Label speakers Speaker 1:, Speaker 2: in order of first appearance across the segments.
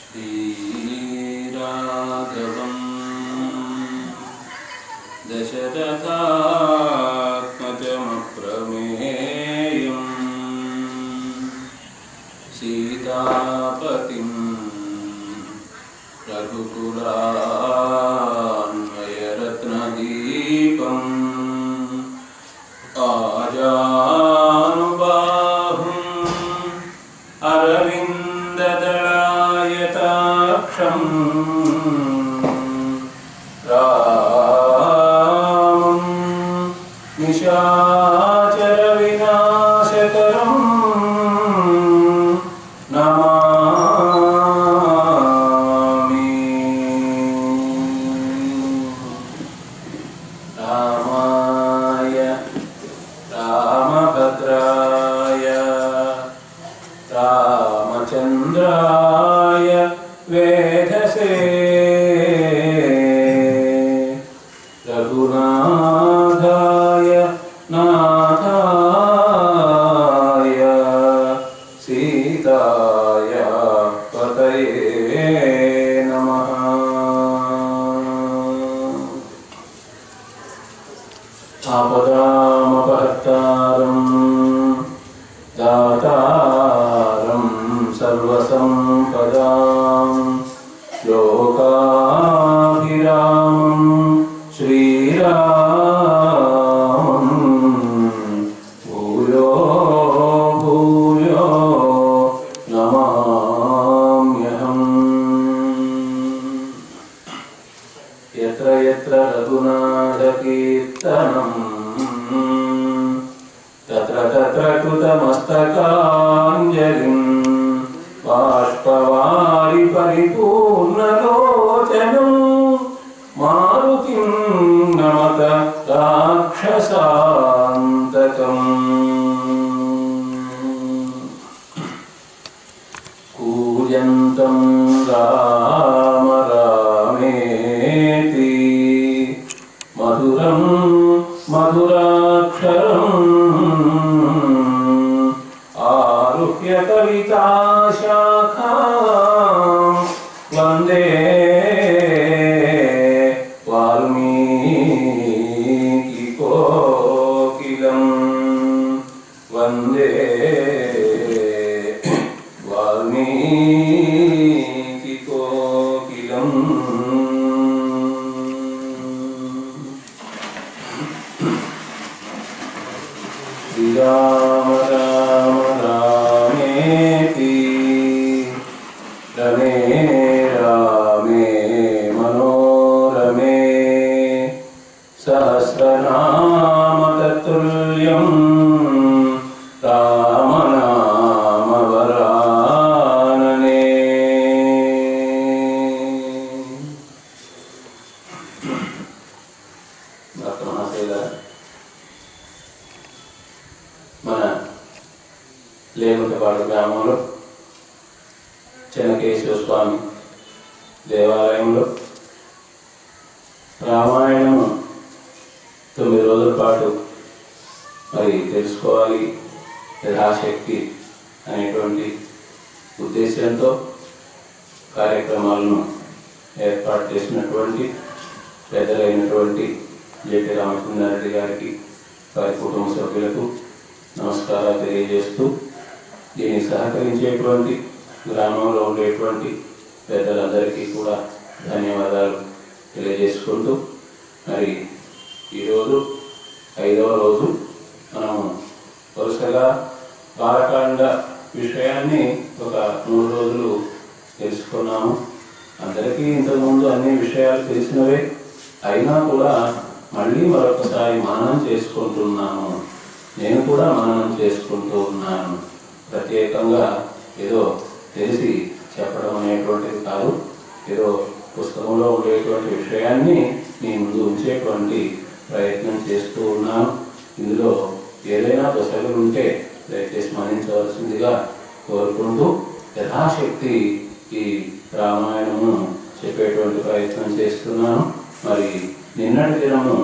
Speaker 1: श्रीराघवं दशरथात्मजमप्रमेयं सीतापतिं रघुकुलान्वयरत्नदीपम् आजानुबाहुम् अरविन्ददलायताक्षं रामं निशाचरविनाशकरं नमामि। रामाय रामभद्राय रामचन्द्राय वेधसे रघुनाथाय नाथाय सीताय पतये नमः। आपदामपहर्तारं दातारं सर्वसम्पदां लोकाभिरामं श्रीरामं भूयो भूयो नमाम्यहम्। यत्र यत्र रघुनाथकीर्तनं तत्र तत्र कृतमस्तकाञ्जलिं बाष्पवारि परिपूर्णलोचनं मारुतिं नमत राक्षसान्तकम्। कूजन्तं राम रामेति मधुरं मधुराक्षरम् आरुह्य कविताशाखां वन्दे वाल्मीकिकोकिलं वन्दे वाल्मीकिकोकिलं। श्रीराम राम रामेति रमे रामे मनोरमे सहस्रनाम तत्तुल्यं रामनाम वरानने। మన లేముటపాడు గ్రామంలో చెన్నకేశవ స్వామి దేవాలయంలో రామాయణము 9 రోజుల పాటు మరి తెలుసుకోవాలి యథాశక్తి అనేటువంటి ఉద్దేశంతో కార్యక్రమాలను ఏర్పాటు చేసినటువంటి పెద్దలైనటువంటి జెటి రామచంద్రారెడ్డి గారికి వారి కుటుంబ సభ్యులకు నమస్కారాలు తెలియజేస్తూ దీన్ని సహకరించేటువంటి గ్రామంలో ఉండేటువంటి పెద్దలందరికీ కూడా ధన్యవాదాలు తెలియజేసుకుంటూ మరి ఈరోజు 5వ రోజు మనము వరుసగా బాలకాండ విషయాన్ని ఒక 3 రోజులు తెలుసుకున్నాము. అందరికీ ఇంతకుముందు అన్ని విషయాలు తెలిసినవే అయినా కూడా మళ్ళీ మరొకసారి మననం చేసుకుంటున్నాము. నేను కూడా మననం చేసుకుంటూ ఉన్నాను. ప్రత్యేకంగా ఏదో తెలిసి చెప్పడం అనేటువంటిది కాదు, ఏదో పుస్తకంలో ఉండేటువంటి విషయాన్ని మీ ముందు ఉంచేటువంటి ప్రయత్నం చేస్తూ ఉన్నాను. ఇందులో ఏదైనా దశలు ఉంటే దయచేసి స్మరించవలసిందిగా కోరుకుంటూ యథాశక్తి ఈ రామాయణము చెప్పేటువంటి ప్రయత్నం చేస్తున్నాను. మరి నిన్నటి దినము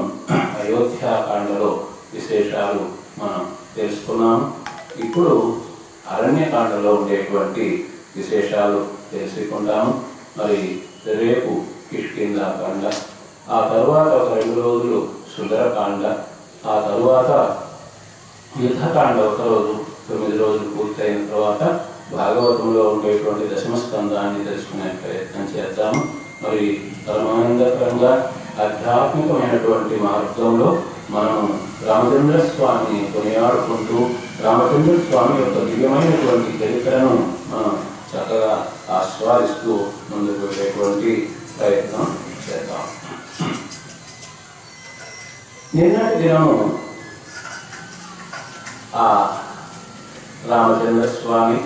Speaker 1: అయోధ్యాకాండలో విశేషాలు మనం తెలుసుకున్నాము. ఇప్పుడు అరణ్యకాండలో ఉండేటువంటి విశేషాలు తెలుసుకుంటాము. మరి రేపు కిష్కింధాకాండ, ఆ తరువాత ఒక 2 రోజులు సుందరకాండ, ఆ తరువాత యుద్ధకాండ ఒక రోజు, 9 రోజులు పూర్తయిన తర్వాత భాగవతంలో ఉండేటువంటి దశమ స్కందాన్ని తెలుసుకునే ప్రయత్నం చేద్దాము. మరి పరమానందకరంగా ఆధ్యాత్మికమైనటువంటి మార్గంలో మనం రామచంద్ర స్వామిని కొనియాడుకుంటూ రామచంద్ర స్వామి యొక్క దివ్యమైనటువంటి చరిత్రను మనం చక్కగా ఆస్వాదిస్తూ ముందుకు వెళ్ళేటువంటి ప్రయత్నం చేద్దాం. నిన్నటి దినము ఆ రామచంద్ర స్వామి,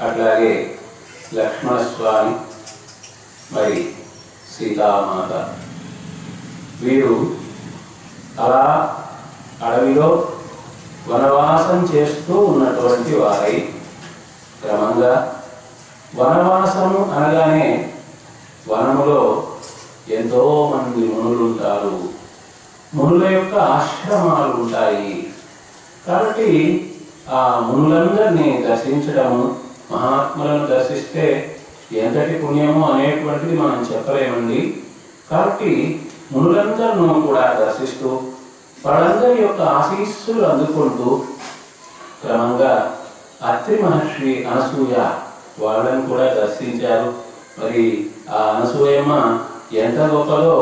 Speaker 1: అట్లాగే లక్ష్మణ స్వామి, మరి సీతామాత, వీరు అలా అడవిలో వనవాసం చేస్తూ ఉన్నటువంటి వారై, క్రమంగా వనవాసము అనగానే వనములో ఎంతో మంది మునులు ఉంటారు, మునుల యొక్క ఆశ్రమాలు ఉంటాయి. కాబట్టి ఆ మునులందరినీ దర్శించడము, మహాత్ములను దర్శిస్తే ఎంతటి పుణ్యమో అనేటువంటిది మనం చెప్పలేమండి. కాబట్టి మునులందరూ కూడా దర్శిస్తూ వాళ్ళందరి యొక్క ఆశీస్సులు అందుకుంటూ క్రమంగా అత్రి మహర్షి అనసూయ వాళ్ళని కూడా దర్శించారు. మరి ఆ అనసూయమ్మ ఎంత గొప్పదో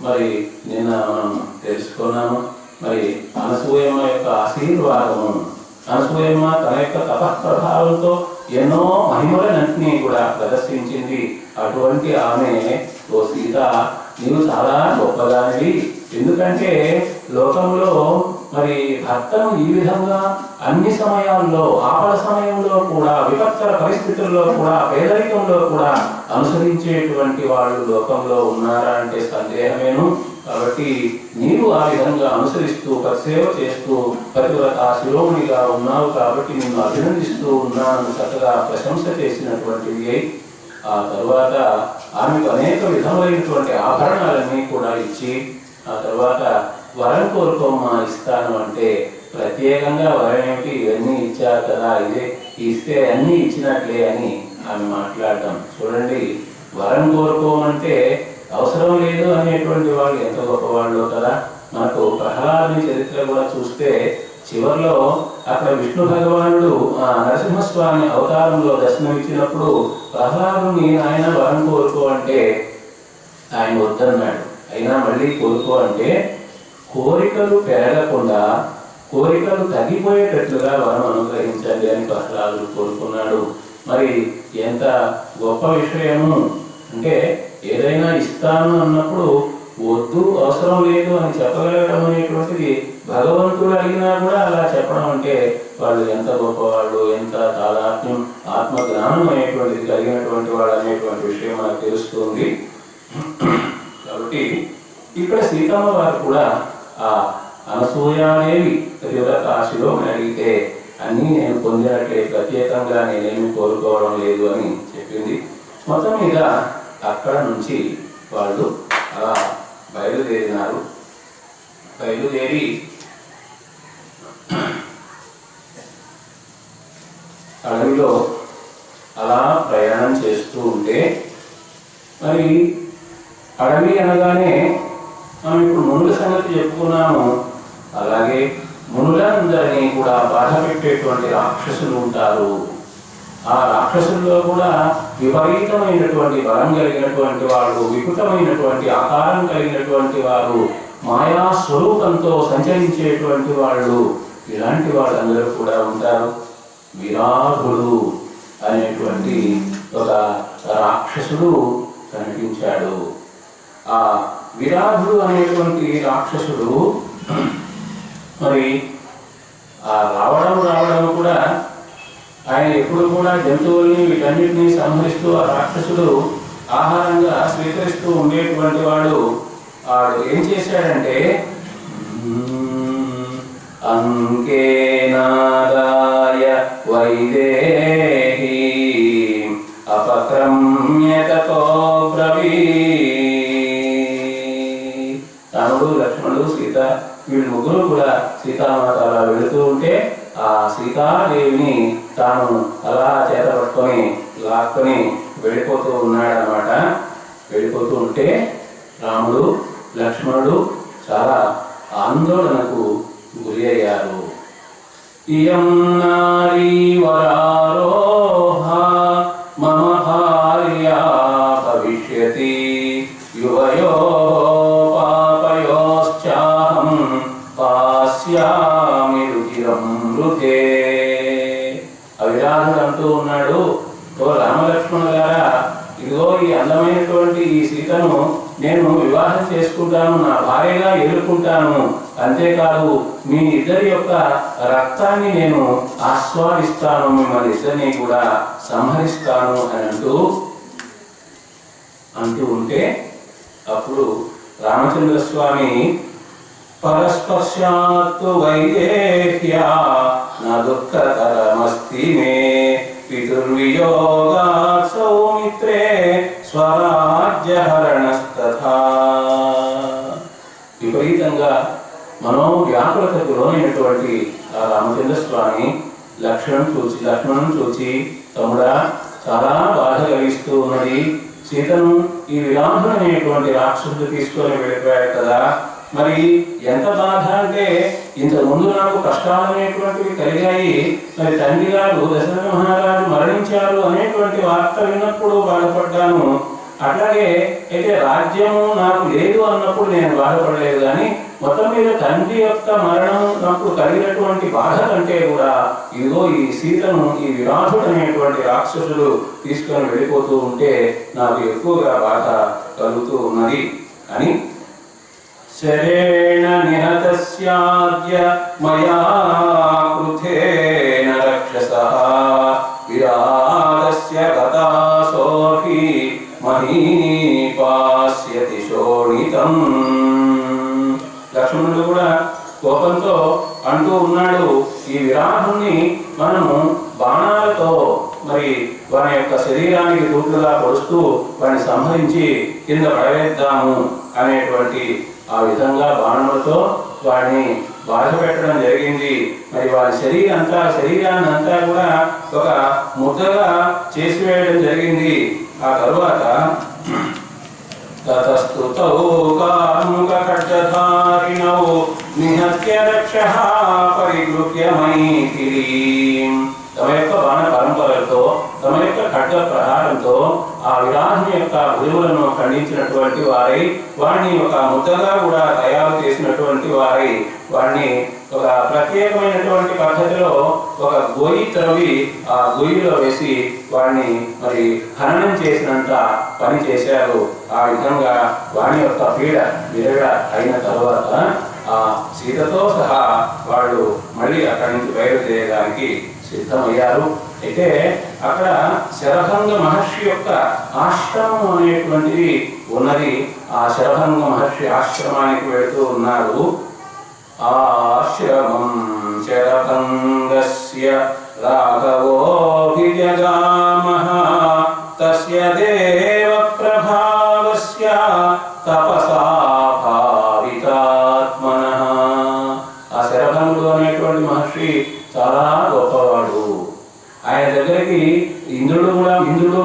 Speaker 1: మరి నిన్న మనం తెలుసుకున్నాము. మరి అనసూయమ్మ యొక్క ఆశీర్వాదము, అనసూయమ్మ తన యొక్క తపఃప్రభావంతో ఎన్నో మహిమలన్నింటినీ కూడా ప్రదర్శించింది. అటువంటి ఆమె, ఓ సీత, నీవు చాలా గొప్పదానివి. ఎందుకంటే లోకంలో మరి భర్తను ఈ విధంగా అన్ని సమయాల్లో, ఆపద సమయంలో కూడా, విపత్కర పరిస్థితుల్లో కూడా, పేదరికంలో కూడా అనుసరించేటువంటి వాళ్ళు లోకంలో ఉన్నారా అంటే సందేహమేను. కాబట్టి నీవు ఆ విధంగా అనుసరిస్తూ పరిసేవ చేస్తూ పతివ్రత శిరోమణిగా ఉన్నావు. కాబట్టి నిన్ను అభినందిస్తూ ఉన్నాను చక్కగా ప్రశంస చేసినటువంటివి అయి, ఆ తరువాత ఆమెకు అనేక విధములైనటువంటి ఆభరణాలన్నీ కూడా ఇచ్చి, ఆ తర్వాత వరం కోరుకోమా ఇస్తాను అంటే, ప్రత్యేకంగా వరం ఏమిటి, ఇవన్నీ ఇచ్చారు కదా, ఇదే ఇస్తే అన్నీ ఇచ్చినట్లే అని ఆమె మాట్లాడటం చూడండి. వరం కోరుకోమంటే అవసరం లేదు అనేటువంటి వాళ్ళు ఎంత గొప్పవాళ్ళు కదా. మనకు ప్రహ్లాదుని చరిత్ర కూడా చూస్తే చివరిలో అక్కడ విష్ణు భగవానుడు నరసింహస్వామి అవతారంలో దర్శనమిచ్చినప్పుడు ప్రహ్లాదుని ఆయన వరం కోరుకో అంటే ఆయన వద్దన్నాడు. అయినా మళ్ళీ కోరుకో అంటే కోరికలు పెరగకుండా, కోరికలు తగ్గిపోయేటట్లుగా వరం అనుగ్రహించండి అని ప్రహ్లాదుడు కోరుకున్నాడు. మరి ఎంత గొప్ప విషయము అంటే, ఏదైనా ఇస్తాను అన్నప్పుడు వద్దు, అవసరం లేదు అని చెప్పగలగడం అనేటువంటిది, భగవంతుడు అడిగినా కూడా అలా చెప్పడం అంటే వాళ్ళు ఎంత గొప్పవాళ్ళు, ఎంత తాదాత్మ్యం, ఆత్మజ్ఞానం అనేటువంటిది కలిగినటువంటి వాళ్ళు అనేటువంటి విషయం మనకు తెలుస్తుంది. కాబట్టి ఇక్కడ సీతమ్మ వారు కూడా ఆ అనసూయాదేవి పతివ్రత శిరోమణి అడిగితే అన్నీ నేను పొందినట్లే, ప్రత్యేకంగా నేనేమి కోరుకోవడం లేదు అని చెప్పింది. మొత్తం మీద అక్కడ నుంచి వాళ్ళు అలా బయలుదేరినారు. బయలుదేరి అడవిలో అలా ప్రయాణం చేస్తూ ఉంటే, మరి అడవి అనగానే మనం ఇప్పుడు మునుల సంగతి చెప్పుకున్నాము. అలాగే మునులందరినీ కూడా బాధ పెట్టేటువంటి రాక్షసులు ఉంటారు. ఆ రాక్షసుల్లో కూడా విపరీతమైనటువంటి బలం కలిగినటువంటి వారు, వికృతమైనటువంటి ఆకారం కలిగినటువంటి వారు, మాయా స్వరూపంతో సంచరించేటువంటి వాళ్ళు, ఇలాంటి వాళ్ళందరూ కూడా ఉంటారు. విరాధుడు అనేటువంటి ఒక రాక్షసుడు కనిపించాడు. ఆ విరాధుడు అనేటువంటి రాక్షసుడు మరి ఆ రావడం కూడా ఆయన ఎప్పుడు కూడా జంతువుల్ని వీటన్నిటినీ సంహరిస్తూ ఆ రాక్షసుడు ఆహారంగా స్వీకరిస్తూ ఉండేటువంటి వాడు ఏం చేశాడంటే, అంకేనాదాయ వైదేహి అపక్రమ్యతతో బ్రవీ. రాముడు, లక్ష్మణుడు, సీత వీళ్ళు ముగ్గురు కూడా సీతామాత అలా వెళుతూ ఉంటే ఆ సీతాదేవిని తాను అలా చేత పట్టుకొని లాక్కొని వెళ్ళిపోతూ ఉన్నాడనమాట. వెళ్ళిపోతూ ఉంటే రాముడు లక్ష్మణుడు చాలా ఆందోళనకు గురి అయ్యారు. ఇయం నారీ వరారోహ మమ భార్యా భవిష్యతి యువయో పాపయోశ్చాహం పాస్యామి రుచిరం రుధే. అవిరాధుడు అంటూ ఉన్నాడు, ఓ రామలక్ష్మణులారా, ఇదిగో ఈ అందమైనటువంటి ఈ సీతను నేను వివాహం చేసుకుంటాను, నా భార్యగా ఎదుర్కొంటాను, అంతేకాదు మీ ఇద్దరి యొక్క రక్తాన్ని నేను ఆస్వాదిస్తాను, మిమ్మల్ని ఇద్దరిని కూడా సంహరిస్తాను అని అంటూ ఉంటే అప్పుడు రామచంద్ర స్వామి పరస్పర్శాత్ వైదేహ్యా నా దుఃఖతరమస్తి మే పితుర్వియోగాత్ సౌమిత్రే స్వరాజ్యహరణస్తథా. విపరీతంగా మనోవ్యాకులతకు లోనైనటువంటి ఆ రామచంద్ర స్వామి లక్ష్మణుని చూచి తమ్ముడా, చాలా బాధ కలిగిస్తూ ఉన్నది, సీతను ఈ విరాధుడు అనేటువంటి రాక్షసుడు తీసుకొని వెళ్ళిపోయాడు కదా, మరి ఎంత బాధ అంటే ఇంతకు ముందు నాకు కష్టాలు అనేటువంటివి కలిగాయి, మరి తండ్రి గారు దశరథ మహారాజు మరణించారు అనేటువంటి వార్త విన్నప్పుడు బాధపడ్డాను, అట్లాగే అయితే రాజ్యము నాకు లేదు అన్నప్పుడు నేను బాధపడలేదు, కానీ మొత్తం మీద తండ్రి యొక్క మరణం నాకు కలిగినటువంటి బాధ కంటే కూడా ఇదిగో ఈ సీతను ఈ విరాధుడు అనేటువంటి రాక్షసుడు తీసుకొని వెళ్ళిపోతూ ఉంటే నాకు ఎక్కువగా బాధ కలుగుతూ ఉన్నది అని శరేణ నిహతస్యాద్య మయా కృతేన రక్షసః విరాధస్య గతాసోహి మహీపాస్యతి శోణితం. లక్ష్మణుడు కూడా కోపంతో అంటూ ఉన్నాడు, ఈ విరాధుణ్ణి మనము బాణాలతో మరి వారి యొక్క శరీరానికి తూట్లుగా పొడుస్తూ వారిని సంహరించి కింద పడవేద్దాము అనేటువంటి ఆ విధంగా బాణములతో వాడిని బాధ పెట్టడం జరిగింది. మరి వారి శరీరాన్ని అంతా కూడా ఒక ముద్దగా చేసివేయడం జరిగింది. ఆ తరువాత తతస్తుతౌ కార్ముక ఖడ్గధారిణౌ నిహత్య రక్షః పరిగృహ్య మైథిలీం. తమ యొక్క బాణ పరంపరలతో తమ యొక్క ఖడ్గ ప్రహారంతో ఆ విరాధుని యొక్క భుజములను ఖండించినటువంటి వారై, వాడిని ఒక ముద్దగా కూడా తయారు చేసినటువంటి వారై, వాడిని ఒక ప్రత్యేకమైనటువంటి పద్ధతిలో ఒక గొయ్యి త్రవ్వి ఆ గొయ్యిలో వేసి వాడిని మరి హననం చేసినంత పని చేశారు. ఆ విధంగా వాడి యొక్క పీడ విరగ అయిన తర్వాత ఆ సీతతో సహా వాళ్ళు మళ్ళీ అక్కడి నుంచి బయలుదేరడానికి సిద్ధమయ్యారు. అయితే అక్కడ శరభంగ మహర్షి యొక్క ఆశ్రమం అనేటువంటిది ఉన్నది. ఆ శరభంగ మహర్షి ఆశ్రమానికి వెళుతూ ఉన్నారు. ఆశ్రమం శరభంగస్య రాఘవోభిజగామః తస్య దేవ ప్రభావస్య తపసా భావితాత్మనః. ఆ శరభంగుడు అనేటువంటి మహర్షి చాలా గొప్పవాడు. ఆయన దగ్గరికి ఇంద్రుడు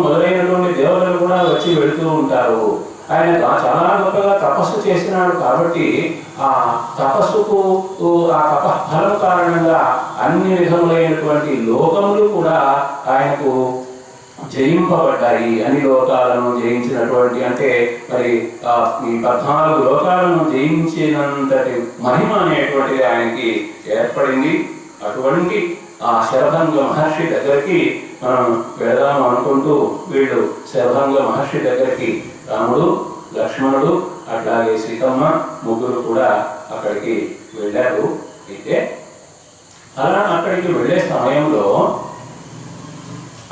Speaker 1: మొదలైనటువంటి దేవతలు కూడా వచ్చి వెళుతూ ఉంటారు. ఆయన చాలా గొప్పగా తపస్సు చేసినాడు కాబట్టి ఆ తపస్సుకు ఆ తపఫలం కారణంగా అన్ని విధములైనటువంటి లోకములు కూడా ఆయనకు జయింపబడ్డాయి. అన్ని లోకాలను జయించినటువంటి అంటే మరి ఈ 14 లోకాలను జయించినంతటి మహిమ అనేటువంటిది ఆయనకి ఏర్పడింది. అటువంటి ఆ శరభంగ మహర్షి దగ్గరికి మనం వెళదాము అనుకుంటూ వీళ్ళు శరభంగ మహర్షి దగ్గరికి రాముడు లక్ష్మణుడు అట్లాగే సీతమ్మ ముగ్గురు కూడా అక్కడికి వెళ్ళారు. అయితే అలా అక్కడికి వెళ్ళే సమయంలో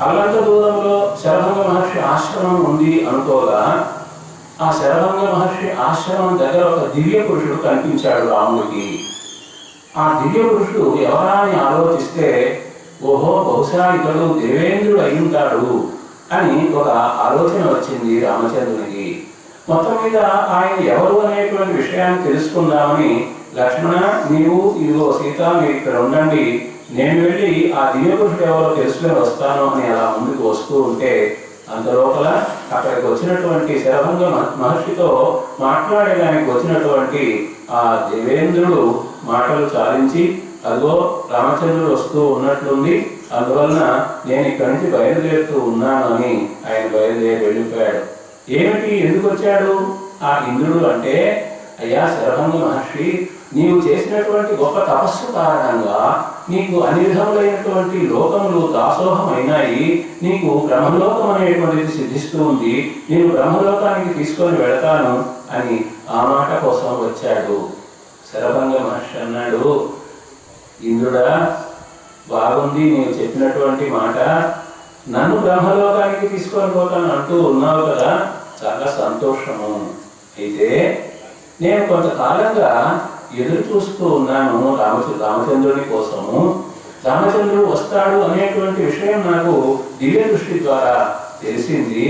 Speaker 1: అల్లంత దూరంలో శరభంగ మహర్షి ఆశ్రమం ఉంది అనుకోగా ఆ శరభంగ మహర్షి ఆశ్రమం దగ్గర ఒక దివ్య పురుషుడు కనిపించాడు రాముడికి. ఆ దివ్య పురుషుడు ఎవరా అని ఆలోచిస్తే ఓహో బహుశా ఇతడు దేవేంద్రుడు అయి ఉంటాడు అని ఒక ఆలోచన వచ్చింది రామచంద్రునికి. మొత్తం మీద ఆయన ఎవరు అనేటువంటి విషయాన్ని తెలుసుకుందామని లక్ష్మణ నీవు ఇదిగో సీత మీరు ఇక్కడ ఉండండి, నేను వెళ్ళి ఆ దివ్యపురుషుడు ఎవరో తెలుసుకొని వస్తాను అని అలా ముందుకు వస్తూ ఉంటే అంత లోపల అక్కడికి వచ్చినటువంటి శరభంగ మహర్షితో మాట్లాడేదానికి వచ్చినటువంటి ఆ దేవేంద్రుడు మాటలు చాలించి అదిగో రామచంద్రుడు వస్తూ ఉన్నట్లుంది, అందువలన నేను ఇక్కడి నుంచి బయలుదేరుతూ ఉన్నాను అని ఆయన బయలుదేరి వెళ్ళిపోయాడు. ఏమిటి, ఎందుకు వచ్చాడు ఆ ఇంద్రుడు అంటే, అయ్యా శరభంగ మహర్షి, నీవు చేసినటువంటి గొప్ప తపస్సు కారణంగా నీకు అన్ని విధములైనటువంటి లోకములు దాసోహమైనాయి, నీకు బ్రహ్మలోకం అనేటువంటిది సిద్ధిస్తూ ఉంది, నేను బ్రహ్మలోకానికి తీసుకొని వెళతాను అని ఆ మాట కోసం వచ్చాడు. శరభంగ మహర్షి అన్నాడు, ఇంద్రుడా బాగుంది నీవు చెప్పినటువంటి మాట, నన్ను బ్రహ్మలోకానికి తీసుకొని పోతాను అంటూ ఉన్నావు కదా, చాలా సంతోషము. అయితే నేను కొంతకాలంగా ఎదురు చూస్తూ ఉన్నాను రామచంద్రుని కోసము. రామచంద్రుడు వస్తాడు అనేటువంటి విషయం నాకు దివ్య దృష్టి ద్వారా తెలిసింది.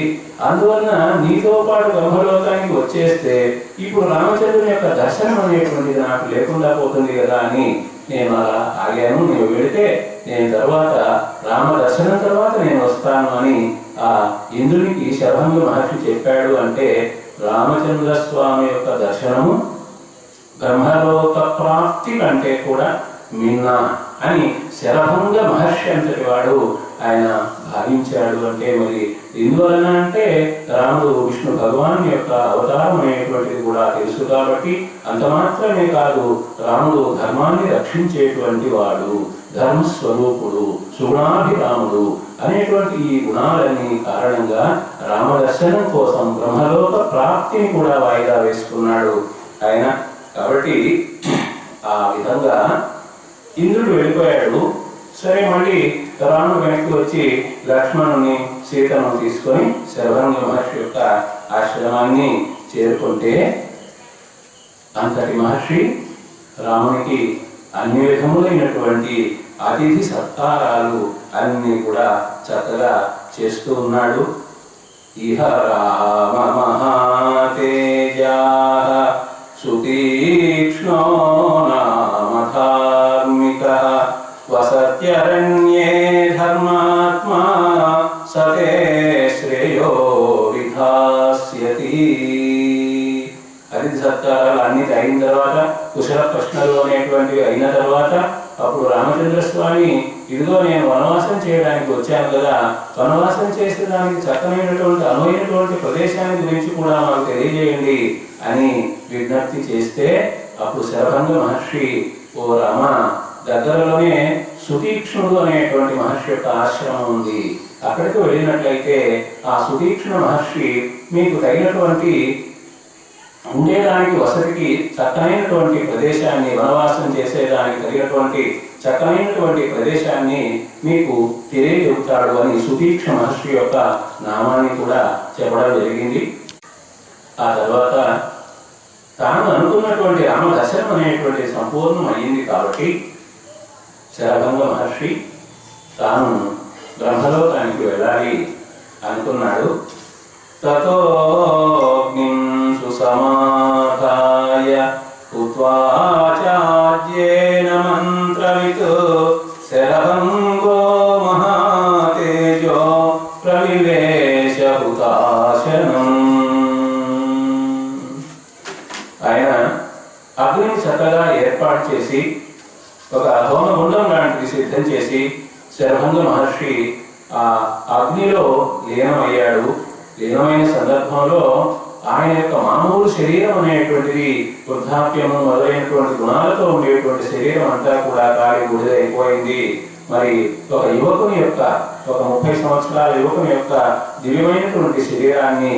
Speaker 1: అందువలన నీతో పాటు బ్రహ్మలోకానికి వచ్చేస్తే ఇప్పుడు రామచంద్రుని యొక్క దర్శనం అనేటువంటిది నాకు లేకుండా పోతుంది కదా అని నేను అలా ఆగాను. నువ్వు వెళితే నేను తర్వాత రామ దర్శనం తర్వాత నేను వస్తాను అని ఆ ఇంద్రునికి శరభంగ మహర్షి చెప్పాడు. అంటే రామచంద్ర స్వామి యొక్క దర్శనము బ్రహ్మలోక ప్రాప్తి కంటే కూడా మిన్న అని శరభంగ మహర్షి అంతటి వాడు ఆయన భావించాడు. అంటే మరి ఎందువలన అంటే రాముడు విష్ణు భగవాన్ యొక్క అవతారం అనేటువంటిది కూడా తెలుసు కాబట్టి, అంత మాత్రమే కాదు, రాముడు ధర్మాన్ని రక్షించేటువంటి వాడు, ధర్మస్వరూపుడు, సుగుణాభిరాముడు అనేటువంటి ఈ గుణాలన్నీ కారణంగా రామ దర్శనం కోసం బ్రహ్మలోక ప్రాప్తిని కూడా వాయిదా వేసుకున్నాడు ఆయన. కాబట్టి ఆ విధంగా ఇంద్రుడు వెళ్ళిపోయాడు. సరే, మళ్ళీ రాముడు వెనక్కి వచ్చి లక్ష్మణుని సీతను తీసుకొని శరభంగ మహర్షి యొక్క ఆశ్రమాన్ని చేరుకుంటే అంతటి మహర్షి రామునికి అన్ని విధములైనటువంటి అతిథి సత్కారాలు అన్ని కూడా చక్కగా చేస్తూ ఉన్నాడు. ఇహ రామ మహాతేజా సుతీక్ష్ణో నామ ధార్మిక వసత్యరణ్యే ధర్మాత్మా సతే శ్రేయో విధాస్యతి. అతిథి సత్కారాలు అన్ని అయిన తర్వాత, కుశల ప్రశ్నలు అనేటువంటివి అయిన తర్వాత, అప్పుడు రామచంద్ర స్వామి, ఇదిగో నేను వనవాసం చేయడానికి వచ్చాను కదా, వనవాసం చేసేదానికి చక్కనైనటువంటి అనువైనటువంటి ప్రదేశాన్ని గురించి కూడా మాకు తెలియజేయండి అని విజ్ఞప్తి చేస్తే, అప్పుడు శరభంగ మహర్షి, ఓ రామ, దగ్గరలోనే సుతీక్ష్ణుడు అనేటువంటి మహర్షి యొక్క ఆశ్రమం ఉంది, అక్కడికి వెళ్ళినట్లయితే ఆ సుతీక్ష్ణ మహర్షి మీకు తగినటువంటి ఉండేదానికి వసతికి చక్కనైనటువంటి ప్రదేశాన్ని, వనవాసం చేసేదానికి తగినటువంటి చక్కనైనటువంటి ప్రదేశాన్ని మీకు తెలియజెబుతాడు అని సుతీక్ష మహర్షి యొక్క నామాన్ని కూడా చెప్పడం జరిగింది. ఆ తర్వాత తాను అనుకున్నటువంటి రామ దర్శనం అనేటువంటి సంపూర్ణం అయ్యింది కాబట్టి శరభంగ మహర్షి తాను బ్రహ్మలోకానికి వెళ్ళాలి అనుకున్నాడు. తతోగ్నిం సుసమాధాయ ఉత్వాచార్యేణ మంత్రవిత్ శరభంగో మహాతేజో ప్రవివేశ హుతాశనం. ఆయన అగ్నిని చక్కగా ఏర్పాటు చేసి ఒక హోమగుండం లాంటిది సిద్ధం చేసి శరభంగ మహర్షి ఆ అగ్నిలో లీనమయ్యాడు. లీనమైన సందర్భంలో ఆయన యొక్క మామూలు శరీరం అనేటువంటిది వృద్ధాప్యము మొదలైనటువంటి గుణాలతో ఉండేటువంటి శరీరం అంతా కూడా కాలి బూడిద అయిపోయింది. మరి ఒక యువకుని యొక్క, ఒక 30 సంవత్సరాల యువకుని యొక్క దివ్యమైనటువంటి శరీరాన్ని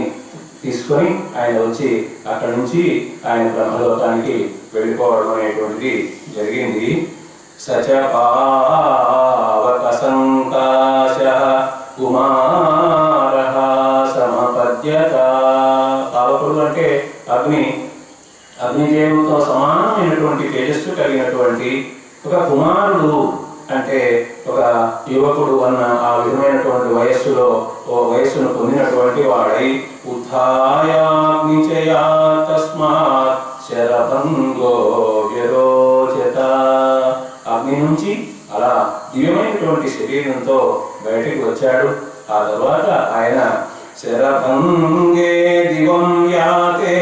Speaker 1: తీసుకొని ఆయన వచ్చి అక్కడి నుంచి ఆయన బ్రహ్మలోకానికి వెళ్ళిపోవడం అనేటువంటిది జరిగింది. సచపావక సంకాశ కుమారః సమపద్యత. పావకుడు అంటే అగ్నిదేవుతో సమానమైనటువంటి తేజస్సు కలిగినటువంటి ఒక కుమారుడు, అంటే ఒక యువకుడు అన్న ఆ విధమైనటువంటి వయస్సును పొందినటువంటి వాడై ఉత్థాయాగ్నిచయా తస్మాత్ శరభంగో విరోచత. అగ్ని నుంచి అలా శరీరంతో బయటికి వచ్చాడు. ఆ తర్వాత ఆయన శరభంగే దివం యాతే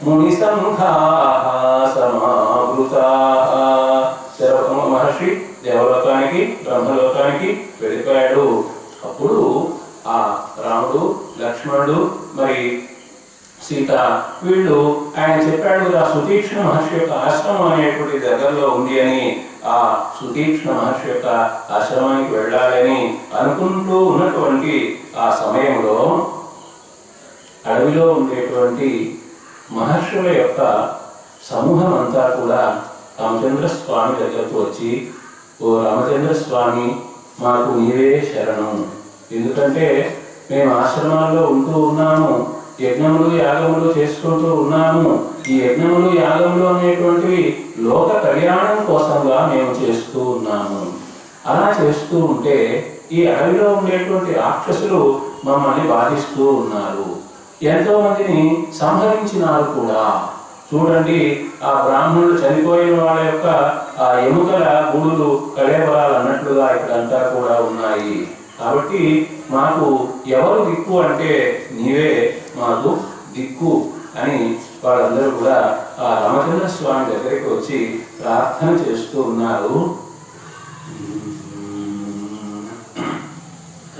Speaker 1: ముని సంఘాః సమావృతాః. శరభంగ మహర్షి దేవలోకానికి బ్రహ్మలోకానికి వెళ్ళిపోయాడు. అప్పుడు ఆ రాముడు, లక్ష్మణుడు, మరి సీత వీళ్ళు ఆయన చెప్పాడు ఆ సుతీక్ష్ణ మహర్షి యొక్క ఆశ్రమం అనేటువంటి దగ్గరలో ఉంది అని. ఆ సుతీక్ష్ణ మహర్షి యొక్క ఆశ్రమానికి వెళ్ళాలని అనుకుంటూ ఉన్నటువంటి ఆ సమయంలో అడవిలో ఉండేటువంటి మహర్షుల యొక్క సమూహం అంతా కూడా రామచంద్ర స్వామి దగ్గరకు వచ్చి, ఓ రామచంద్ర స్వామి, మాకు నీవే శరణం. ఎందుకంటే మేము ఆశ్రమాల్లో ఉంటూ ఉన్నాము, యజ్ఞములు యాగములు చేసుకుంటూ ఉన్నాము. ఈ యజ్ఞములు యాగములు అనేటువంటివి లోక కళ్యాణం కోసంగా మేము చేస్తూ ఉన్నాము. అలా చేస్తూ ఉంటే ఈ అడవిలో ఉండేటువంటి రాక్షసులు మమ్మల్ని బాధిస్తూ ఉన్నారు. ఎంతో మందిని సంహరించినారు కూడా. చూడండి, ఆ బ్రాహ్మణులు చనిపోయిన వాళ్ళ యొక్క ఆ ఎముకల గూడులు కళేబరాలు అన్నట్లుగా ఇక్కడంతా కూడా ఉన్నాయి. కాబట్టి మాకు ఎవరు దిక్కు అంటే నీవే మాకు దిక్కు అని వాళ్ళందరూ కూడా ఆ రామచంద్ర స్వామి దగ్గరికి వచ్చి ప్రార్థన చేస్తూ ఉన్నారు.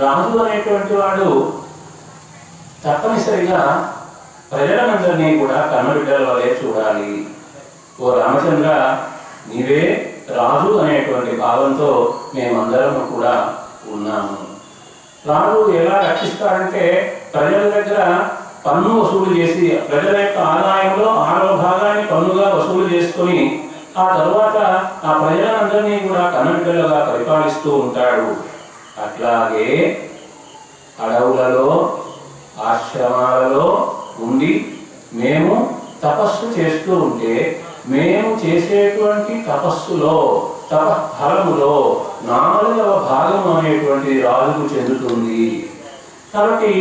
Speaker 1: రాజు అనేటువంటి వాడు తప్పనిసరిగా ప్రజలందరినీ కూడా కన్నబిడ్డల వలె చూడాలి. ఓ రామచంద్ర, నీవే రాజు అనేటువంటి భావంతో మేమందరం కూడా ఉన్నాము. రాజు ఎలా రక్షిస్తాడంటే ప్రజల దగ్గర పన్ను వసూలు చేసి ప్రజల యొక్క ఆదాయంలో 6వ భాగాన్ని పన్నుగా వసూలు చేసుకొని ఆ తరువాత ఆ ప్రజలందరినీ కూడా కన్నబిడ్డలుగా పరిపాలిస్తూ ఉంటాడు. అట్లాగే అడవులలో ఆశ్రమాలలో ఉండి మేము తపస్సు చేస్తూ ఉంటే మేము చేసేటువంటి తపస్సులో తపఫలములో 4వ భాగం అనేటువంటి రాజుకు చెందుతుంది. కాబట్టి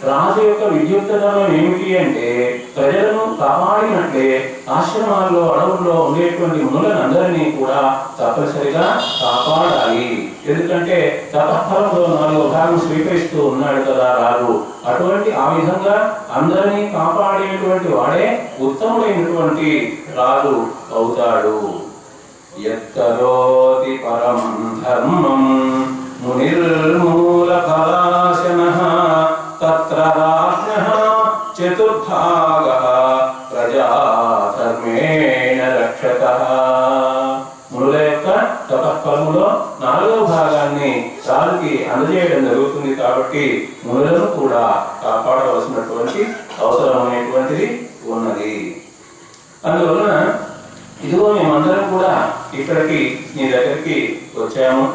Speaker 1: రాజు యొక్క విద్యుక్తధర్మం ఏమిటి అంటే ప్రజలను కాపాడినట్లే ఆశ్రమాల్లో అడవుల్లో ఉండేటువంటి మునులందరినీ కూడా తప్పనిసరిగా కాపాడాలి. ఎందుకంటే తపఫలంలో 4వ భాగం స్వీకరిస్తూ ఉన్నాడు కదా రాజు. అటువంటి ఆ విధంగా అందరినీ కాపాడేటువంటి వాడే ఉత్తముడైనటువంటి రాజు అవుతాడు. యత్తరోతి పరమం ధర్మం మునిర్మూల ఫలాశనః తత్ర రాజ్ఞః చతుర్భాగః ప్రజాధర్మేణ రక్షతః. మునుల యొక్క తపఫలములో 4వ భాగాన్ని రాజుకి అందజేయడం జరుగుతుంది. కాబట్టి మునులను కూడా కాపాడవలసినటువంటి అవసరం అనేటువంటిది ఉన్నది. అందువలన ఇదిగో మేమందరం కూడా ఇక్కడికి నీ దగ్గరికి వచ్చాము.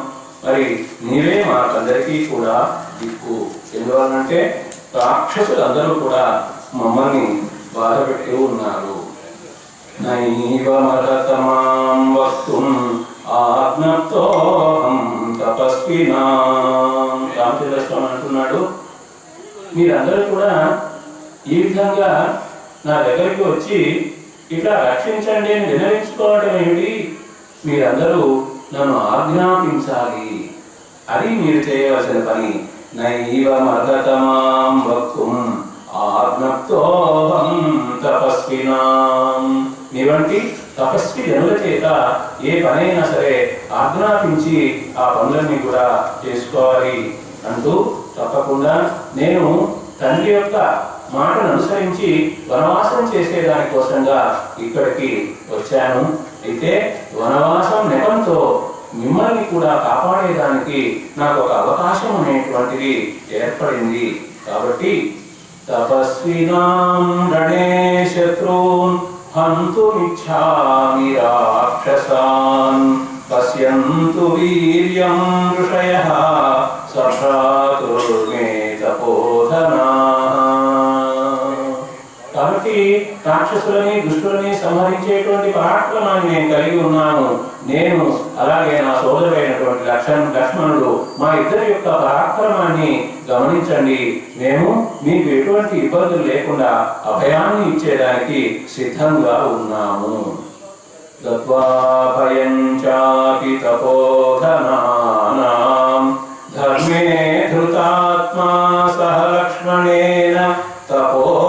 Speaker 1: మరి నీవే మాకందరికీ కూడా దిక్కు. ఎందువలనంటే రాక్షసులందరూ కూడా మమ్మల్ని బాధపెట్టి ఉన్నారు. నైవమరతమాం వక్తుం ఆజ్ఞప్తోహం తపస్వినాం. రామచంద్ర స్వామి అంటున్నాడు, మీరందరూ కూడా ఈ విధంగా నా దగ్గరికి వచ్చి ఇట్లా రక్షించండి అని వినవించుకోవడం ఏమిటి? మీరందరూ నన్ను ఆజ్ఞాపించాలి. అది మీరు చేయవలసిన పని. నైవమర్హతమాం వక్తుం ఆజ్ఞప్తోహం తపస్వినాం. మీ వంటి తపస్వి జనుల చేత ఏ పనైనా సరే ఆజ్ఞాపించి ఆ పనులన్నీ కూడా చేసుకోవాలి అంటూ తప్పకుండా నేను తండ్రి యొక్క మాటను అనుసరించి వనవాసం చేసేదాని కోసంగా ఇక్కడికి వచ్చాను. అయితే వనవాసం నెపంతో మిమ్మల్ని కూడా కాపాడేదానికి నాకు ఒక అవకాశం అనేటువంటిది ఏర్పడింది. కాబట్టి తపస్వినాం రణే శత్రూన్ హంతుమిచ్ఛామి రాక్షసాన్ పశ్యంతు వీర్యం ఋషయః సభ్రాతుర్మే తపోధనా. కాబట్టి రాక్షసులని దుష్టులని సంహరించేటువంటి పరాక్రమాన్ని నేను కలిగి ఉన్నాను. నేను అలాగే నా సోదరుడైనటువంటి లక్ష్మణుడు మా ఇద్దరి యొక్క పరాక్రమాన్ని గమనించండి. మేము మీకు ఎటువంటి ఇబ్బందులు లేకుండా అభయాన్ని ఇచ్చేదానికి సిద్ధంగా ఉన్నాము. గత్వా భయం చాపి తపోధనానాం ధర్మే ధృతాత్మా సహ లక్ష్మణేన తపోధనైశ్చాపి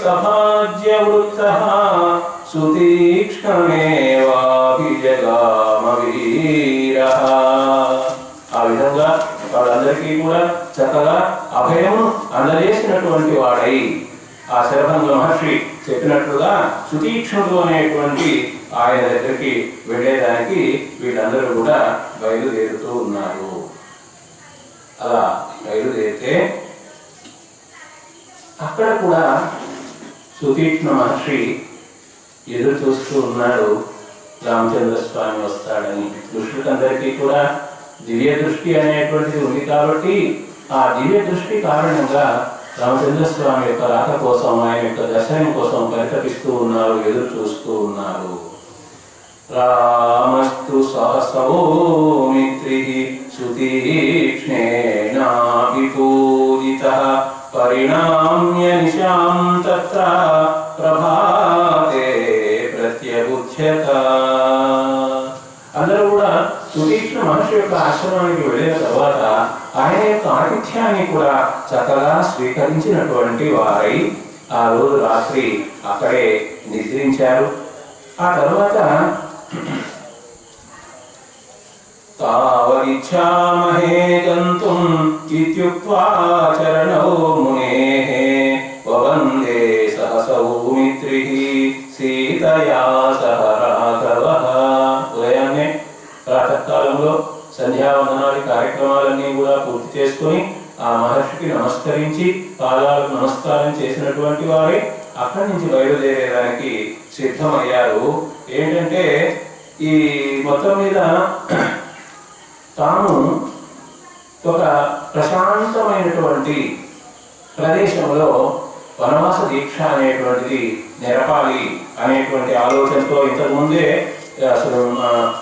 Speaker 1: సభాజ్యవృత్తః సుతీక్ష్ణమేవాభిజగామ వీరః. ఆ విధంగా వాళ్ళందరికీ కూడా చక్కగా అభయము అందజేసినటువంటి వాడై ఆ శరభంగ మహర్షి చెప్పినట్లుగా సుతీక్ష్ణుడు అనేటువంటి ఆయన దగ్గరికి వెళ్ళేదానికి వీళ్ళందరూ కూడా బయలుదేరుతూ ఉన్నారు. అలా బయలుదేరితే అక్కడ కూడా సుతీక్ష్ణ మహర్షి ఎదురు చూస్తూ ఉన్నాడు, రామచంద్ర స్వామి వస్తాడని. దుష్టులందరికీ కూడా దివ్య దృష్టి అనేటువంటిది ఉంది కాబట్టి ఆ దివ్య దృష్టి కారణంగా రామచంద్ర స్వామి యొక్క రాక కోసం, ఆయన యొక్క దర్శనం కోసం పరితపిస్తూ ఉన్నారు, ఎదురు చూస్తూ ఉన్నారు. రామస్తు సహసౌమిత్రి సుతీక్ష్ణేనాభిపూజితః పరిణామ్య నిశాం తత్ర ప్రభాతే ప్రత్యబుధ్యత. అందరూ కూడా సుతీక్ష్ణ మహర్షి యొక్క ఆశ్రమానికి వెళ్ళిన తర్వాత ఆయన యొక్క ఆతిథ్యాన్ని కూడా చక్కగా స్వీకరించినటువంటి వారై ఆ రోజు రాత్రి అక్కడే నిద్రించారు. ఆ తర్వాత తావరిచ్ఛామహే గంతుం ఇత్యుక్త్వా చరణౌ మునేః వవందే సహ సౌమిత్రిః సీతయా సహ రాఘవః. ఉదయాన్నే ప్రాతకాలంలో సంధ్యావందనాది కార్యక్రమాలన్నీ కూడా పూర్తి చేసుకొని ఆ మహర్షికి నమస్కరించి పాదాలకు నమస్కారం చేసినటువంటి వారే అక్కడి నుంచి బయలుదేరేదానికి సిద్ధమయ్యారు. ఏంటంటే ఈ మొత్తం మీద తాను ఒక ప్రశాంతమైనటువంటి ప్రదేశంలో వనవాస దీక్ష అనేటువంటిది నెరపాలి అనేటువంటి ఆలోచనతో ఇంతకుముందే అసలు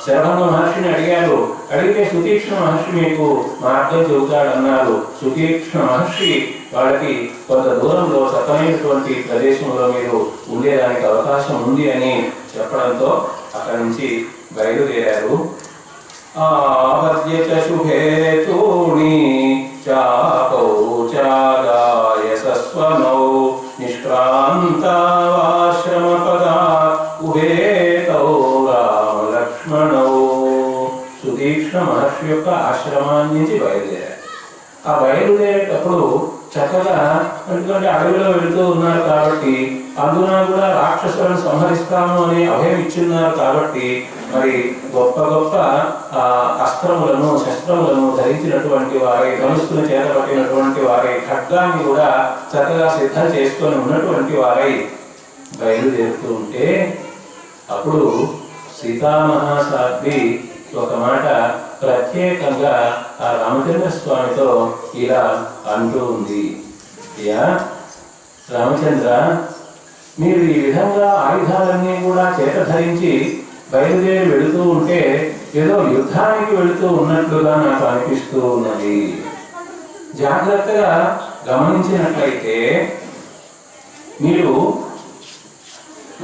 Speaker 1: శరభంగ మహర్షిని అడిగారు. అడిగితే సుతీక్ష్ణ మహర్షి మీకు మార్గం చెబుతాడన్నారు. సుతీక్ష్ణ మహర్షి వాళ్ళకి కొంత దూరంలో సతమైనటువంటి ప్రదేశంలో మీరు ఉండేదానికి అవకాశం ఉంది అని చెప్పడంతో అక్కడి నుంచి బయలుదేరారు. ఆపద్య చ శుభే తూణి చాపౌ చాగాయ సస్వనౌ నిష్క్రాంతాశ్రమ పదా ఉభేతౌ రామ లక్ష్మణౌ. సుతీక్ష్ణ మహర్షి యొక్క ఆశ్రమాన్ని నుంచి బయలుదేరారు. ఆ బయలుదేరేటప్పుడు చక్కగా, ఎందుకంటే అడవిలో వెళుతూ ఉన్నారు కాబట్టి, అందున కూడా రాక్షసులను సంహరిస్తాము అనే అభయం ఇచ్చున్నారు కాబట్టి మరి గొప్ప గొప్ప అస్త్రములను శస్త్రములను ధరించినటువంటి వారి, ధనుస్సును చేతపట్టినటువంటి వారి, ఖడ్గాన్ని కూడా చక్కగా సిద్ధం చేసుకొని ఉన్నటువంటి వారై బయలుదేరుతూ ఉంటే అప్పుడు సీతామహాసాధ్వి ఒక మాట ప్రత్యేకంగా ఆ రామచంద్ర స్వామితో ఇలా అంటూ ఉంది. అయ్యా రామచంద్ర, మీరు ఈ విధంగా ఆయుధాలన్నీ కూడా చేత ధరించి బయలుదేరి వెళుతూ ఉంటే ఏదో యుద్ధానికి వెళుతూ ఉన్నట్లుగా నాకు అనిపిస్తూ ఉన్నది. జాగ్రత్తగా గమనించినట్లయితే మీరు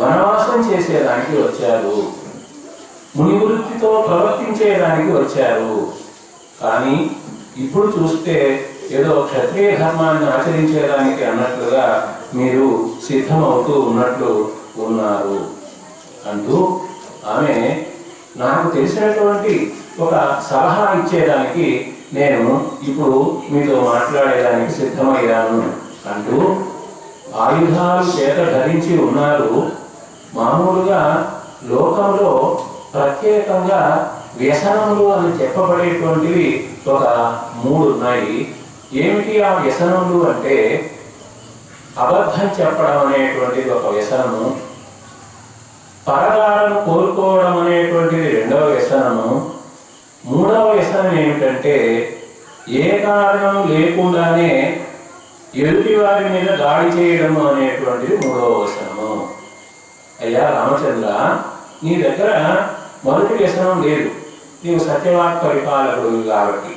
Speaker 1: వనవాసం చేసేదానికి వచ్చారు, ముని వృత్తితో ప్రవర్తించేదానికి వచ్చారు. కానీ ఇప్పుడు చూస్తే ఏదో క్షత్రియ ధర్మాన్ని ఆచరించేదానికి అన్నట్లుగా మీరు సిద్ధమవుతూ ఉన్నట్లు ఉన్నారు అంటూ ఆమె నాకు తెలిసినటువంటి ఒక సలహా ఇచ్చేదానికి నేను ఇప్పుడు మీతో మాట్లాడేదానికి సిద్ధమయ్యాను అంటూ ఆయుధాలు చేత ధరించి ఉన్నారు. మామూలుగా లోకంలో ప్రత్యేకంగా వ్యసనములు అని చెప్పబడేటువంటివి ఒక 3 ఉన్నాయి. ఏమిటి ఆ వ్యసనములు అంటే, అబద్ధం చెప్పడం అనేటువంటిది ఒక వ్యసనము, పరదాలను కోరుకోవడం అనేటువంటిది 2వ వ్యసనము, 3వ వ్యసనం ఏమిటంటే ఏ కారణం లేకుండానే ఎదుటి వారి మీద దాడి చేయడం అనేటువంటిది 3వ వ్యసనము. అయ్యా రామచంద్ర, నీ దగ్గర మొదటి వ్యసనం లేదు, నీవు సత్యవాక్ పరిపాలకుడు కాబట్టి.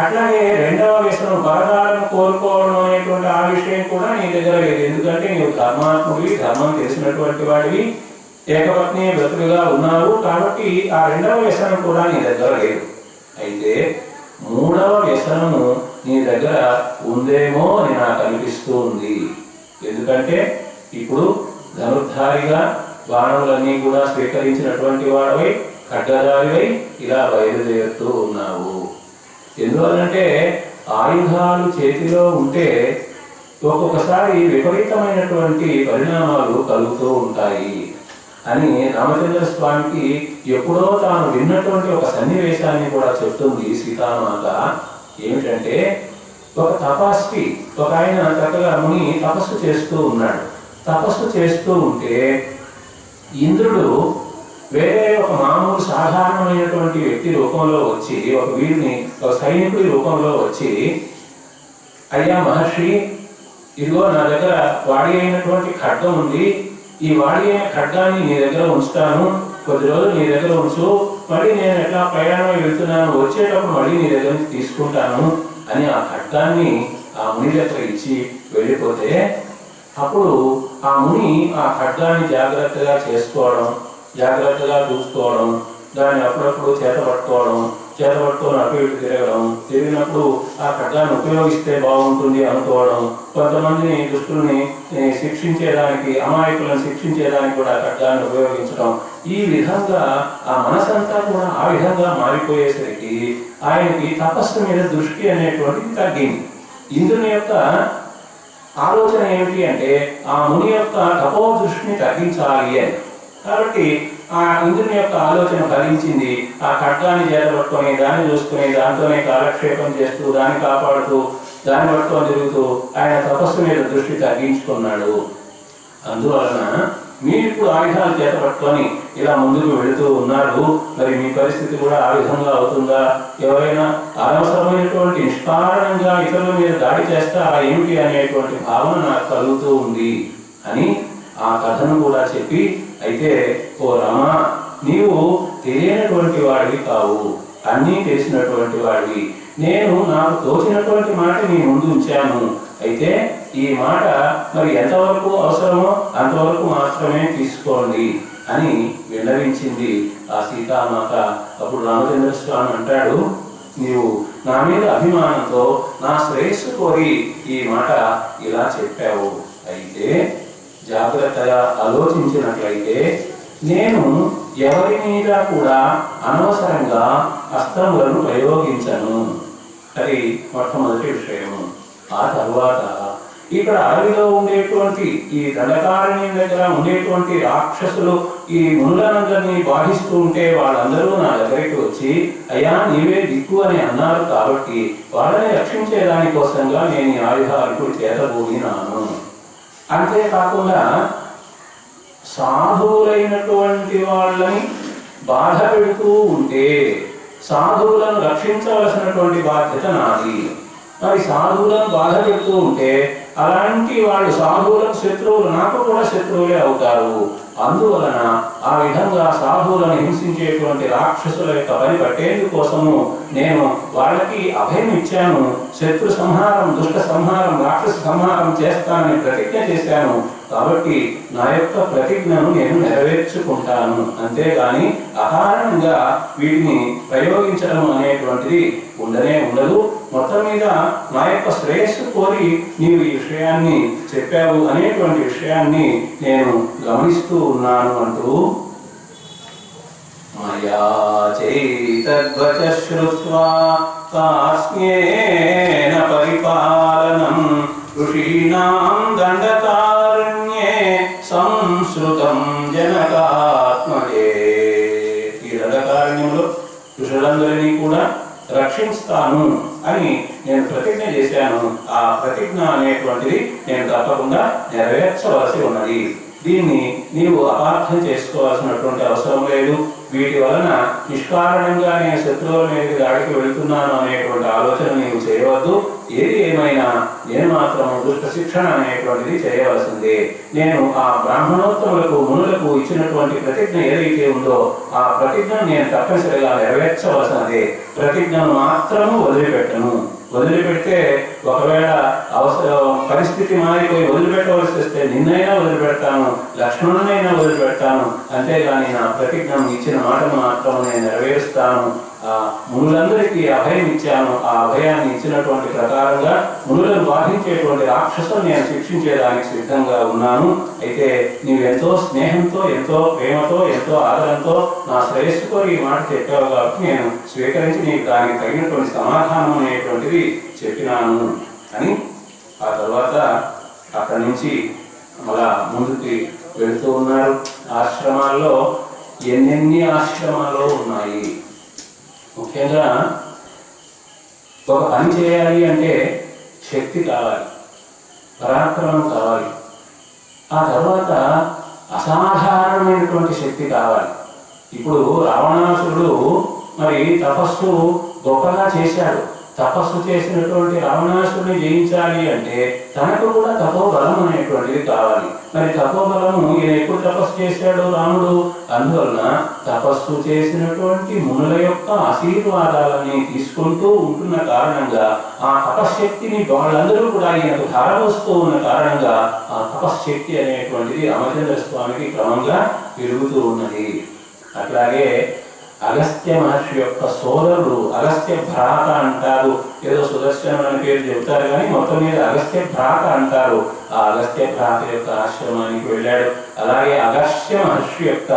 Speaker 1: అట్లాగే 2వ వ్యసనం పరదాలను కోరుకోవడం అనేటువంటి ఆ విషయం కూడా నీ దగ్గర లేదు. ఎందుకంటే నీవు ధర్మాత్ముడివి, ధర్మం తెలిసినటువంటి వాడివి, ఏకపత్ని బ్రతుకుగా ఉన్నావు కాబట్టి ఆ 2వ వ్యసనం కూడా నీ దగ్గర లేదు. అయితే మూడవ వ్యసనము నీ దగ్గర ఉందేమో అని నాకు అనిపిస్తూ ఉంది. ఎందుకంటే ఇప్పుడు ధనుర్ధారిగా బాణములన్నీ కూడా స్వీకరించినటువంటి వాడవై ఖడ్గధారివై ఇలా బయలుదేరుతూ ఉన్నావు. ఎందువల్లంటే ఆయుధాలు చేతిలో ఉంటే ఒక్కొక్కసారి విపరీతమైనటువంటి పరిణామాలు కలుగుతూ ఉంటాయి అని రామచంద్ర స్వామికి ఎప్పుడో తాను విన్నటువంటి ఒక సన్నివేశాన్ని కూడా చెప్తుంది సీతామాత. ఏమిటంటే ఒక తపస్వి, ఒక ఆయన చక్కగా ముని తపస్సు చేస్తూ ఉన్నాడు. తపస్సు చేస్తూ ఉంటే ఇంద్రుడు వేరే ఒక మామూలు సాధారణమైనటువంటి వ్యక్తి రూపంలో వచ్చి, ఒక వీరిని ఒక సైనికుడి రూపంలో వచ్చి, అయ్యా మహర్షి, ఇదిగో నా దగ్గర వాడి అయినటువంటి ఖడ్గం ఉంది, ఈ వాడి అయిన ఖడ్గాన్ని నీ దగ్గర ఉంచుతాను, కొద్ది రోజులు నీ దగ్గర ఉంచు, మళ్ళీ నేను ఎట్లా ప్రయాణం వెళ్తున్నాను, వచ్చేటప్పుడు మళ్ళీ నీ దగ్గర నుంచి తీసుకుంటాను అని ఆ ఖడ్గాన్ని ఆ ముని దగ్గర ఇచ్చి వెళ్ళిపోతే, అప్పుడు ఆ ముని ఆ ఖడ్గాన్ని జాగ్రత్తగా చేసుకోవడం, జాగ్రత్తగా చూసుకోవడం, దాన్ని అప్పుడప్పుడు చేతపట్టుకొని అటు ఇటు తిరగడం, తిరిగినప్పుడు ఆ ఖడ్గాన్ని ఉపయోగిస్తే బాగుంటుంది అనుకోవడం, కొంతమందిని దుష్టుల్ని శిక్షించేదానికి, అమాయకులను శిక్షించేదానికి కూడా ఖడ్గాన్ని ఉపయోగించడం, ఈ విధంగా ఆ మనసంతా కూడా ఆ విధంగా మారిపోయేసరికి ఆయనకి తపస్సు మీద దృష్టి అనేటువంటిది తగ్గింది. ఇంద్రుని యొక్క ఆలోచన ఏమిటి అంటే ఆ ముని యొక్క తపో దృష్టిని తగ్గించాలి అని. కాబట్టి ఆ ఇంద్రుని యొక్క ఆలోచన ఫలించింది. ఆ ఖడ్గాన్ని చేతపట్టుకొని దాన్ని చూసుకుని దాంతోనే కాలక్షేపం చేస్తూ దాన్ని కాపాడుతూ దాన్ని పట్టుకొని తిరుగుతూ ఆయన తపస్సు మీద దృష్టి తగ్గించుకున్నాడు. అందువలన మీరు ఇప్పుడు ఆయుధాలు చేతపట్టుకొని ఇలా ముందుకు వెళుతూ ఉన్నారు, మరి మీ పరిస్థితి కూడా ఆ విధంగా అవుతుందా? ఎవరైనా అనవసరమైనటువంటి నిష్కారణంగా ఇతరుల మీద దాడి చేస్తారా ఏమిటి అనేటువంటి భావన నాకు కలుగుతూ ఉంది అని ఆ కథను కూడా చెప్పి, అయితే ఓ రామా, నీవు తెలియనటువంటి వాడివి కావు, అన్నీ తెలిసినటువంటి వాడివి. నేను నాకు తోచినటువంటి మాట నీ ముందు ఉంచాను. అయితే ఈ మాట మరి ఎంతవరకు అవసరమో అంతవరకు మాత్రమే తీసుకోండి అని విన్నవించింది ఆ సీతామాత. అప్పుడు రామచంద్ర స్వామి అంటాడు, నీవు నా మీద అభిమానంతో నా శ్రేయస్సు కోరి ఈ మాట ఇలా చెప్పావు. అయితే జాగ్రత్తగా ఆలోచించినట్లయితే నేను ఎవరి మీద కూడా అనవసరంగా అస్త్రములను ప్రయోగించను. అది మొట్టమొదటి విషయము. ఆ తర్వాత ఇక్కడ అడవిలో ఉండేటువంటి ఈ దండకారణ్యం దగ్గర ఉండేటువంటి రాక్షసులు ఈ మునులందరినీ బాధిస్తూ ఉంటే వాళ్ళందరూ నా దగ్గరికి వచ్చి, అయ్యా నీవే దిక్కు అని అన్నారు కాబట్టి వాళ్ళని రక్షించేదాని కోసంగా నేను ఈ ఆయుధాలకు చేతబూడినాను. అంతేకాకుండా సాధువులైనటువంటి వాళ్ళని బాధ పెడుతూ ఉంటే సాధువులను రక్షించవలసినటువంటి బాధ్యత నాది. మరి సాధువులను బాధ పెడుతూ ఉంటే అలాంటి వాళ్ళు సాధువులకు శత్రువులు నాకు కూడా శత్రువులే అవుతారు. అందువలన ఆ విధంగా సాధువులను హింసించేటువంటి రాక్షసుల యొక్క పని పట్టేందుకోసము నేను వాళ్ళకి అభయం ఇచ్చాను. శత్రు సంహారం, దుష్ట సంహారం, రాక్షస సంహారం చేస్తానని ప్రతిజ్ఞ చేశాను. కాబట్టి నా యొక్క ప్రతిజ్ఞను నేను నెరవేర్చుకుంటాను. అంతేగాని అకారణంగా వీటిని ప్రయోగించడం అనేటువంటిది ఉండనే ఉండదు. మొత్తం మీద నా యొక్క శ్రేయస్సు కోరి నీవు ఈ విషయాన్ని చెప్పావు అనేటువంటి విషయాన్ని నేను గమనిస్తూ ఉన్నాను అంటూ మయా చైతద్వచ శ్రుత్వా కాస్మ్యేన పరిపాలనం ఋషీణాం దండకారణ్యే సంశ్రుతం జనకాత్మజే. ఈ దండకారణ్యంలో ఋషులందరినీ కూడా రక్షిస్తాను అని నేను ప్రతిజ్ఞ చేశాను. ఆ ప్రతిజ్ఞ అనేటువంటిది నేను తప్పకుండా నెరవేర్చవలసి ఉన్నది. దీన్ని నీవు అపార్థం చేసుకోవాల్సినటువంటి అవసరం లేదు. వీటి వలన నిష్కారణంగా నేను శత్రువుల మీద దాడికి వెళుతున్నాను అనేటువంటి ఆలోచన నీవు చేయవద్దు. ఏది ఏమైనా నేను మాత్రం దుష్ట శిక్షణ అనేటువంటిది చేయవలసిందే. నేను ఆ బ్రాహ్మణోత్తములకు మునులకు ఇచ్చినటువంటి ప్రతిజ్ఞ ఏదైతే ఉందో ఆ ప్రతిజ్ఞను నేను తప్పనిసరిగా నెరవేర్చవలసినదే. ప్రతిజ్ఞను మాత్రము వదిలిపెట్టను. వదిలిపెడితే ఒకవేళ పరిస్థితి మారిపోయి వదిలిపెట్టవలసి వస్తే నిన్నైనా వదిలిపెడతాను, లక్ష్మణునైనా వదిలిపెడతాను, అంతేగాని నా ప్రతిజ్ఞను ఇచ్చిన మాటను మాత్రం నేను నెరవేరుస్తాను. మునులందరికీ అభయం ఇచ్చాను, ఆ అభయాన్ని ఇచ్చినటువంటి ప్రకారంగా మునులను బాధించేటువంటి రాక్షసులు నేను శిక్షించేదానికి సిద్ధంగా ఉన్నాను. అయితే నీవు ఎంతో స్నేహంతో, ఎంతో ప్రేమతో, ఎంతో ఆదరంతో నా శ్రేయస్సుతో ఈ మాట చెప్పావు కాబట్టి నేను స్వీకరించి నీకు దానికి తగినటువంటి సమాధానం అనేటువంటిది చెప్పినాను అని ఆ తర్వాత అక్కడి నుంచి అలా ముందుకి వెళుతూ ఉన్నారు. ఆశ్రమాల్లో ఎన్నెన్ని ఆశ్రమాలు ఉన్నాయి. ముఖ్యంగా ఒక పని చేయాలి అంటే శక్తి కావాలి, పరాక్రమం కావాలి, ఆ తర్వాత అసాధారణమైనటువంటి శక్తి కావాలి. ఇప్పుడు రావణాసురుడు మరి తపస్సు గొప్పగా చేశాడు. తపస్సు చేసినటువంటి రావణాసురుని జయించాలి అంటే తనకు కూడా తపోబలం అనేటువంటిది కావాలి. మరి తపోబలము ఈయన ఎప్పుడు తపస్సు చేశాడు రాముడు? అందువలన తపస్సు చేసినటువంటి మునుల యొక్క ఆశీర్వాదాలని తీసుకుంటూ ఉంటున్న కారణంగా ఆ తపశ్శక్తిని వాళ్ళందరూ కూడా ఈయనకు ధారవస్తూ ఉన్న కారణంగా ఆ తపశ్శక్తి అనేటువంటిది రామచంద్ర స్వామికి క్రమంగా పెరుగుతూ ఉన్నది. అట్లాగే అగస్త్య మహర్షి యొక్క సోదరుడు, అగస్త్య భ్రాత అంటారు, ఏదో సుదర్శనం అనే పేరు చెబుతారు కానీ మొత్తం మీద అగస్త్య భ్రాత అంటారు. ఆ అగస్త్య భ్రాత యొక్క ఆశ్రమానికి వెళ్ళాడు. అలాగే అగస్త్య మహర్షి యొక్క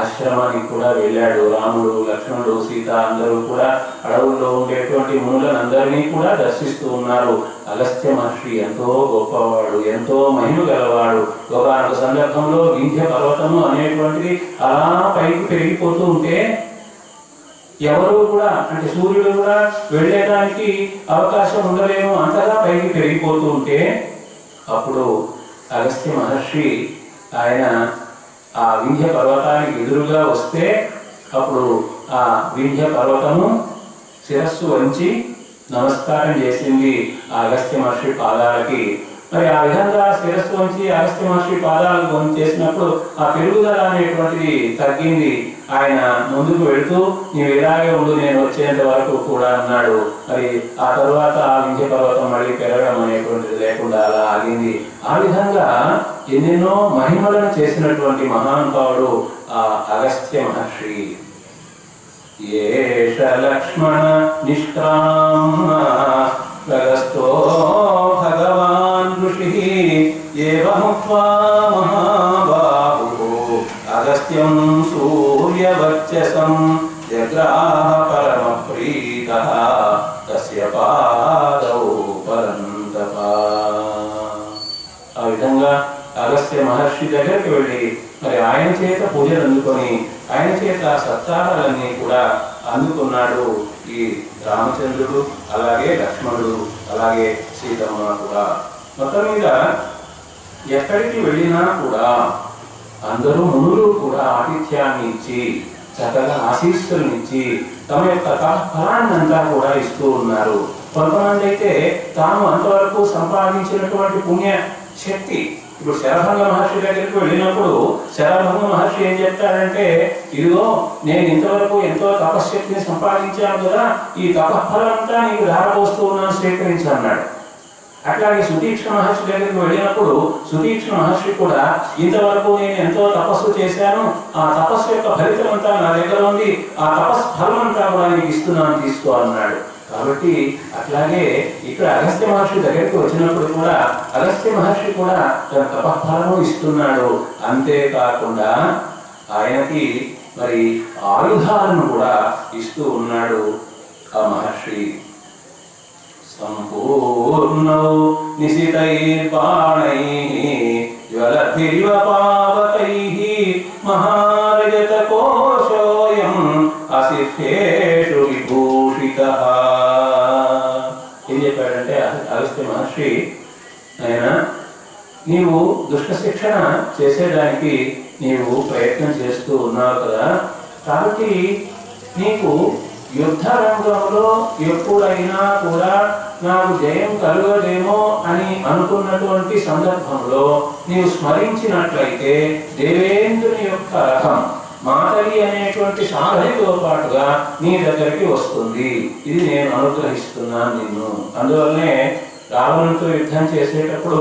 Speaker 1: ఆశ్రమానికి కూడా వెళ్ళాడు. రాముడు, లక్ష్మణుడు, సీత అందరూ కూడా అడవుల్లో ఉండేటువంటి మునులను అందరినీ కూడా దర్శిస్తూ ఉన్నారు. అగస్త్య మహర్షి ఎంతో గొప్పవాడు, ఎంతో మహిమ గలవాడు. ఒక సందర్భంలో వింధ్య పర్వతము అనేటువంటిది అలా పైకి పెరిగిపోతూ ఉంటే ఎవరు కూడా అంటే సూర్యుడు కూడా వెళ్ళేదానికి అవకాశం ఉండలేము, అంతగా పైకి పెరిగిపోతూ ఉంటే అప్పుడు అగస్త్య మహర్షి ఆయన ఆ వింధ్య పర్వతానికి ఎదురుగా వస్తే అప్పుడు ఆ వింధ్య పర్వతము శిరస్సు వంచి నమస్కారం చేసింది ఆ అగస్త్య మహర్షి పాదాలకి. మరి ఆ విధంగా శిరస్సు వంచి అగస్త్య మహర్షి పాదాలు చేసినప్పుడు ఆ పెరుగుదల అనేటువంటిది తగ్గింది. ఆయన ముందుకు వెళుతూ నీవు ఇలాగే ఉండు, నేను వచ్చేంత వరకు కూడా అన్నాడు. మరి ఆ తరువాత ఆ వింధ్య పర్వతం మళ్ళీ పెరగడం అనేటువంటిది లేకుండా అలా ఆగింది. ఆ విధంగా ఎన్నెన్నో మహిమలను చేసినటువంటి మహానుభావుడు ఆ అగస్త్య మహర్షి. ఏష లక్ష్మణ నిష్క్రామ ప్రగస్తో భగవాన్ ఋషి ఏవముక్త్వా మహాబాహు అగస్త్యం సూర్యవర్చసం జగ్రాహ పరమప్రీతః తస్య పాదౌ పరంతప. ఆ విధంగా అగస్త్య మహర్షి దగ్గరికి వెళ్ళి మరి ఆయన చేత పూజలు అందుకొని ఆయన చేత సత్కారాలన్నీ కూడా అందుకున్నాడు ఈ రామచంద్రుడు, అలాగే లక్ష్మణుడు, అలాగే సీతమ్మ కూడా. మొత్తం మీద ఎక్కడికి వెళ్ళినా కూడా అందరూ మునులు కూడా ఆతిథ్యాన్ని ఇచ్చి చక్కగా ఆశీస్సులను ఇచ్చి తమ యొక్క ఫలాన్నంతా కూడా ఇస్తూ ఉన్నారు. కొంతమంది అయితే తాము అంతవరకు సంపాదించినటువంటి పుణ్య శక్తి, ఇప్పుడు శరభంగ మహర్షి దగ్గరికి వెళ్ళినప్పుడు శరభంగ మహర్షి ఏం చెప్తాడంటే, ఇదిగో నేను ఇంతవరకు ఎంతో తపశ్శక్తిని సంపాదించాను కదా, ఈ తపఫలంతా నీకు ధారపోస్తూ ఉన్నాను, స్వీకరించి అన్నాడు. అట్లాగే సుతీక్ష్ణ మహర్షి దగ్గరికి వెళ్ళినప్పుడు సుతీక్ష్ణ మహర్షి కూడా ఇంతవరకు నేను ఎంతో తపస్సు చేశాను, ఆ తపస్సు యొక్క ఫలితం అంతా నా దగ్గర ఉంది, ఆ తపస్ఫలం అంతా కూడా నీకు ఇస్తున్నాను, తీసుకో అన్నాడు. కాబట్టి అట్లాగే ఇక్కడ అగస్త్య మహర్షి దగ్గరికి వచ్చినప్పుడు కూడా అగస్త్య మహర్షి కూడా తన తపఫలము ఇస్తున్నాడు. అంతేకాకుండా ఆయనకి మరి ఆయుధాలను కూడా ఇస్తూ ఉన్నాడు ఆ మహర్షి. సంపూర్ణౌ నిశితైర్బాణైః జ్వలద్భిరివ పావకైః మహారజత కోశోయం అసిద్ధేషు విభూషితః. ఏం చెప్పాడంటే అగస్త్య మహర్షి, ఆయన నీవు దుష్ట శిక్షణ చేసేదానికి నీవు ప్రయత్నం చేస్తూ ఉన్నావు కదా, కాబట్టి నీకు యుద్ధ రంగంలో ఎప్పుడైనా కూడా నాకు జయం కలుగదేమో అని అనుకున్నటువంటి సందర్భంలో నీవు స్మరించినట్లయితే దేవేంద్రుని యొక్క రథం మాతలి అనేటువంటి సాధనతో పాటుగా నీ దగ్గరికి వస్తుంది. ఇది నేను అనుగ్రహిస్తున్నాను నిన్ను. అందువల్లనే రావణునితో యుద్ధం చేసేటప్పుడు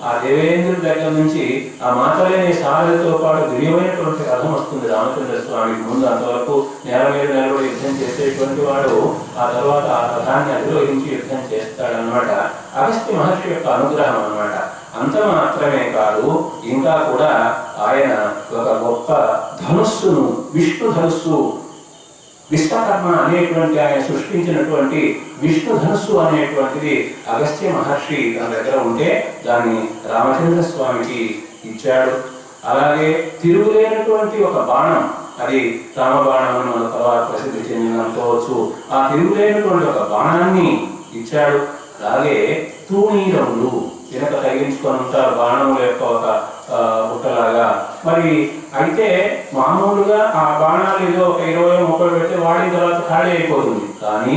Speaker 1: ఆ దేవేంద్రుడి దగ్గర నుంచి ఆ మాతలేని సారథితో పాటు దివ్యమైనటువంటి రథం వస్తుంది రామచంద్ర స్వామికి ముందు. అంతవరకు నేల మీద నిలబడి యుద్ధం చేసేటువంటి వాడు ఆ తర్వాత ఆ రథాన్ని అధిరోహించి యుద్ధం చేస్తాడనమాట. అగస్త్య మహర్షి యొక్క అనుగ్రహం అన్నమాట. అంత మాత్రమే కాదు, ఇంకా కూడా ఆయన ఒక గొప్ప ధనుస్సును, విష్ణు ధనుస్సు, విశ్వకర్మ అనేటువంటి ఆయన సృష్టించినటువంటి విష్ణు ధనుస్సు అనేటువంటిది అగస్త్య మహర్షి తన దగ్గర ఉంటే దాన్ని రామచంద్ర స్వామికి ఇచ్చాడు. అలాగే తిరుగులేనటువంటి ఒక బాణం, అది రామబాణం అని మన తర్వాత ప్రసిద్ధి చెందిననుకోవచ్చు. ఆ తిరుగులేనటువంటి ఒక బాణాన్ని ఇచ్చాడు. అలాగే తూణీరములు వెనక తగిలించుకొని ఉంటారు బాణముల యొక్క ఒక బుట్టలాగా. మరి అయితే మామూలుగా ఆ బాణాలు ఏదో ఒక 20-30 పెడితే వాడిన తర్వాత ఖాళీ అయిపోతుంది. కానీ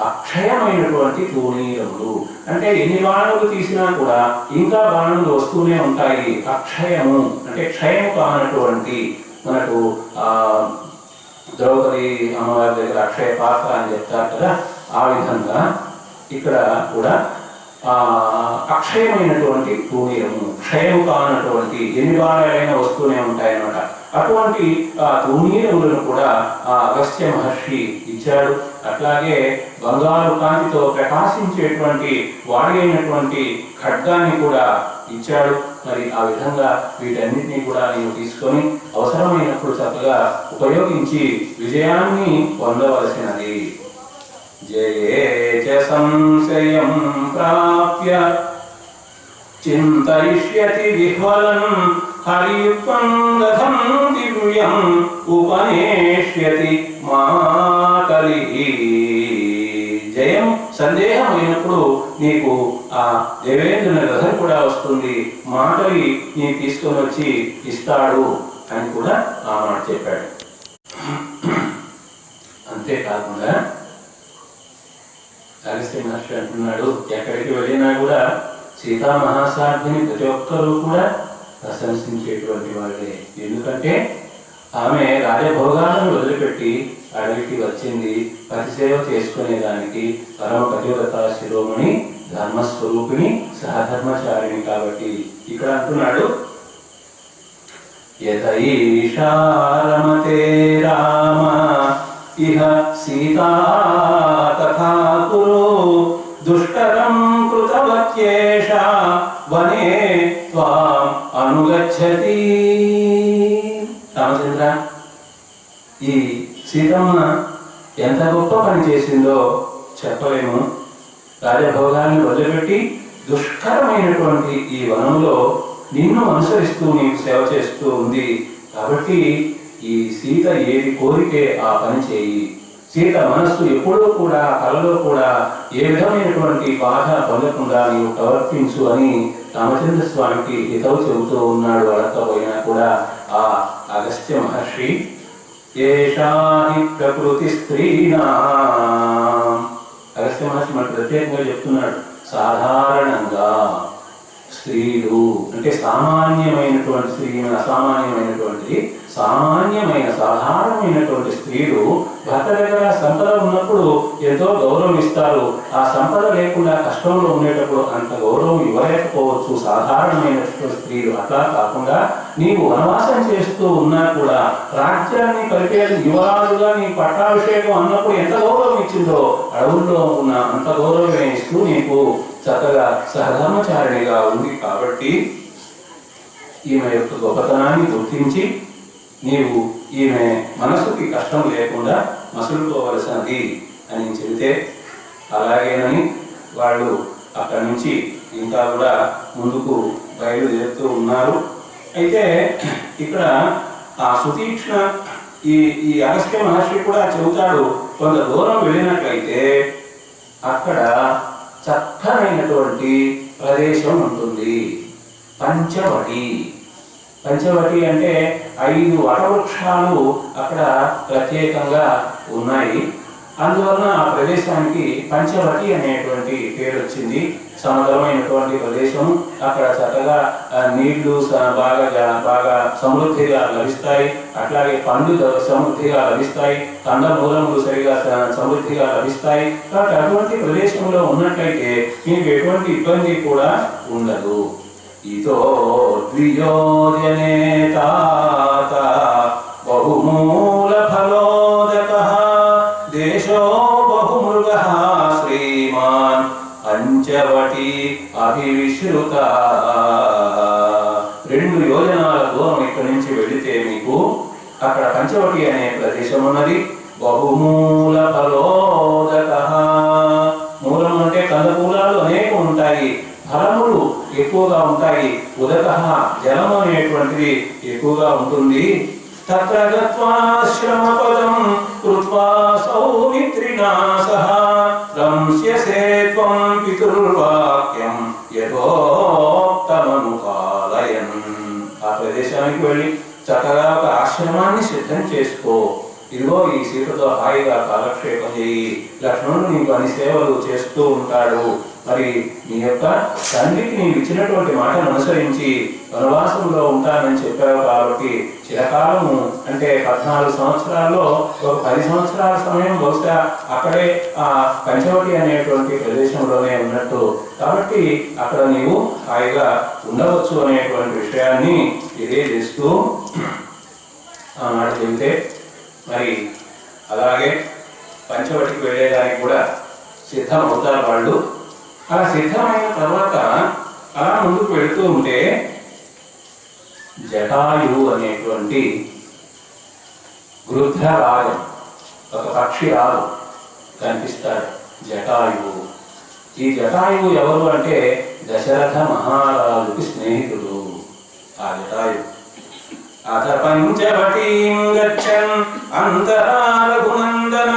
Speaker 1: అక్షయమైనటువంటి తూణీరములు అంటే ఎన్ని బాణములు తీసినా కూడా ఇంకా బాణములు వస్తూనే ఉంటాయి. అక్షయము అంటే క్షయము కానటువంటి, మనకు ద్రౌపది అమ్మవారి దగ్గర అక్షయ పాత్ర అని చెప్తారు కదా, ఆ విధంగా ఇక్కడ కూడా అక్షయమైనటువంటి తూణీరము, క్షయము కానటువంటి ఎన్ని బాణాలైనా వస్తూనే ఉంటాయన్నమాట. అటువంటి ఆ తూణీరములను కూడా ఆ అగస్త్య మహర్షి ఇచ్చాడు. అట్లాగే బంగారు కాంతితో ప్రకాశించేటువంటి వాడి అయినటువంటి ఖడ్గాన్ని కూడా ఇచ్చాడు. మరి ఆ విధంగా వీటన్నిటినీ కూడా నేను తీసుకొని అవసరమైనప్పుడు చక్కగా ఉపయోగించి విజయాన్ని పొందవలసినది. జయే చ సంశయం ప్రాప్య చింతయిష్యతి విహ్వలం హరియుక్తం రథం దివ్యం ఉపనేష్యతి మాతలి. జయం సందేహమైనప్పుడు నీకు ఆ దేవేంద్రుని రథం కూడా వస్తుంది, మాతలి నీ తీసుకొని వచ్చి ఇస్తాడు అని కూడా ఆ మాట చెప్పాడు. అంతేకాకుండా అగస్త్య మహర్షి అంటున్నాడు, ఎక్కడికి వెళ్ళినా కూడా సీతామహాసాధ్యని ప్రతి ఒక్కరూ కూడా ప్రశంసించేటువంటి వాళ్ళే. ఎందుకంటే ఆమె రాజభోగాలను వదిలిపెట్టి అడవికి వచ్చింది పతిసేవ చేసుకునేదానికి. పరమ పతివ్రత శిరోమణి ధర్మస్వరూపిణి సహధర్మచారిణి. కాబట్టి ఇక్కడ అంటున్నాడు, యథైషా రమతే రామ ఇహ సీతా తథా కురు దుష్కరం కృతవత్యేష వనే త్వాం అనుగచ్చతి. రామచంద్ర, ఈ సీతమ్మ ఎంత గొప్ప పని చేసిందో చెప్పలేము. రాజభోగాన్ని వదిలిపెట్టి దుష్కరమైనటువంటి ఈ వనంలో నిన్ను అనుసరిస్తూ నీకు సేవ చేస్తూ ఉంది. కాబట్టి ఈ సీత ఏది కోరికే ఆ పని చేయి. సీత మనస్సు ఎప్పుడూ కూడా కలలో కూడా ఏ విధమైనటువంటి బాధ పొందకుండా నీవు ప్రవర్తించు అని రామచంద్ర స్వామికి హితవు చెబుతూ ఉన్నాడు. అడగకపోయినా కూడా ఆ అగస్త్య మహర్షి. ఏషాహి ప్రకృతి స్త్రీనా, అగస్త్య మహర్షి మనకు ప్రత్యేకంగా చెప్తున్నాడు, సాధారణంగా స్త్రీలు అంటే సామాన్యమైనటువంటి స్త్రీ, అసామాన్యమైనటువంటిది సామాన్యమైన సాధారణమైనటువంటి స్త్రీలు భర్త దగ్గర సంపద ఉన్నప్పుడు ఎంతో గౌరవం ఇస్తారు. ఆ సంపద లేకుండా కష్టంలో ఉండేటప్పుడు అంత గౌరవం ఇవ్వలేకపోవచ్చు సాధారణమైనటువంటి స్త్రీలు. అట్లా కాకుండా నీవు వనవాసం చేస్తూ ఉన్నా కూడా రాజ్యాన్ని పరిపేద యువరాలుగా నీ పట్టాభిషేకం అన్నప్పుడు ఎంత గౌరవం ఇచ్చిందో అడవుల్లో ఉన్న అంత గౌరవమే ఇస్తూ నీకు చక్కగా సహధర్మచారిణిగా ఉంది. కాబట్టి ఈమె యొక్క గొప్పతనాన్ని గుర్తించి నీవు ఈమె మనసుకి కష్టం లేకుండా మసులుకోవలసినది అని చెబితే అలాగేనని వాళ్ళు అక్కడి నుంచి ఇంకా కూడా ముందుకు బయలుదేరుతూ ఉన్నారు. అయితే ఇక్కడ ఆ సుతీక్ష్ణ ఈ అగస్త్య మహర్షి కూడా చెబుతాడు, కొంత దూరం వెళ్ళినట్లయితే అక్కడ చక్కనైనటువంటి ప్రదేశం ఉంటుంది, పంచవటి. పంచవటి అంటే 5 వటవృక్షాలు అక్కడ ప్రత్యేకంగా ఉన్నాయి. అందువలన ఆ ప్రదేశానికి పంచవటి అనేటువంటి పేరు వచ్చింది. సమతలమైనటువంటి ప్రదేశం. అక్కడ చక్కగా నీళ్లు బాగా సమృద్ధిగా లభిస్తాయి. అట్లాగే పండ్లు సమృద్ధిగా లభిస్తాయి. కందమూలములు సరిగా సమృద్ధిగా లభిస్తాయి. కాబట్టి అటువంటి ప్రదేశంలో ఉన్నట్లయితే మీకు ఎటువంటి ఇబ్బంది కూడా ఉండదు. ఇతో ద్వియోజనే తాత బహుమూల ఫలోదకః దేశో బహుమృగః శ్రీమాన్ పంచవటి అభివిశ్రుత. 2 యోజనాల దూరం ఇక్కడి నుంచి వెళితే మీకు అక్కడ పంచవటి అనే ప్రదేశం ఉన్నది. బహుమూల ఫలోదకః, మూలం అంటే కందమూలాలు అనేకం ఉంటాయి, ఫలములు ఎక్కువగా ఉంటాయి. ఉదకః జలము అనేటువంటిది ఎక్కువగా ఉంటుంది. తత్ర గత్వా శ్రమపదం కృత్వా సౌమిత్రిణా సహ రంస్యసే త్వం పితుర్వాక్యం యథోక్తమనుపాలయన్. ఆ ప్రదేశానికి వెళ్ళి చక్కగా ఒక ఆశ్రమాన్ని సిద్ధం చేసుకో. ఇదిగో ఈ సీతతో హాయిగా కాలక్షేపం చేయి. లక్ష్మణుడు నీకు అన్ని సేవలు చేస్తూ ఉంటాడు. మరి నీ యొక్క తండ్రికి నీవు ఇచ్చినటువంటి మాటను అనుసరించి వనవాసంలో ఉంటానని చెప్పావు కాబట్టి చిరకాలము అంటే 14 సంవత్సరాల్లో ఒక 10 సంవత్సరాల సమయం బహుశా అక్కడే ఆ పంచవటి అనేటువంటి ప్రదేశంలోనే ఉన్నట్టు. కాబట్టి అక్కడ నీవు హాయిగా ఉండవచ్చు అనేటువంటి విషయాన్ని తెలియజేస్తూ ఆనాడు చెబితే మరి అలాగే పంచవటికి వెళ్ళేదానికి కూడా సిద్ధం అవుతారు వాళ్ళు. అలా సిద్ధమైన తర్వాత అలా ముందుకు వెళుతూ ఉంటే జటాయువు అనేటువంటి వృద్ధ రాజం, ఒక పక్షి రాజు కనిపిస్తాడు. జటాయువు. ఈ జటాయువు ఎవరు అంటే దశరథ మహారాజుకి స్నేహితుడు. ఆ జటాయువు అథ పంచవటీం గచ్చన్ అంతరా రఘునందన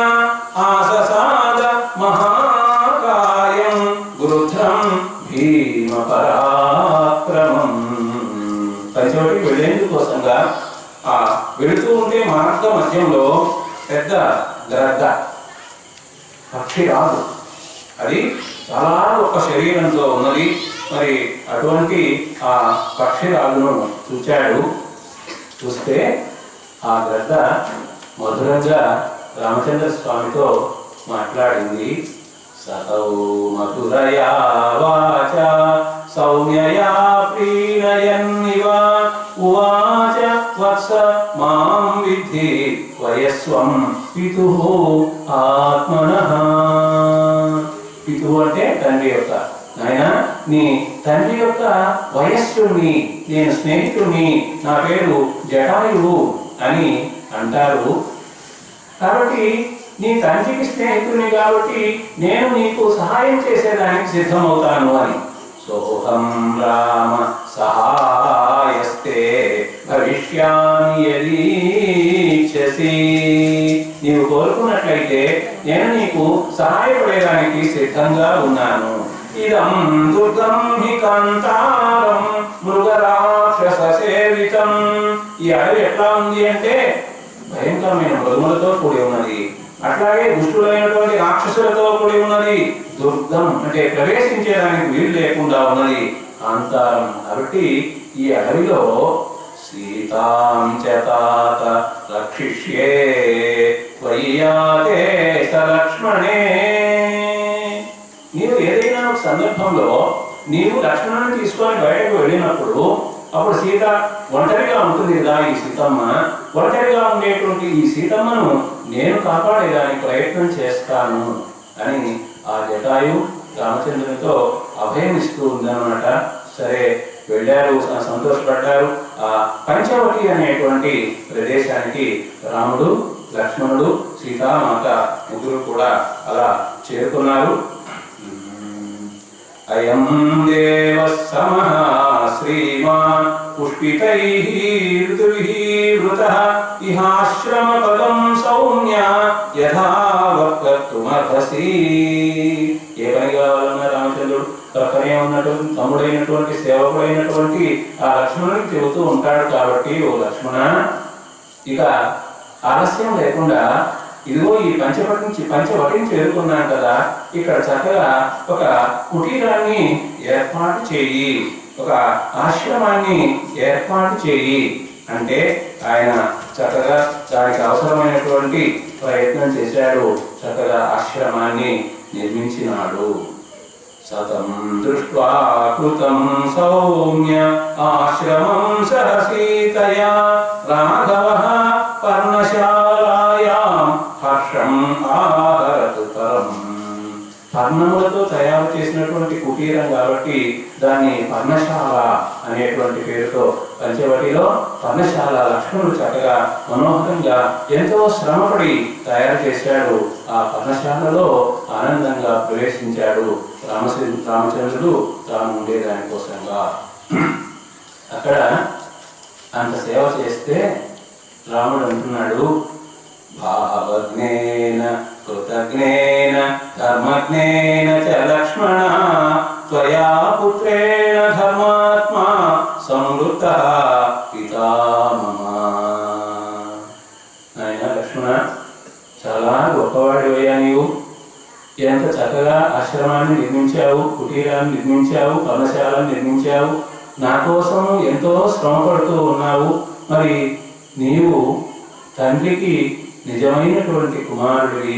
Speaker 1: ఆససాద మహాకాయం వృద్ధం భీమ పరాక్రమం. పంచవటికి వెళ్లేందుకోసంగా వెళుతూ ఉంటే మార్గ మధ్యంలో పెద్ద గ్రద్ద పక్షి రాదు. అది చాలా గొప్ప శరీరంతో ఉన్నది. మరి అటువంటి ఆ పక్షిరాజును చూచాడు. చూస్తే ఆ గ్రద్ద మధురంగా రామచంద్ర స్వామితో మాట్లాడింది. సతౌ మధురయా వాచ సౌమ్యయా ప్రీణయన్నివ ఉవాచ వత్స మాం విద్ధి వయస్వం పితుః ఆత్మనః. పితుః అంటే తండ్రి యొక్క. నాయన నీ తండ్రి యొక్క వయస్సుని, నేను స్నేహితుడిని, నా పేరు జటాయువు అని అంటారు. కాబట్టి నీ తండ్రికి స్నేహితుడిని కాబట్టి నేను నీకు సహాయం చేసేదానికి సిద్ధమవుతాను అని. సోహం రామ సహాయస్తే భవిష్యామి యదీచ్ఛసి. నీవు కోరుకున్నట్లయితే నేను నీకు సహాయపడేదానికి సిద్ధంగా ఉన్నాను. ఇదం దుర్గం హి కాంతారం మృగరాక్షస సేవితం. ఈ అడవి ఎట్లా ఉంది అంటే భయంకరమైన మృగములతో కూడి ఉన్నది. అట్లాగే దుష్టులైనటువంటి రాక్షసులతో కూడి ఉన్నది. దుర్గం అంటే ప్రవేశించేదానికి వీలు లేకుండా ఉన్నది. కాంతారం కాబట్టి ఈ అడవిలో సీతాం చ తాత రక్షిష్యే త్వయ్యాతే స లక్ష్మణే. నీవు ఏదైనా ఒక సందర్భంలో నీవు లక్ష్మణుని తీసుకొని బయటకు వెళ్ళినప్పుడు అప్పుడు సీత ఒంటరిగా ఉంటుంది కదా. ఈ సీతమ్మ ఒంటరిగా ఉండేటువంటి ఈ సీతమ్మను నేను కాపాడేదానికి ప్రయత్నం చేస్తాను అని ఆ జటాయు రామచంద్రునితో అభయం ఇస్తూ ఉందన్నమాట. సరే వెళ్ళారు, సంతోషపడ్డారు. ఆ పంచవటి అనేటువంటి ప్రదేశానికి రాముడు, లక్ష్మణుడు, సీతామాత ముగ్గురు కూడా అలా చేరుకున్నారు. అయం దేవ సమః శ్రీమాన్ పుష్పితైః ఋతుభిః వృతః ఇహాశ్రమ పదం సౌమ్య యథా వక్తుమర్హసి. ఏ పని కావాలన్నా రామచంద్రుడు ప్రక్కనే ఉన్నటువంటి తమ్ముడైనటువంటి సేవకుడైనటువంటి ఆ లక్ష్మణుడికి చెబుతూ ఉంటాడు. కాబట్టి ఓ లక్ష్మణ, ఇక ఆలస్యం లేకుండా ఇదిగో ఈ పంచవటిని చేరుకున్నాం కదా, ఇక్కడ చక్కగా ఒక కుటీరాన్ని ఏర్పాటు చేయి, ఒక ఆశ్రమాన్ని ఏర్పాటు చేయి అంటే ఆయన చక్కగా దానికి అవసరమైనటువంటి ప్రయత్నం చేశాడు. చక్కగా ఆశ్రమాన్ని నిర్మించినాడు. సతం దృష్ట్వా కృతం సౌమ్య ఆశ్రమం సహసీతయా రాఘవః పర్ణశాలాయాం హర్షం ఆహరతు పరం. పర్ణములతో తయారు చేసినటువంటి కుటీరం కాబట్టి దాన్ని పర్ణశాల అనేటువంటి పేరుతో పంచవటిలో పర్ణశాల లక్ష్మణుడు చక్కగా మనోహరంగా ఎంతో శ్రమపడి తయారు చేశాడు. ఆ పర్ణశాలలో ఆనందంగా ప్రవేశించాడు రామచంద్రుడు తాను ఉండేదానికోసంగా. అక్కడ అంత సేవ చేస్తే రాముడు అంటున్నాడు, భావజ్ఞేన కృతజ్ఞేన ధర్మజ్ఞేన చ లక్ష్మణ త్వయా పుత్రేణ ధర్మాత్మా సంవృత్తః పితా మమ. నాయన లక్ష్మణ, చాలా గొప్పవాడివయ్యా నీవు. ఎంత చక్కగా ఆశ్రమాన్ని నిర్మించావు, కుటీరాన్ని నిర్మించావు, పర్ణశాలను నిర్మించావు, నా కోసం ఎంతో శ్రమ పడుతూ ఉన్నావు. మరి నీవు తండ్రికి నిజమైనటువంటి కుమారుడివి.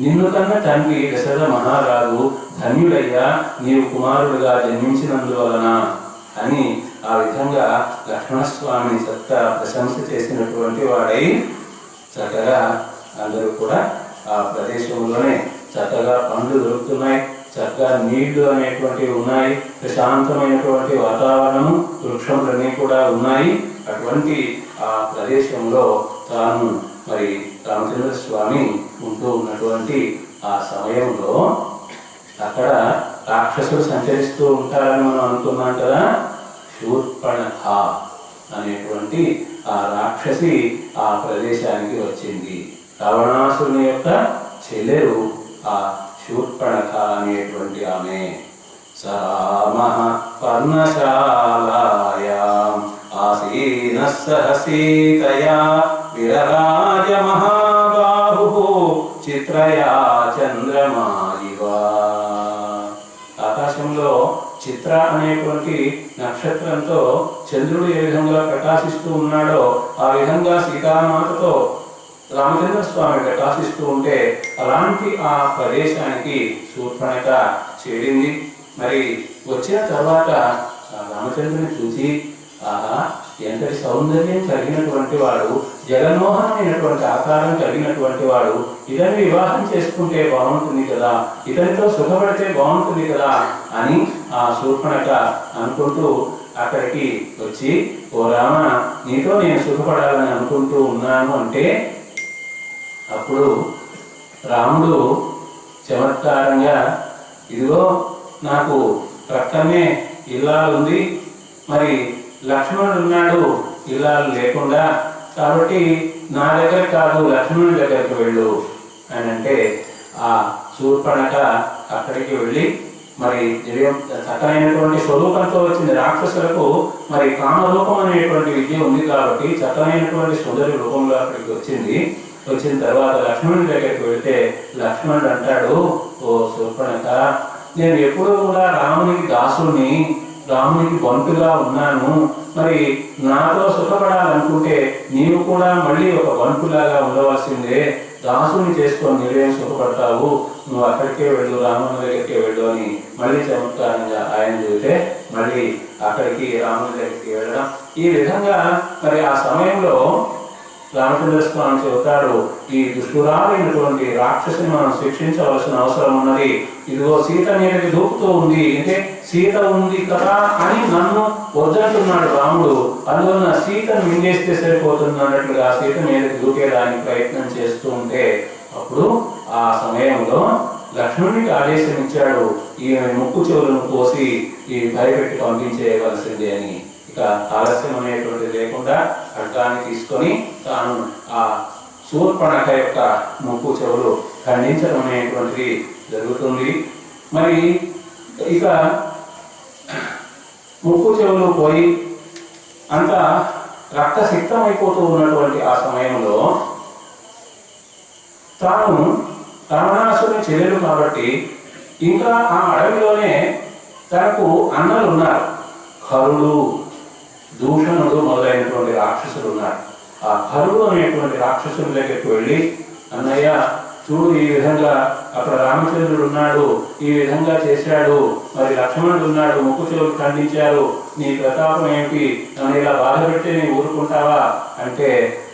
Speaker 1: నిన్ను కన్న తండ్రి దశరథ మహారాజు ధన్యుడయ్యా నీవు కుమారుడుగా జన్మించినందువలన అని ఆ విధంగా లక్ష్మణస్వామిని చక్కగా ప్రశంస చేసినటువంటి వాడై చక్కగా అందరూ కూడా ఆ ప్రదేశంలోనే చక్కగా పండ్లు దొరుకుతున్నాయి, చక్కగా నీళ్లు అనేటువంటివి ఉన్నాయి, ప్రశాంతమైనటువంటి వాతావరణము, వృక్షములన్నీ కూడా ఉన్నాయి. అటువంటి ఆ ప్రదేశంలో తాను మరి రామచంద్ర స్వామి ఉంటూ ఉన్నటువంటి ఆ సమయంలో అక్కడ రాక్షసులు సంచరిస్తూ ఉంటారని మనం అనుకున్నాం కదా. శూర్పణఖ అనేటువంటి ఆ రాక్షసి ఆ ప్రదేశానికి వచ్చింది. రావణాసురుని యొక్క చెల్లెలు ఆ శూర్పణఖ అనేటువంటి ఆమె. సరామః పర్ణశాలాయాం ఆసీనః సహసీతయా విరరాజ మహాబాహుః చిత్రయా చంద్రమా ఇవ. ఆకాశంలో చిత్ర అనేటువంటి నక్షత్రంతో చంద్రుడు ఏ విధంగా ప్రకాశిస్తూ ఉన్నాడో ఆ విధంగా సీతామాతతో రామచంద్ర స్వామి ప్రకాశిస్తూ ఉంటే అలాంటి ఆ ప్రదేశానికి శూర్పణఖ చేరింది. మరి వచ్చిన తర్వాత రామచంద్రుని చూసి, ఆహా ఎంతటి సౌందర్యం కలిగినటువంటి వాడు, జగన్మోహనమైనటువంటి ఆకారం కలిగినటువంటి వాడు, ఇతన్ని వివాహం చేసుకుంటే బాగుంటుంది కదా, ఇతనితో సుఖపడితే బాగుంటుంది కదా అని ఆ శూర్పణఖ అనుకుంటూ అక్కడికి వచ్చి, ఓ రామ నీతో నేను సుఖపడాలని అనుకుంటూ ఉన్నాను అంటే అప్పుడు రాముడు చమత్కారంగా, ఇదిగో నాకు ప్రక్కనే ఇల్లాలు ఉంది, మరి లక్ష్మణుడు ఉన్నాడు ఇల్లాలు లేకుండా, కాబట్టి నా దగ్గర కాదు లక్ష్మణుడి దగ్గరికి వెళ్ళు అని అంటే ఆ శూర్పణఖ అక్కడికి వెళ్ళి మరి చక్కనైనటువంటి స్వరూపంతో వచ్చింది. రాక్షసులకు మరి కామరూపం అనేటువంటి విద్య ఉంది కాబట్టి చక్కనైనటువంటి సుందరి రూపంలో అక్కడికి వచ్చింది. వచ్చిన తర్వాత లక్ష్మణుడి దగ్గరికి వెళితే లక్ష్మణుడు అంటాడు, ఓ శూర్పణఖ నేను ఎప్పుడూ కూడా రామునికి దాసుని, రామునికి బంటుగా ఉన్నాను, మరి నాతో సుఖపడాలనుకుంటే నీవు కూడా మళ్ళీ ఒక బంటులాగా ఉండవలసిందే, దాసుని చేసుకొని నీవేం సుఖపడతావు, నువ్వు అక్కడికే వెళ్ళు, రాముని దగ్గరికే వెళ్ళు అని మళ్ళీ చమత్కారంగా ఆయన చెబితే మళ్ళీ అక్కడికి రాముని దగ్గరికి వెళ్ళడం. ఈ విధంగా మరి ఆ సమయంలో రామచంద్ర స్వామి చెబుతాడు, ఈ దుష్టురాలైనటువంటి రాక్షసుని మనం శిక్షించవలసిన అవసరం ఉన్నది. ఇదిగో సీత మీదకి దూకుతూ ఉంది, అంటే సీత ఉంది కదా అని నన్ను వద్దంటున్నాడు రాముడు, అందువలన సీతను మింగేస్తే సరిపోతుంది అన్నట్లుగా సీత మీదకి దూకేదానికి ప్రయత్నం చేస్తూ ఉంటే అప్పుడు ఆ సమయంలో లక్ష్మణునికి ఆదేశం ఇచ్చాడు, ఈ ముక్కు చెవులను కోసి ఈ భయపెట్టి పంపించేయవలసిందే అని. ఆలస్యం అనేటువంటిది లేకుండా ఖడ్గాన్ని తీసుకొని తాను ఆ శూర్పణఖ యొక్క ముక్కు చెవులు ఖండించడం అనేటువంటిది జరుగుతుంది. మరి ఇక ముక్కు చెవులు పోయి అంత రక్తసిక్తం అయిపోతూ ఉన్నటువంటి ఆ సమయంలో తాను రావణాసురుని చెల్లెలు కాబట్టి ఇంకా ఆ అడవిలోనే తనకు అన్నలు ఉన్నారు. ఖరుడు, దూషణుడు మొదలైనటువంటి రాక్షసులు ఉన్నారు. ఆ ఖరుడు అనేటువంటి రాక్షసుని దగ్గరికి వెళ్ళి, అన్నయ్య చూడు, ఈ విధంగా అక్కడ రామచంద్రుడు ఉన్నాడు, ఈ విధంగా చేశాడు, మరి లక్ష్మణుడు ఉన్నాడు, ముక్కు చెవులు ఖండించారు, నీ ప్రతాపం ఏమిటి, నన్ను ఇలా బాధ పెట్టి నీ ఊరుకుంటావా అంటే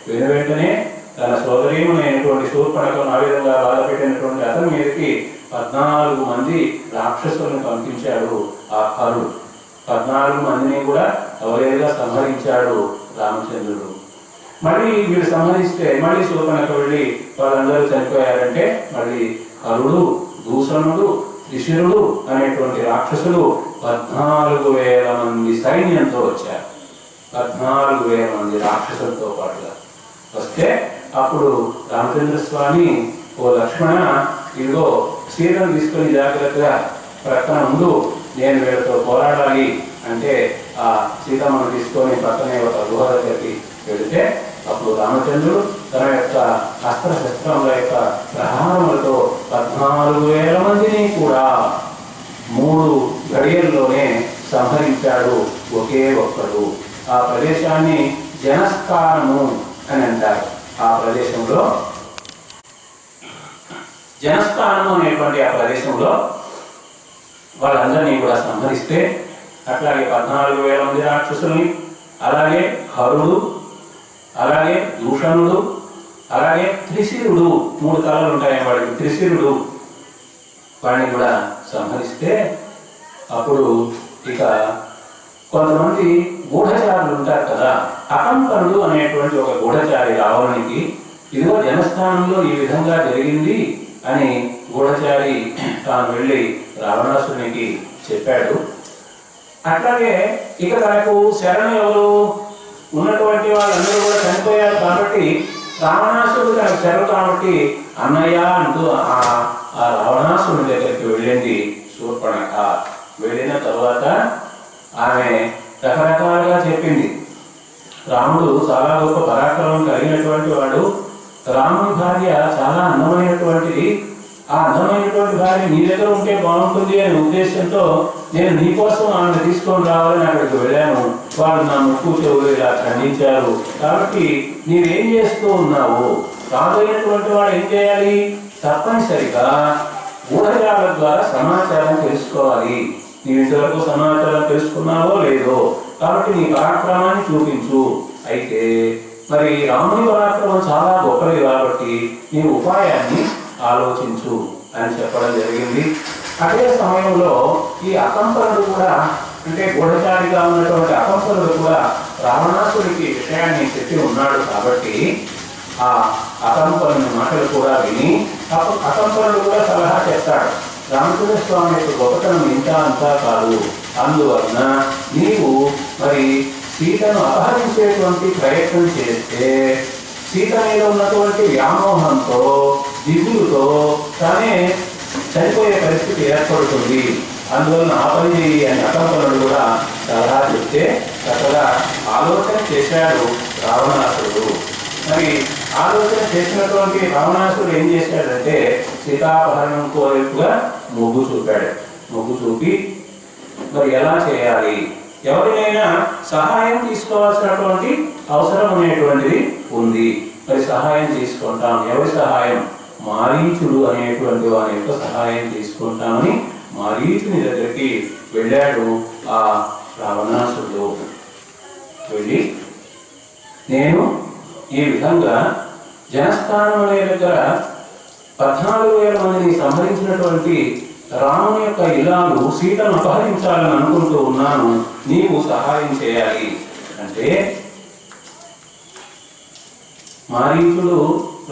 Speaker 1: వెంటనే తన సోదరీమైనటువంటి శూర్పణఖను ఆ విధంగా బాధ పెట్టినటువంటి అతని మీదకి 14 మంది రాక్షసులను పంపించాడు ఆ ఖరుడు. 14 మందిని కూడా అవలేగా సంహరించాడు రామచంద్రుడు. మళ్ళీ వీడు సంహరిస్తే మళ్ళీ శూర్పణఖ వెళ్ళి వాళ్ళందరూ చనిపోయారంటే మళ్ళీ ఖరుడు, దూషణుడు, త్రిశిరుడు అనేటువంటి రాక్షసులు 14,000 మంది సైన్యంతో వచ్చారు. 14,000 మంది రాక్షసులతో పాటుగా వస్తే అప్పుడు రామచంద్ర స్వామి, ఓ లక్ష్మణ, ఇదిగో సీతను తీసుకొని జాగ్రత్తగా ప్రక్కన ముందు, నేను వీళ్ళతో పోరాడాలి అంటే ఆ సీతమ్మను తీసుకొని పక్కనే ఒక గుహ దగ్గరికి వెళితే అప్పుడు రామచంద్రుడు తన యొక్క అస్త్రశస్త్రముల యొక్క ప్రహారములతో 14,000 మందిని కూడా 3 గడియల్లోనే సంహరించాడు ఒకే ఒక్కడు. ఆ ప్రదేశాన్ని జనస్థానము అని అంటారు. ఆ ప్రదేశంలో జనస్థానము అనేటువంటి ఆ ప్రదేశంలో వాళ్ళందరినీ కూడా సంహరిస్తే అట్లాగే 14,000 మంది రాక్షసుల్ని, అలాగే ఖరుడు, అలాగే దూషణుడు, అలాగే త్రిశిరుడు, 3 తలలు ఉంటాయి వాడికి, త్రిశిరుడు, వాడిని కూడా సంహరిస్తే అప్పుడు ఇక కొంతమంది గూఢచారులు ఉంటారు కదా, అకంపనుడు అనేటువంటి ఒక గూఢచారి రావణునికి ఇదిగో జనస్థానంలో ఈ విధంగా జరిగింది అని గూఢచారి తాను వెళ్ళి రావణాసురునికి చెప్పాడు. అట్లాగే ఇక తనకు శరణు ఎవరు, ఉన్నటువంటి వాళ్ళందరూ కూడా చనిపోయారు కాబట్టి రావణాసురుడు తనకు శరణు కాబట్టి అన్నయ్య అంటూ ఆ రావణాసురుని దగ్గరికి వెళ్ళింది శూర్పణఖ. వెళ్ళిన తర్వాత ఆమె రకరకాలుగా చెప్పింది. రాముడు చాలా గొప్ప పరాక్రమం కలిగినటువంటి వాడు, రాముని భార్య చాలా అందమైనటువంటిది, ఆ అందమైనటువంటి భార్య నీ దగ్గర ఉంటే బాగుంటుంది అనే ఉద్దేశంతో నేను నీకోసం ఆమెను తీసుకొని రావాలని అక్కడికి వెళ్ళాను. వాళ్ళు నా ముక్కు చెవులు ఇలా ఖండించారు. కాబట్టి నీవేం చేస్తూ ఉన్నావు, రాబోయినటువంటి వాడు ఏం చేయాలి, తప్పనిసరిగా ఊహజాల ద్వారా సమాచారం తెలుసుకోవాలి. నీవు ఇంతవరకు సమాచారం తెలుసుకున్నావో లేదో, కాబట్టి నీ పరాక్రమాన్ని చూపించు. అయితే మరి రాముని పరాక్రమం చాలా గొప్పది కాబట్టి నీ ఉపాయాన్ని ఆలోచించు అని చెప్పడం జరిగింది. అదే సమయంలో ఈ అకంపనుడు కూడా, అంటే గూఢచారిగా ఉన్నటువంటి అకంపనుడు కూడా రావణాసుడికి విషయాన్ని చెప్పి ఉన్నాడు కాబట్టి ఆ అకంపనుని మాటలు కూడా విని అకంపనుడు కూడా సలహా చేస్తాడు. రామచంద్ర స్వామి యొక్క గొప్పతనం ఇంత అంతా కాదు, అందువలన నీవు మరి సీతను అపహరించేటువంటి ప్రయత్నం చేస్తే సీత మీద ఉన్నటువంటి వ్యామోహంతో, దిగులుతో తానే చనిపోయే పరిస్థితి ఏర్పడుతుంది. అందువలన ఆ పని చేయి అని అకంపనుడు కూడా సలహా చెప్తే చక్కగా ఆలోచన చేశాడు రావణాసురుడు. మరి ఆలోచన చేసినటువంటి రావణాసురుడు ఏం చేశాడంటే సీతాపహరణం కోరికగా మొగ్గు చూపాడు. మొగ్గు చూపి మరి ఎలా చేయాలి, ఎవరినైనా సహాయం తీసుకోవాల్సినటువంటి అవసరం అనేటువంటిది ఉంది. మరి సహాయం తీసుకుంటాం. ఎవరి సహాయం, మారీచుడు అనేటువంటి వారి యొక్క సహాయం తీసుకుంటామని మారీచుని దగ్గరికి వెళ్ళాడు ఆ రావణాసురుడు. వెళ్ళి నేను ఈ విధంగా జనస్థానం అనే దగ్గర 14,000 మందిని సంహరించినటువంటి రాముని యొక్క ఇల్లాలు సీతను అపహరించాలని అనుకుంటూ ఉన్నాను, నీవు సహాయం చేయాలి అంటే మారీచుడు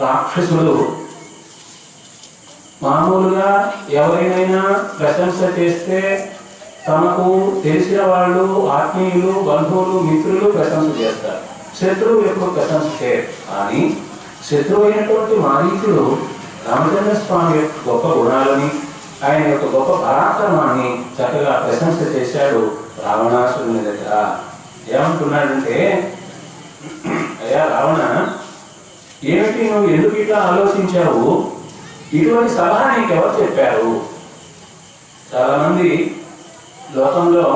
Speaker 1: రాక్షసుడు మామూలుగా ఎవరైనా ప్రశంస చేస్తే తమకు తెలిసిన వాళ్ళు, ఆత్మీయులు, బంధువులు, మిత్రులు ప్రశంస చేస్తారు. శత్రువు ఎప్పుడు ప్రశంస చేయరు. కానీ శత్రువు అయినటువంటి మారీచుడు రామచంద్ర స్వామి యొక్క గొప్ప గుణాలని, ఆయన యొక్క గొప్ప పరాక్రమాన్ని చక్కగా ప్రశంస చేశాడు రావణాసురుని దగ్గర. ఏమంటున్నాడంటే, అయ్యా రావణ, ఏమిటి నువ్వు ఎందుకు ఇట్లా ఆలోచించావు? ఇటువంటి సలహా నీకెవరు చెప్పారు? చాలామంది లోకంలో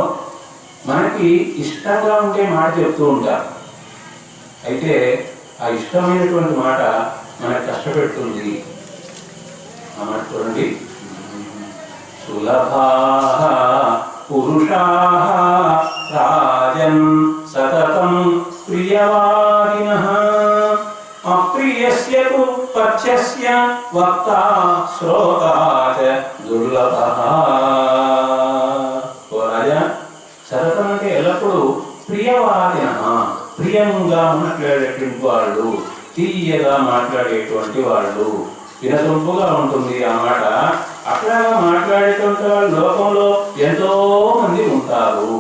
Speaker 1: మనకి ఇష్టంగా ఉండే మాట చెప్తూ ఉంటారు. అయితే ఆ ఇష్టమైనటువంటి మాట మనకు కష్టపెడుతుంది. ఆ మాట చూడండి. సులభాః పురుషాః రాజన్ సతతం ప్రియవాదినః అప్రియస్య తు పథ్యస్య వక్తా శ్రోతా చ దుర్లభః. ఓ రాజా, సతతం అంటే ఎల్లప్పుడూ ప్రియవాదినః, ప్రియంగా మాట్లాడేటువంటి వాళ్ళు, తీయగా మాట్లాడేటువంటి వాళ్ళు. వినసొంపుగా ఉంటుంది ఆ మాట. అట్లా మాట్లాడేటువంటి వాళ్ళు లోకంలో ఎంతో మంది ఉంటారు.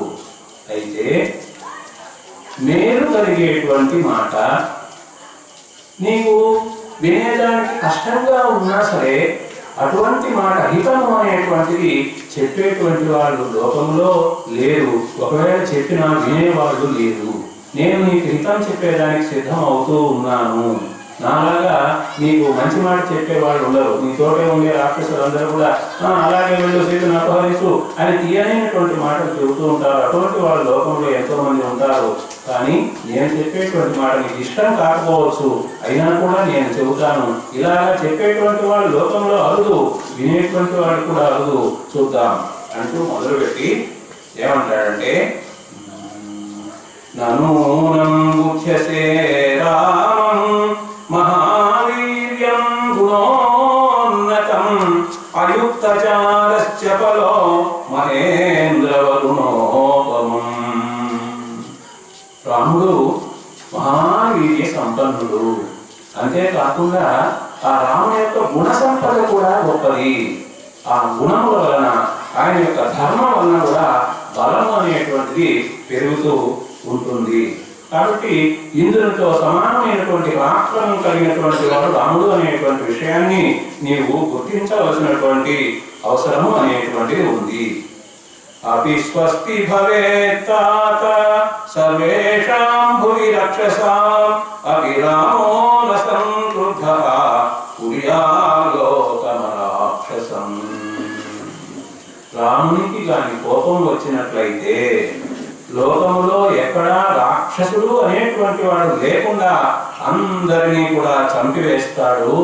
Speaker 1: అయితే మేలు కలిగేటువంటి మాట, నీకు వినేదానికి కష్టంగా ఉన్నా సరే అటువంటి మాట, హితము అనేటువంటిది చెప్పేటువంటి వాళ్ళు లోకంలో లేరు. ఒకవేళ చెప్పినా వినేవాళ్ళు లేరు. నేను నీకు హితం చెప్పేదానికి సిద్ధం అవుతూ ఉన్నాను. నాలాగా నీకు మంచి మాట చెప్పేవాళ్ళు ఉండరు. నీ తోటే ఉండే రాక్షసులందరూ కూడా అలాగే వెళ్ళు, సీతను అపహరించు అని తీయనైనటువంటి మాటలు చెబుతూ ఉంటారు. అటువంటి వాళ్ళు లోకంలో ఎంతో మంది ఉంటారు. కానీ నేను చెప్పేటువంటి మాట నీకు ఇష్టం కాకపోవచ్చు, అయినా కూడా నేను చెబుతాను. ఇలాగా చెప్పేటువంటి వాళ్ళు లోకంలో అరుదు, వినేటువంటి వాళ్ళు కూడా అరుదు. చూద్దాం అంటూ మొదలుపెట్టి ఏమంటాడంటే, ననూనం బుధ్యసే రామం మహావీర్యం గుణోన్నతం అయుక్తచారశ్చ బలో మహేంద్రవరుణోపమం. రాముడు మహావీర్య సంపన్నుడు. అంతేకాకుండా ఆ రాముని యొక్క గుణ సంపద కూడా గొప్పది. ఆ గుణముల వలన, ఆయన యొక్క ధర్మం వలన కూడా బలము అనేటువంటిది పెరుగుతూ ఉంటుంది. కాబట్టి ఇంద్రునితో సమానమైనటువంటి రాష్ట్రం కలిగినటువంటి వాడు రాముడు అనేటువంటి విషయాన్ని నీవు గుర్తించవలసినటువంటి అవసరము అనేటువంటిది ఉంది. అపి స్వస్తి భవేత్తాత సర్వేషాం భువి రక్షసాం అపి రామో న సంక్రుద్ధః పుర్యాలోకమరాక్షసం. రామునికి గాని కోపం వచ్చినట్లయితే లోకములో ఎక్కడా రాక్షసుడు అనేటువంటి వాడు లేకుండా అందరినీ కూడా చంపివేస్తాడు.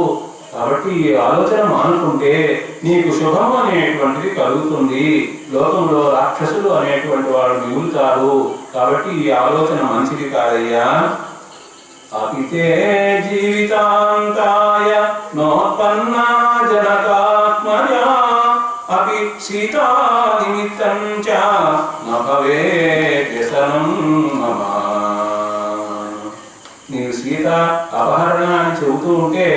Speaker 1: కాబట్టి ఈ ఆలోచన మానుకుంటే నీకు శుభము అనేటువంటిది కలుగుతుంది. లోకంలో రాక్షసులు అనేటువంటి వాడు మిగులుతారు. కాబట్టి ఈ ఆలోచన మంచిది కాదయ్యా. అపితే జీవితాంతాయ నోత్పన్నా జనకాత్మజా అపి సీతా నిమిత్తం చ న భవేత్ వ్యసనం మమ. నీవు సీత అపహరణ అని చెబుతూ ఉంటే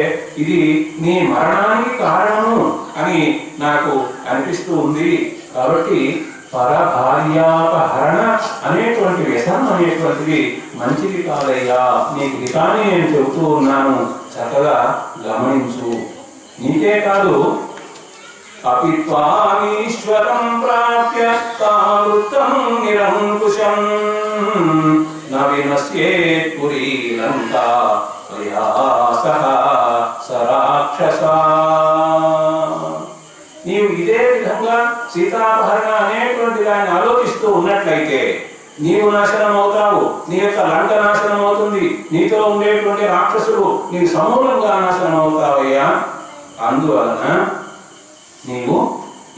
Speaker 1: ఇది నీ మరణానికి కారణము అని నాకు అనిపిస్తూ ఉంది. కాబట్టి పరభార్యాపహరణ అనేటువంటి వ్యసనం అనేటువంటిది మంచిది కాదయ్యా. నీకు హితాన్ని నేను చెబుతూ ఉన్నాను, చక్కగా గమనించు. నీకే కాదు, అపి త్వామీశ్వరం ప్రాప్య తావృత్తం నిరంకుశం న వినశ్యేత్ పురీ లంకా ప్రయాసః సరాక్షసా. నీవు ఇదే విధంగా సీతాపహరణ అనేటువంటి దాన్ని ఆలోచిస్తూ ఉన్నట్లయితే నీవు నాశనం అవుతావు, నీ యొక్క లంక నాశనం అవుతుంది, నీతో ఉండేటువంటి రాక్షసులు నీవు సమూలంగా నాశనం అవుతావయ్యా. అందువలన నీవు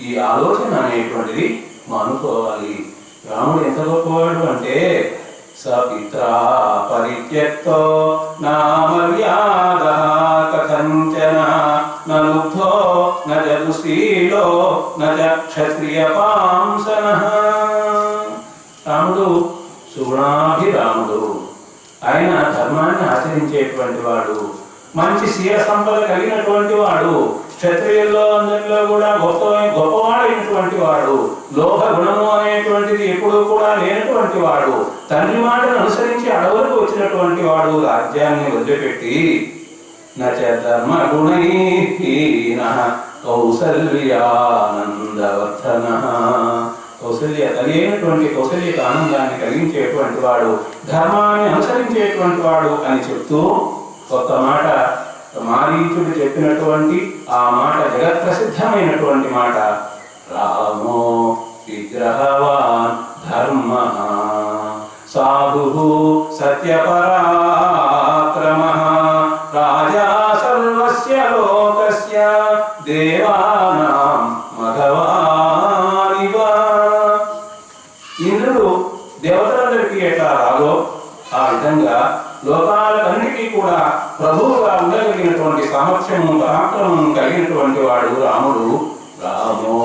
Speaker 1: ఈ ఆలోచన అనేటువంటిది మానుకోవాలి. రాముడు ఎంత గొప్పవాడు అంటే, సపిత్రా పరిత్యక్తో నా మర్యాద కథంచన న లుబ్ధో న జతుశీలో న చ క్షత్రియ పాంసనః. రాముడు సుగుణాభిరాముడు. ఆయన ధర్మాన్ని ఆచరించేటువంటి వాడు, మంచి శీల సంపద కలిగినటువంటి వాడు, క్షత్రియుల్లో అందరిలో కూడా గొప్పవాడైనటువంటి వాడు, లోభ గుణము అనేటువంటిది ఎప్పుడూ కూడా లేనటువంటి వాడు, తండ్రి మాటను అనుసరించి అడవులకు వచ్చినటువంటి వాడు, రాజ్యాన్ని వదిలిపెట్టి నచ ధర్మ గుణైః కౌసల్యానందవర్ధనః. కౌసల్య కలిగినటువంటి కౌసల్యకు ఆనందాన్ని కలిగించేటువంటి వాడు, ధర్మాన్ని అనుసరించేటువంటి వాడు అని చెప్తూ ఒక్క మాట మారీచుడు చెప్పినటువంటి ఆ మాట జగత్ప్రసిద్ధమైనటువంటి మాట, రామో విగ్రహవాన్ ధర్మ సాధు సత్యపరాక్రమ రాజా సర్వస్య లోకస్య దేవానాం మఘవానివ. ఇంద్రుడు దేవతలందరికీ ఎట్లా రాగో ఆ విధంగా లోకాలన్నిటికీ కూడా ప్రభువుగా ఉండగలిగినటువంటి సామర్థ్యము పరాక్రమం కలిగినటువంటి వాడు రాముడు. రామో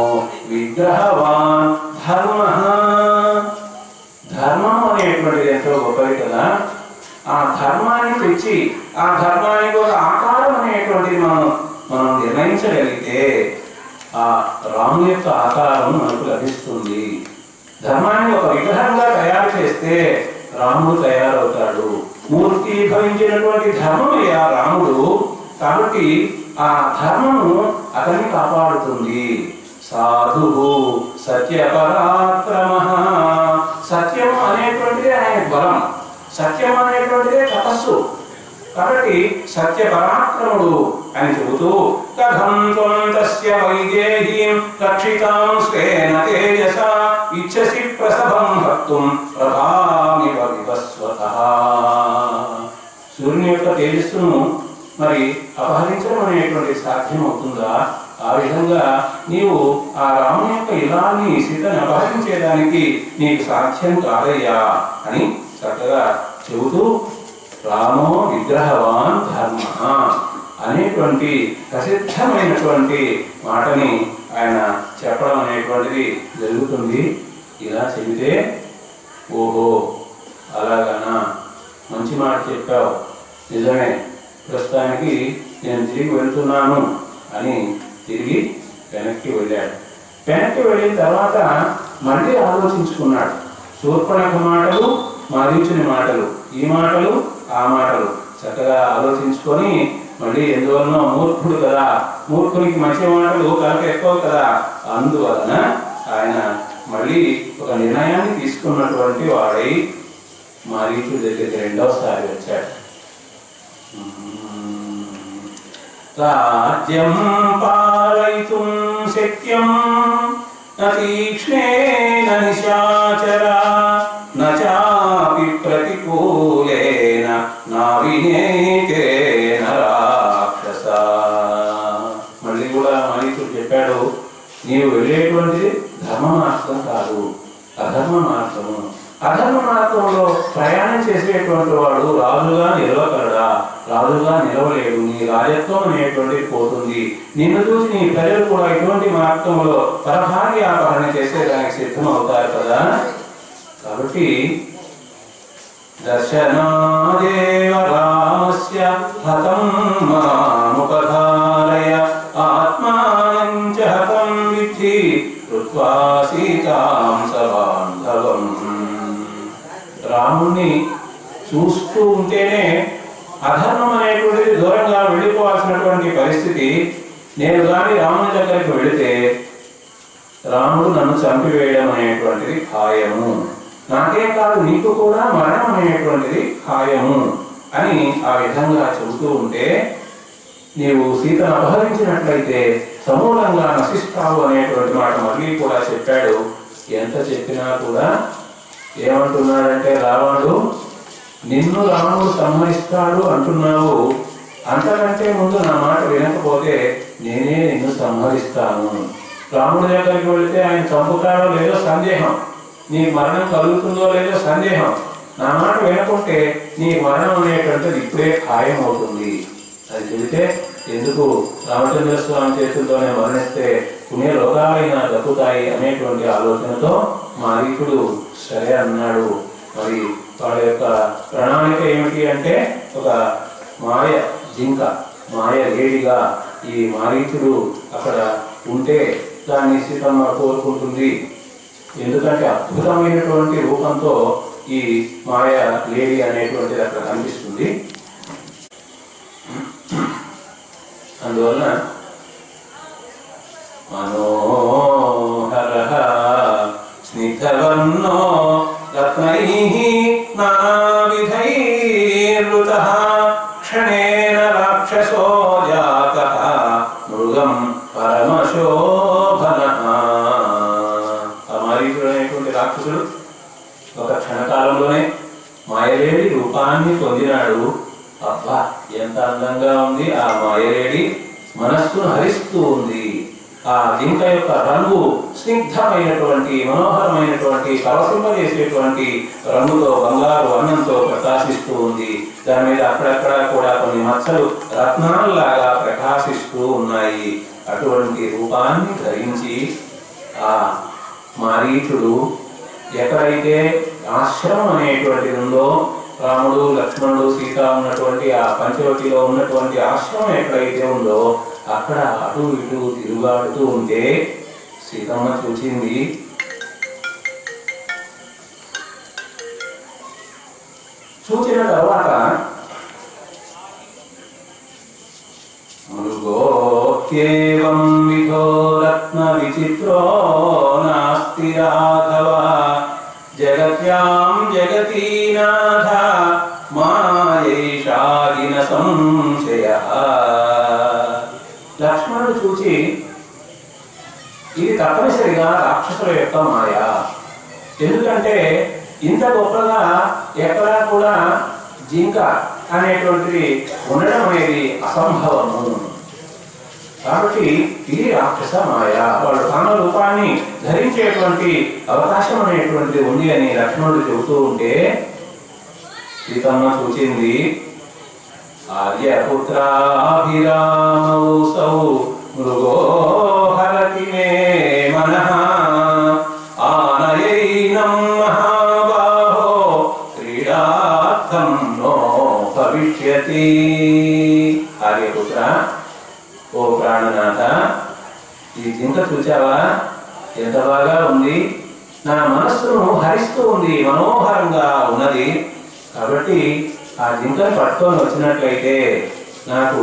Speaker 1: విగ్రహవాన్ ధర్మ. ధర్మం అనేటువంటిది ఎంతో గొప్పది కదా. ఆ ధర్మాన్ని తెచ్చి ఆ ధర్మానికి ఒక ఆకారం అనేటువంటిది మనం నిర్ణయించగలిగితే ఆ రాముని యొక్క ఆకారం మనకు లభిస్తుంది. ధర్మాన్ని ఒక విగ్రహంగా తయారు చేస్తే రాముడు తయారవుతాడు. మూర్తి భవించినటువంటి ధర్మమయ్యా రాముడు. కాబట్టి ఆ ధర్మము అతన్ని కాపాడుతుంది. సాధు సత్యపరాక్రమ. సత్యము అనేటువంటిదే ఆయన బలం, సత్యం అనేటువంటిదే తపస్సు. కాబట్టి సత్యపరాక్రముడు అని చెబుతూ కథం త్వం తస్య వైదేహీం రక్షితాం స్వేన తేజసా ఇచ్చసి ప్రసభం భక్తుం ప్రభామివ వివస్వతః. సూర్యుని యొక్క తేజస్సును మరి అపహరించడం అనేటువంటి సాధ్యం అవుతుందా? ఆ విధంగా నీవు ఆ రాముని యొక్క ఇలాన్ని సీతను అపహరించేదానికి నీకు సాధ్యం కాదయ్యా అని చక్కగా చెబుతూ రామో విగ్రహవాన్ ధర్మ అనేటువంటి ప్రసిద్ధమైనటువంటి మాటని ఆయన చెప్పడం అనేటువంటిది జరుగుతుంది. ఇలా చెబితే ఓహో అలాగనా, మంచి మాట చెప్పావు, నిజమే, ప్రస్తుతానికి నేను తిరిగి వెళ్తున్నాను అని తిరిగి వెనక్కి వెళ్ళాడు. వెనక్కి వెళ్ళిన తర్వాత మళ్ళీ ఆలోచించుకున్నాడు. శూర్పణఖ మాటలు, మారీచుని మాటలు, ఈ మాటలు ఆ మాటలు చక్కగా ఆలోచించుకొని మళ్ళీ ఎందువలన మూర్ఖుడు కదా, మూర్ఖునికి మంచి మాటలు కనుక ఎక్కువ కదా, అందువలన ఆయన మళ్ళీ ఒక నిర్ణయాన్ని తీసుకున్నటువంటి వాడై మారీచుడి దగ్గరికి రెండవసారి వచ్చాడు. రాజ్యం పాలయితుం శక్యం తీక్ష్ణేన నిశాచర నాపి ప్రతికూలేన నావినేతేన రాక్షస. మళ్ళీ కూడా మారీచుడు చెప్పాడు, నీవు వెళ్ళేటువంటిది ధర్మ మార్గం కాదు, అధర్మ మార్గము. అధర్మ మార్గంలో ప్రయాణం చేసేటువంటి వాడు రాజుగా నిలవగలడా? రాజుగా నిలవలేడు. నీ రాజత్వం అనేటువంటిది పోతుంది. నిన్ను చూసి నీ ప్రజలు కూడా ఇటువంటి మార్గంలో పరభార్యాపహరణ చేసేదానికి సిద్ధం అవుతారు కదా. కాబట్టి దర్శనాదేవ రామస్య హతం మాముపధారయ ఆత్మానం చ హతం విద్ధి కృత్వా సీతాం సబాంధవం. రాముణ్ణి చూస్తూ ఉంటేనే అధర్మం అనేటువంటిది దూరంగా వెళ్ళిపోవాల్సినటువంటి పరిస్థితి. నేను కానీ రాముని దగ్గరికి వెళితే రాముడు నన్ను చంపివేయడం అనేటువంటిది ఖాయము, నాకే కాదు నీకు కూడా మరణం అనేటువంటిది ఖాయము అని ఆ విధంగా చెబుతూ ఉంటే, నీవు సీతను అపహరించినట్లయితే సమూలంగా నశిస్తావు అనేటువంటి మాట మళ్ళీ కూడా చెప్పాడు. ఎంత చెప్పినా కూడా ఏమంటున్నాడంటే, రావణుడు నిన్ను రాముడు సంహరిస్తాడు అంటున్నావు, అంతకంటే ముందు నా మాట వినకపోతే నేనే నిన్ను సంహరిస్తాను. రాముడి దగ్గరికి వెళితే ఆయన చంపుతాడో లేదో సందేహం, నీకు మరణం కలుగుతుందో లేదో సందేహం. నా మాట వినకుంటే నీ మరణం అనేటువంటిది ఇప్పుడే ఖాయం అవుతుంది అని చెబితే, ఎందుకు రామచంద్ర స్వామి చేతుల్లోనే మరణిస్తే పుణ్య లోకాలైనా దక్కుతాయి అనేటువంటి ఆలోచనతో మారీచుడు సరే అన్నాడు. మరి వాళ్ళ యొక్క ప్రణాళిక ఏమిటి అంటే, ఒక మాయ జింక, మాయ లేడిగా ఈ మారీచుడు అక్కడ ఉంటే దాన్ని సీతమ్మ కోరుకుంటుంది. ఎందుకంటే అద్భుతమైనటువంటి రూపంతో ఈ మాయ లేడి అనేటువంటిది అక్కడ కనిపిస్తుంది. అందువలన మనోహర స్నిగ్ధవర్ణో రత్నైః నానావిధైర్వృతః క్షణే రూపాన్ని పొందినాడు. అబ్బా ఎంత అందంగా ఉంది ఆ మాయలేడి, మనస్సును హరిస్తూ ఉంది. ఆ జింక యొక్క రంగు స్నిగ్ధమైనటువంటి మనోహరమైనటువంటి పరసింపజేసేటువంటి రంగుతో బంగారు వర్ణంతో ప్రకాశిస్తూ ఉంది. దాని మీద అక్కడక్కడ కూడా కొన్ని మచ్చలు రత్నాల్లాగా ప్రకాశిస్తూ ఉన్నాయి. అటువంటి రూపాన్ని ధరించి ఆ మారీచుడు ఎక్కడైతే ఆశ్రమం అనేటువంటిది ఉందో, రాముడు లక్ష్మణుడు సీత ఉన్నటువంటి ఆ పంచవటిలో ఉన్నటువంటి ఆశ్రమం ఎక్కడైతే ఉందో అక్కడ అటు ఇటు తిరుగాడుతూ ఉంటే సీతమ్మ చూచింది. చూచిన తర్వాత మృగోక్యేవం విధో రత్న విచిత్రో నాస్తి రాఘవ జగత్యాం జగతీనాథ మాయేషాదిన సంశయః. లక్ష్మణుడు చూచి ఇది తప్పనిసరిగా రాక్షసుల యొక్క మాయ. ఎందుకంటే ఇంత గొప్పగా ఎక్కడా కూడా జింక అనేటువంటిది ఉండడం అనేది అసంభవము. కాబట్టి ఇది రాక్షస మాయ, వాళ్ళు కామ రూపాన్ని ధరించేటువంటి అవకాశం అనేటువంటిది ఉంది అని లక్ష్మణుడు చెబుతూ ఉంటే సీతమ్మ చూచింది. ఆర్యపుత్రాభిరామౌసౌ మృగో హరతి మే మనః ఆనయైనం మహాబాహో క్రీడార్థం నో భవిష్యతి. ఆర్యపుత్ర, ఓ ప్రాణనాథ, ఈ జింక చూచావా ఎంత బాగా ఉంది, నా మనస్సును హరిస్తూ ఉంది, మనోహరంగా ఉన్నది. కాబట్టి ఆ జింకను పట్టుకొని వచ్చినట్లయితే నాకు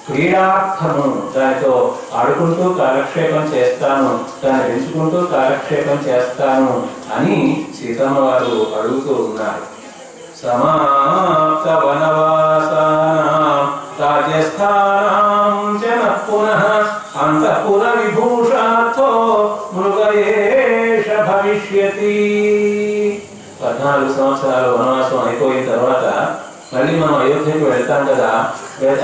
Speaker 1: క్రీడార్థము దానితో ఆడుకుంటూ కాలక్షేపం చేస్తాను, దాన్ని పెంచుకుంటూ కాలక్షేపం చేస్తాను అని సీతమ్మ వారు అడుగుతూ ఉన్నారు. సమాప్త వనవాసానాం రాజ్యస్థానాం జన పునః అంతఃపుర విభూషార్థో మృగయేష భవిష్యతి. 14 సంవత్సరాలు వనవాసం అయిపోయిన తర్వాత మళ్ళీ మనం అయోధ్యకు వెళ్తాం కదా.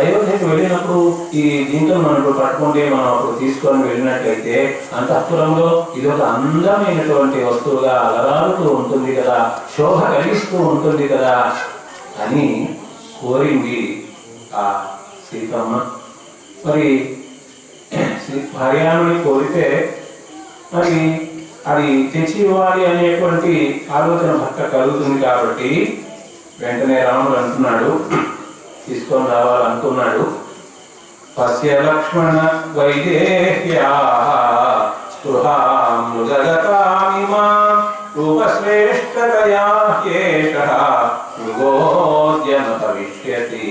Speaker 1: అయోధ్యకు వెళ్ళినప్పుడు ఈ జింకను మనం పట్టుకుంటే మనం అప్పుడు తీసుకొని వెళ్ళినట్లయితే అంతఃపురంలో ఇది ఒక అందమైనటువంటి వస్తువుగా అలరాడుతూ ఉంటుంది కదా, శోభ కలిగిస్తూ ఉంటుంది కదా అని కోరింది ఆ సీతమ్మ. మరి భార్యామణి కోరితే మరి అది తెచ్చి ఇవ్వాలి అనేటువంటి ఆలోచన భర్త కలుగుతుంది. కాబట్టి వెంటనే రాముడు అంటున్నాడు, తీసుకొని రావాలనుకున్నాడు. పశ్య లక్ష్మణ వైదేహ్యాః స్పృహాం మృగగతామిమా రూపశ్రేష్ఠతయా హ్యేషః మృగోద్యమ భవిష్యతి.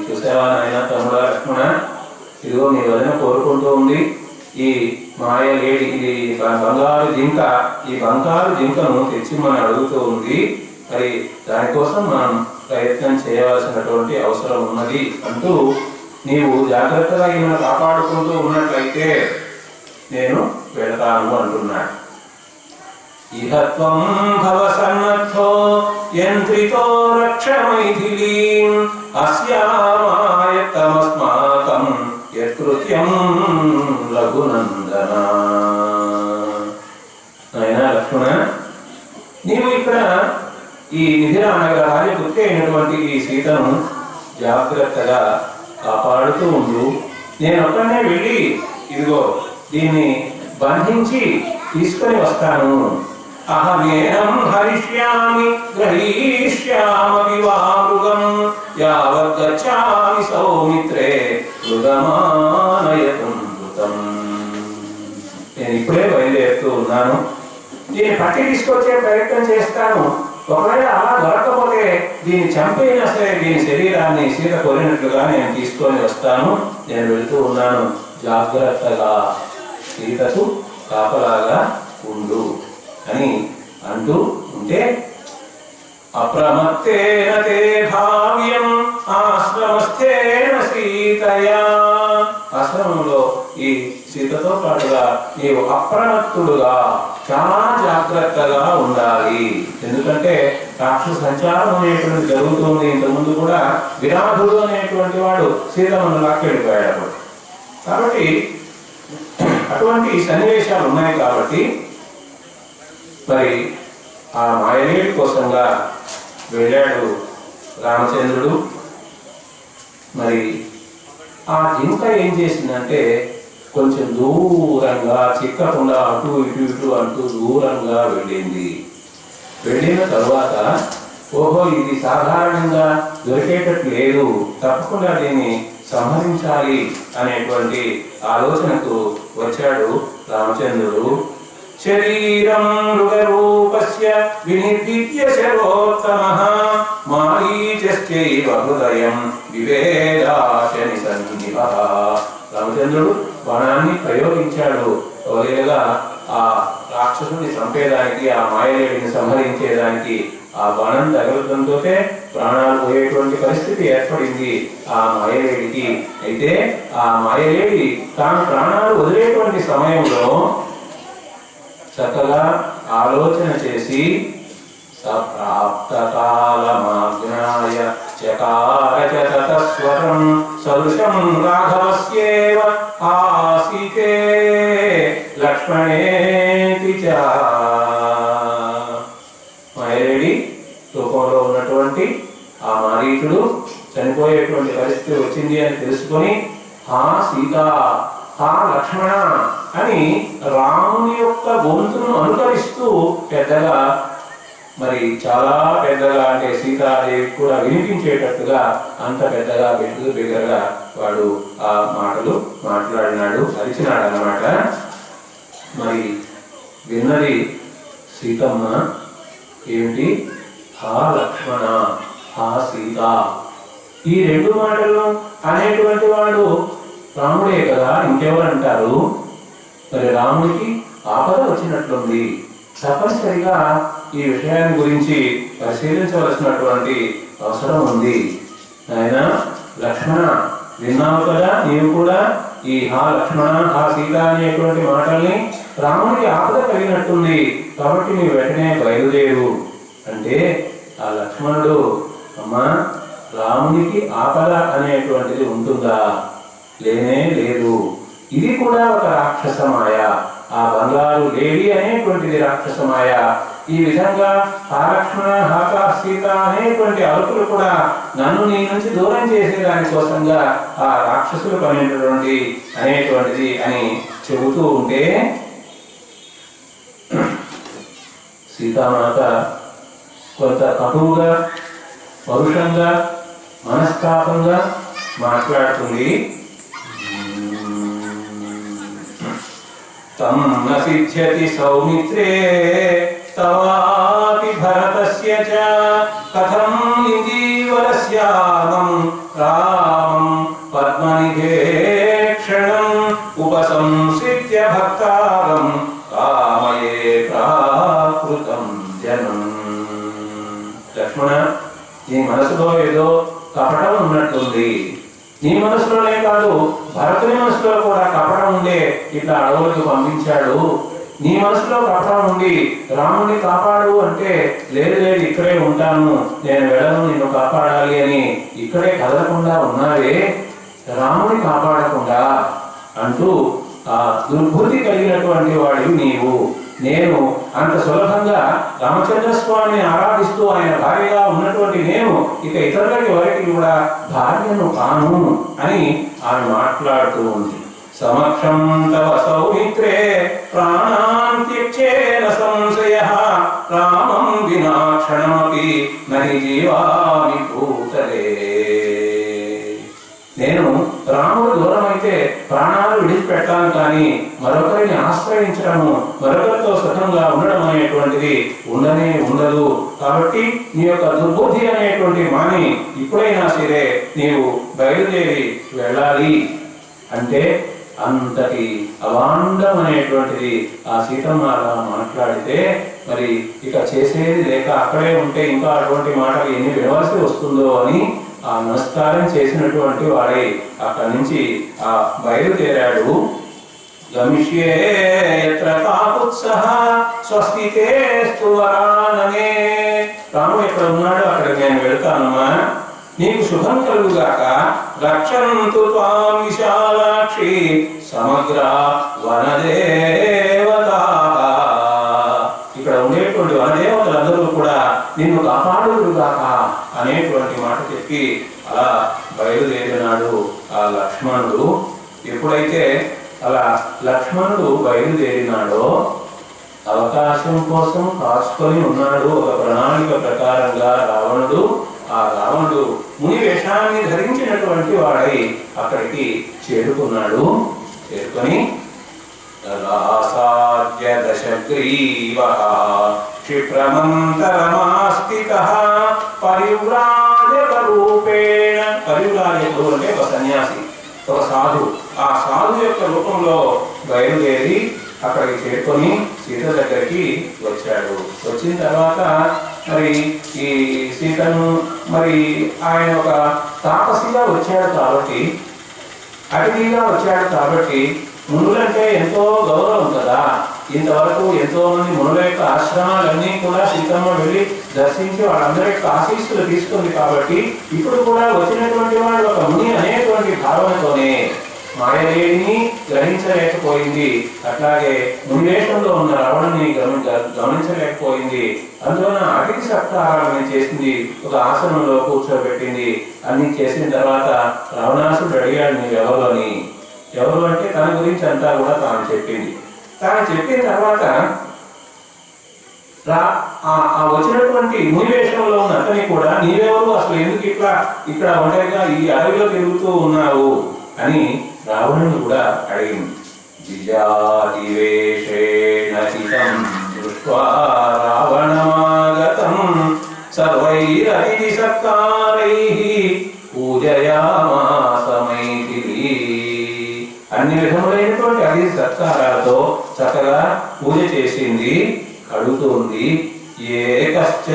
Speaker 1: చూసావా నాయన తమ్ముడా లక్ష్మణ, ఇదిగో నీ వదిన కోరుకుంటూ ఉంది ఈ మాయలేడి, ఇది బంగారు జింక, ఈ బంగారు జింకను తెచ్చిమని అడుగుతూ ఉంది. మరి దానికోసం మనం ప్రయత్నం చేయవలసినటువంటి అవసరం ఉన్నది అంటూ నీవు జాగ్రత్తగా ఈమెను కాపాడుకుంటూ ఉన్నట్లయితే నేను వెళతాను అంటున్నాడు. ఇహత్వం భవ సన్నద్ధో యంత్రితో రక్ష మైథిలీం అస్యామాయత్తమస్మాకం యత్కృత్యం లఘునందన. నాయనా లక్ష్మణ, నీవు ఇక్కడ ఈ మిథిలానగర రాజపుత్రి అయినటువంటి ఈ సీతను జాగ్రత్తగా కాపాడుతూ ఉండు. నేను ఒక్కనే వెళ్ళి ఇదిగో దీన్ని బంధించి తీసుకొని వస్తాను. అహమేనం హరిష్యామి గ్రహీష్యామి వా మృగం యావద్గచ్చామి సౌమిత్రే మృగమానయతుం మృతం. నేను ఇప్పుడే బయలుదేరుతూ ఉన్నాను, దీన్ని పట్టి తీసుకొచ్చే ప్రయత్నం చేస్తాను. ఒకవేళ అలా దొరకకపోతే దీన్ని చంపైనా సరే దీని శరీరాన్ని సీత కోరినట్లుగా నేను తీసుకొని వస్తాను. నేను వెళ్తూ ఉన్నాను, జాగ్రత్తగా సీతకు కాపలాగా ఉండు అని అంటూ ఉంటే అప్రమత్తేన తే భావ్యం ఆశ్రమస్థేన సీతయా. ఆశ్రమంలో ఈ సీతతో పాటుగా నీవు అప్రమత్తుడుగా చాలా జాగ్రత్తగా ఉండాలి. ఎందుకంటే రాక్షస సంచారం అనేటువంటి జరుగుతుంది. ఇంతకుముందు కూడా విరాధుడు అనేటువంటి వాడు సీతమ్మను లాక్కెళ్ళిపోయాడు. కాబట్టి అటువంటి సన్నివేశాలు ఉన్నాయి. కాబట్టి మరి ఆ మాయలేడి కోసంగా వెళ్ళాడు రామచంద్రుడు. మరి ఆ జింక ఏం చేసిందంటే కొంచెం దూరంగా చిక్కకుండా అటు ఇటు ఇటు అంటూ దూరంగా వెళ్ళింది. వెళ్ళిన తరువాత ఓహో ఇది సాధారణంగా దొరికేటట్టు లేదు, తప్పకుండా దీన్ని సంహరించాలి అనేటువంటి ఆలోచనకు వచ్చాడు రామచంద్రుడు. శరీరం మృగరూపస్య వినిర్దిత్య శరోత్తమః మారీచశ్చైవ హృదయం వివేదాశని సన్నిభః. రామచంద్రుడు బాణాన్ని ప్రయోగించాడు. ఒకవేళగా ఆ రాక్షసుని చంపేదానికి, ఆ మాయలేడిని సంహరించేదానికి ఆ బాణం తగలడంతో ప్రాణాలు పోయేటువంటి పరిస్థితి ఏర్పడింది ఆ మాయలేడికి. అయితే ఆ మాయలేడి తాను ప్రాణాలు వదిలేటువంటి సమయంలో చక్కగా ఆలోచన చేసి సప్రాప్తకాలమాజ్ఞాయ చకార చ తతస్వరం సదృశం రాఘవస్యేవ ఆసీతే లక్ష్మణేతి చ. మాయలేడి రూపంలో ఉన్నటువంటి ఆ మారీచుడు చనిపోయేటువంటి పరిస్థితి వచ్చింది అని తెలుసుకొని హా సీత, హా లక్ష్మణ అని రాముని యొక్క గొంతును అనుకరిస్తూ పెద్దగా, మరి చాలా పెద్దగా, అంటే సీతాదేవి కూడా వినిపించేటట్టుగా అంత పెద్దగా బిగ్గరగా వాడు ఆ మాటలు మాట్లాడినాడు, అరిచినాడు అన్నమాట. మరి విన్నది సీతమ్మ. ఏమిటి? హా లక్ష్మణ, హా సీత. ఈ రెండు మాటలు అనేటువంటి వాడు రాముడే కదా, ఇంకెవరంటారు? మరి రాముడికి ఆపద వచ్చినట్లుంది. తప్పనిసరిగా ఈ విషయాన్ని గురించి పరిశీలించవలసినటువంటి అవసరం ఉంది. ఆయన లక్ష్మణ, విన్నావు కదా నీవు కూడా ఈ హా లక్ష్మణ, హా సీత అనేటువంటి మాటల్ని. రాముడికి ఆపద కలిగినట్టుంది కాబట్టి నీవు వెంటనే బయలుదేరు అంటే ఆ లక్ష్మణుడు, అమ్మా రామునికి ఆపద అనేటువంటిది ఉంటుందా? లేనే లేదు. ఇది కూడా ఒక రాక్షసమాయ. ఆ బంగారు లేడి అనేటువంటిది రాక్షసమాయ. ఈ విధంగా హా లక్ష్మణ, హాకా సీత అనేటువంటి అరుపులు కూడా నన్ను నీ నుంచి దూరం చేసే దానికోసంగా ఆ రాక్షసులు అనేటువంటిది అని చెబుతూ ఉంటే సీతామాత కొంత కటువుగా, పరుషంగా, మనస్తాపంగా మాట్లాడుతుంది. తం న సిద్ధ్యతి సౌమిత్రే తవాపి భరతస్య చ కథం ఇందీవరస్యామం రామం పద్మనిధేక్షణం ఉపసంసిత్య భక్తారం కామయే ప్రాకృతం జనం. లక్ష్మణ, నీ మనసులో ఏదో కపటం ఉన్నట్టుంది. నీ మనసులోనే కాదు, భరతుని మనసులో కూడా కపటం ఉండే ఇట్లా అడవులకు పంపించాడు. నీ మనసులో కపటం ఉండి రాముని కాపాడు అంటే లేదు లేదు ఇక్కడే ఉంటాను, నేను వెళ్ళను, నిన్ను కాపాడాలి అని ఇక్కడే కదలకుండా ఉన్నావే, రాముని కాపాడకుండా అంటూ ఆ దుర్బుద్ధి కలిగినటువంటి వాడివి నీవు. నేను అంత సులభంగా రామచంద్ర స్వామిని ఆరాధిస్తూ ఆయన భార్యగా ఉన్నటువంటి నేను ఇక ఇతరులకి ఎవరికి కూడా భార్యను కాను అని ఆమె మాట్లాడుతూ ఉంది. సమక్షం తవ సౌమిత్రే ప్రాణాన్ త్యక్చేన సంశయః రామం వినా క్షణమపి నహి జీవామి భూతలే. నేను రాముడు దూరం అయితే ప్రాణాలు విడిచిపెట్టాను, కానీ మరొకరిని ఆశ్రయించడము, మరొకరితో సుఖంగా ఉండడం అనేటువంటిది ఉండనే ఉండదు. కాబట్టి నీ యొక్క దుర్బుద్ధి అనేటువంటి మాని ఇప్పుడైనా సరే నీవు బయలుదేరి వెళ్ళాలి అంటే అంతటి అవాండం అనేటువంటిది ఆ సీతమ్మ మాట్లాడితే మరి ఇక చేసేది లేక అక్కడే ఉంటే ఇంకా అటువంటి మాటలు ఎన్ని వినవలసి వస్తుందో అని ఆ నమస్కారం చేసినటువంటి వాడే అక్కడి నుంచి ఆ బయలుదేరాడు. గమిష్యే యత్ర కాకుత్సః స్వస్తితేస్తు వరాననే. రాముడు ఎక్కడ ఉన్నాడో అక్కడికి నేను వెళ్తానమ్మా, నీకు శుభం కలుగుగాక. రక్షంతు త్వాం విశాలాక్షి సమగ్ర వనదేవతా. ఇక్కడ ఉండేటువంటి వనదేవతలందరూ కూడా నిన్ను కాపాడుగాక అనేటువంటి మాట చెప్పి అలా బయలుదేరినాడు ఆ లక్ష్మణుడు. ఎప్పుడైతే అలా లక్ష్మణుడు బయలుదేరినాడో అవకాశం కోసం కాచుకొని ఉన్నాడు ఒక ప్రణాళిక ప్రకారంగా రావణుడు. ఆ రావణుడు ముని వేషాన్ని ధరించినటువంటి వాడై అక్కడికి చేరుకున్నాడు. చేరుకొని రాసాద్య దశగ్రీవః క్షిప్రమంతరమాస్థితః పరివ్రాజక రూపేణ. పరివ్రాజకుడు అంటే ఒక సన్యాసి, ఒక సాధు. ఆ సాధు యొక్క రూపంలో బయలుదేరి అక్కడికి చేరుకొని సీత దగ్గరికి వచ్చాడు. వచ్చిన తర్వాత మరి ఈ సీతను మరి ఆయన ఒక తాపసిగా వచ్చాడు కాబట్టి, అతిథిగా వచ్చాడు కాబట్టి మునులంటే ఎంతో గౌరవం కదా. ఇంతవరకు ఎంతో మంది మునుల యొక్క ఆశ్రమాలన్నీ కూడా సీతమ్మ వెళ్ళి దర్శించి వాళ్ళందరి యొక్క ఆశీస్సులు తీసుకుంది కాబట్టి ఇప్పుడు కూడా వచ్చినటువంటి వాడు ఒక ముని అనేటువంటి భావనతోనే మాయలేడిని గ్రహించలేకపోయింది. అట్లాగే మునివేషంలో ఉన్న రావణుని గమనించలేకపోయింది. అందువలన అతిథి సత్కారాలను చేసింది, ఒక ఆసనంలో కూర్చోబెట్టింది. అన్ని చేసిన తర్వాత రావణాసుడు అడిగాడు, నీవెవరు అని. ఎవరు అంటే తన గురించి అంతా కూడా తాను చెప్పింది. తాను చెప్పిన తర్వాత వచ్చినటువంటి మునివేషంలో ఉన్న అతని కూడా నీవెవరు, అసలు ఎందుకు ఇక్కడ ఒంటరిగా ఈ అడవిలో తిరుగుతూ ఉన్నావు అని రావణుడు కూడా అడిగింది. జిజాతివేషేణ చితం దృష్ట్వా రావణమాగతం సర్వైరతిథి సత్కారైః పూజయామాస మైథిలీ. అన్ని విధములైనటువంటి అతిథి సత్కారాలతో చక్కగా పూజ చేసింది, కడుగుతుంది. ఏకశ్చ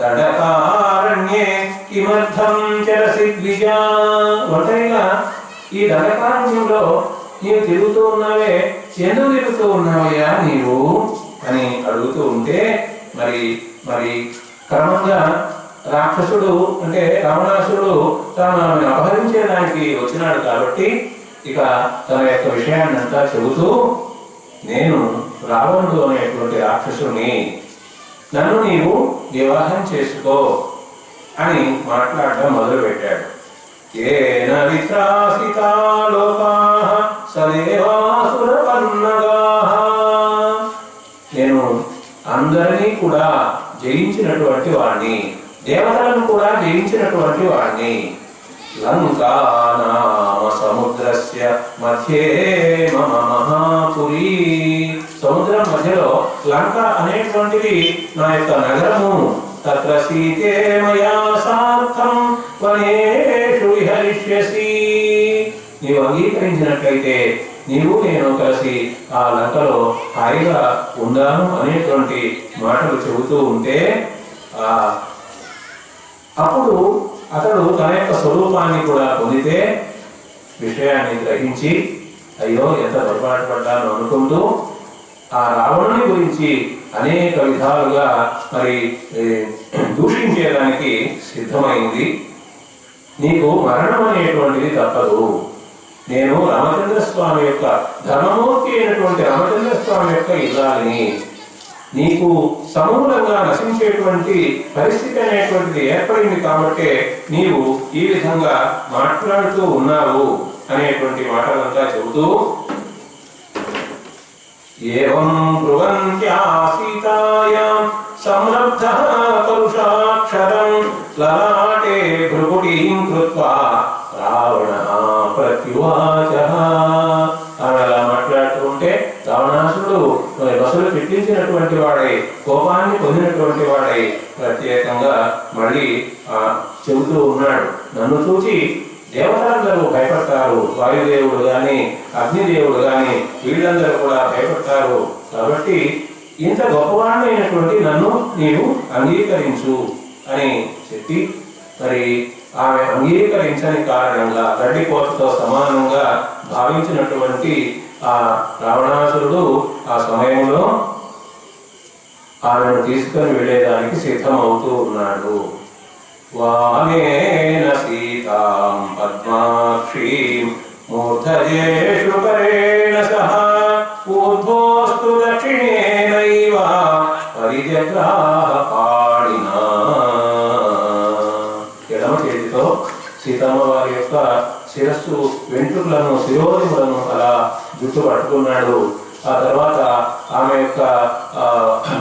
Speaker 1: దండకారణ్యే కిమర్థం చరసి ద్విజా. ఒంటరిగా ఈ దండకారణ్యంలో నీవు తిరుగుతూ ఉన్నావే, ఎందుకు తిరుగుతూ ఉన్నావయ్యా నీవు అని అడుగుతూ ఉంటే మరి మరి క్రమంగా రాక్షసుడు అంటే రావణాసుడు తాను ఆమెను అపహరించేదానికి వచ్చినాడు కాబట్టి ఇక తన యొక్క విషయాన్ని అంతా చెబుతూ, నేను రావణుడు అనేటువంటి రాక్షసుని, నన్ను నీవు వివాహం చేసుకో అని మాట్లాడడం మొదలు పెట్టాడు. ఏన విత్రాసితా లోకాః సదేవాసురపన్నగాః. నేను అందరినీ కూడా జయించినటువంటి వాడిని, దేవతలను కూడా జయించినటువంటి వాడిని. లంకా నామ సముద్రస్య మధ్యే మమ మహాపురీ. సముద్రం మధ్యలో లంక అనేటువంటిది నా యొక్క నగరము. తత్ర సీతే మయా సార్థం వనేషు విహరిష్యసి. నీవు అంగీకరించినట్లయితే నీవు నేను కలిసి ఆ లంకలో హాయిగా ఉందాను అనేటువంటి మాటలు చెబుతూ ఉంటే అప్పుడు అతడు తన యొక్క స్వరూపాన్ని కూడా పొందితే విషయాన్ని గ్రహించి అయ్యో ఎంత పొరపాటు పడ్డాను అనుకుంటూ ఆ రావణుని గురించి అనేక విధాలుగా మరి దూషించేదానికి సిద్ధమైంది. నీకు మరణం అనేటువంటిది తప్పదు. నేను రామచంద్ర స్వామి యొక్క ధర్మమూర్తి అయినటువంటి రామచంద్ర స్వామి యొక్క ఇల్లాలిని. నీకు సమూలంగా నశించేటువంటి పరిస్థితి అనేటువంటిది ఏర్పడింది కాబట్టి నీవు ఈ విధంగా మాట్లాడుతూ ఉన్నావు అనేటువంటి మాటలంతా చెబుతూ, ఏవం బ్రువంత్యా సీతాయాం సంరబ్ధః పరుషాక్షరం లలాటే భృకుటీం కృత్వా రావణః ప్రత్యువాచః. ఆమె అలా మాట్లాడుతూ ఉంటే రావణాసుడు బసలు పెట్టించినటువంటి వాడై, కోపాన్ని పొందినటువంటి వాడై ప్రత్యేకంగా మళ్ళీ చెబుతూ ఉన్నాడు. నన్ను చూసి దేవతలందరూ భయపడతారు, వాయుదేవుడు గాని అగ్నిదేవుడు గాని వీళ్ళందరూ కూడా భయపడతారు. కాబట్టి ఇంత గొప్పవాడైనటువంటి నన్ను నీవు అంగీకరించు అని చెప్పి మరి ఆమె అంగీకరించని కారణంగా గడ్డిపోతతో సమానంగా భావించినటువంటి ఆ రావణాసురుడు ఆ సమయంలో ఆమెను తీసుకొని వెళ్ళేదానికి సిద్ధమవుతూ ఉన్నాడు. వానేన సీతాం పద్మాక్షీం మూర్ధజేషు కరేణ సహ ఊర్ధ్వోస్తు దక్షిణేనైవ పరిజగ్రాహ పాణినా. ఎడమ చేతితో సీతమ్మ వారి యొక్క శిరస్సు వెంట్రుకలను శిరోధిములను అలా జుట్టు పట్టుకున్నాడు. ఆ తర్వాత ఆమె యొక్క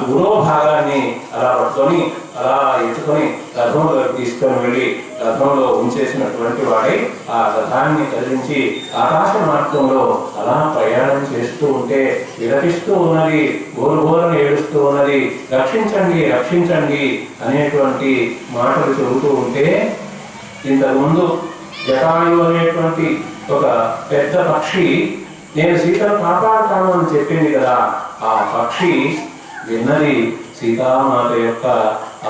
Speaker 1: గురో భాగాన్ని అలా పట్టుకొని అలా ఎత్తుకొని రథంలోకి తీసుకొని వెళ్ళి రథంలో ఉంచేసినటువంటి వాడై ఆ రథాన్ని కదిలించి ఆకాశ మార్గంలో అలా ప్రయాణం చేస్తూ ఉంటే విలపిస్తూ ఉన్నది, గోరుగోరను ఏడుస్తూ ఉన్నది. రక్షించండి రక్షించండి అనేటువంటి మాటలు చెబుతూ ఉంటే, ఇంతకుముందు జటాయు అనేటువంటి ఒక పెద్ద పక్షి నేను సీతను కాపాడుతాను అని చెప్పింది కదా, ఆ పక్షి విన్నది సీతామాత యొక్క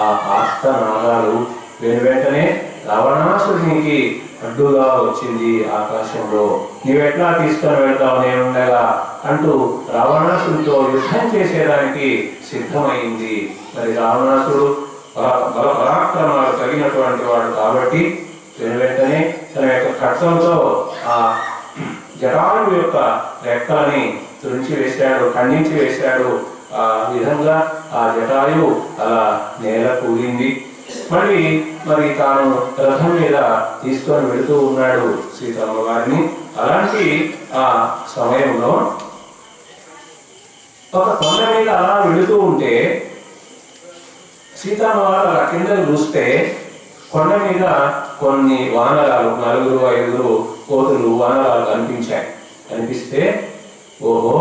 Speaker 1: ఆ ఆర్తనాదాలు. వెంటనే రావణాసురునికి అడ్డుగా వచ్చింది ఆకాశంలో. నీవెట్లా తీసుకొని వెళ్తావు నేనుండగా అంటూ రావణాసురుడితో యుద్ధం చేసేదానికి సిద్ధమైంది. మరి రావణాసురుడు పరాక్రమాలు కలిగినటువంటి వాడు కాబట్టి వెంటనే తన యొక్క ఖడ్గంతో ఆ జటాయు యొక్క రెక్కలని తురించి వేశాడు, ఖండించి వేశాడు. ఆ విధంగా ఆ జటాయు అలా నేల కూలింది. మరి తాను రథం మీద తీసుకొని వెళుతూ ఉన్నాడు సీతమ్మ వారిని. అలాంటి ఆ సమయంలో ఒక కొండ మీద అలా వెళుతూ ఉంటే సీతమ్మ వారు అలా కిందకు చూస్తే కొండ మీద కొన్ని వానరాలు, 4-5 కోతులు వానరాలు కనిపిస్తే ఓహో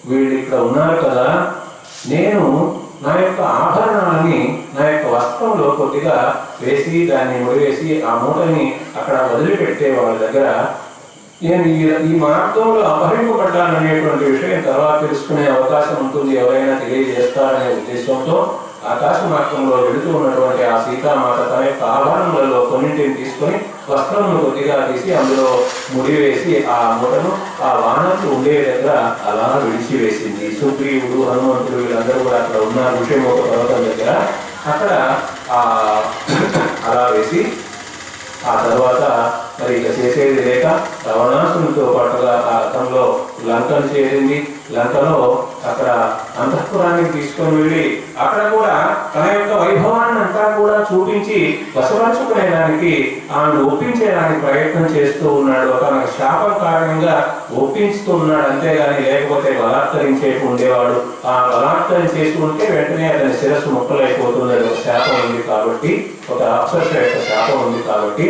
Speaker 1: వీళ్ళు ఇక్కడ ఉన్నారు కదా, నేను నా యొక్క ఆభరణాలని నా యొక్క వస్త్రంలో కొద్దిగా వేసి దాన్ని ముడివేసి ఆ మూటని అక్కడ వదిలిపెట్టే వాళ్ళ దగ్గర నేను ఈ మార్గంలో అపహరింపబడ్డాననేటువంటి విషయం తర్వాత తెలుసుకునే అవకాశం ఉంటుంది, ఎవరైనా తెలియజేస్తారనే ఉద్దేశంతో ఆకాశ మార్గంలో వెళుతూ ఉన్నటువంటి ఆ సీతామాత తన యొక్క ఆభరణములలో కొన్నింటిని తీసుకొని వస్త్రమును కొద్దిగా తీసి అందులో ముడివేసి ఆ మూటను ఆ వానరులు ఉండే దగ్గర అలా విడిచివేసింది. సుగ్రీవుడు, హనుమంతుడు వీళ్ళందరూ కూడా అక్కడ ఉన్న విషయం ఒక పర్వతం దగ్గర అక్కడ అలా వేసి ఆ తర్వాత మరి ఇక చేసేది లేక రావణాసునితో పాటుగా ఆ రథంలో లంకను చేరింది. లంకలో అక్కడ అంతఃపురానికి తీసుకొని వెళ్ళి అక్కడ కూడా తన యొక్క వైభవాన్ని అంతా కూడా చూపించి వశపరుచుకునేదానికి ఆమెను ఒప్పించేదానికి ప్రయత్నం చేస్తూ ఉన్నాడు. తన శాపం కారణంగా ఒప్పిస్తూ ఉన్నాడు, అంతేగాని లేకపోతే బలాత్కరించేసి ఉండేవాడు. ఆ బలాత్కరణ చేసి ఉంటే వెంటనే అతని శిరస్సు ముక్కలైపోతుంది. ఒక శాపం ఉంది కాబట్టి, ఒక అప్సరస యొక్క శాపం ఉంది కాబట్టి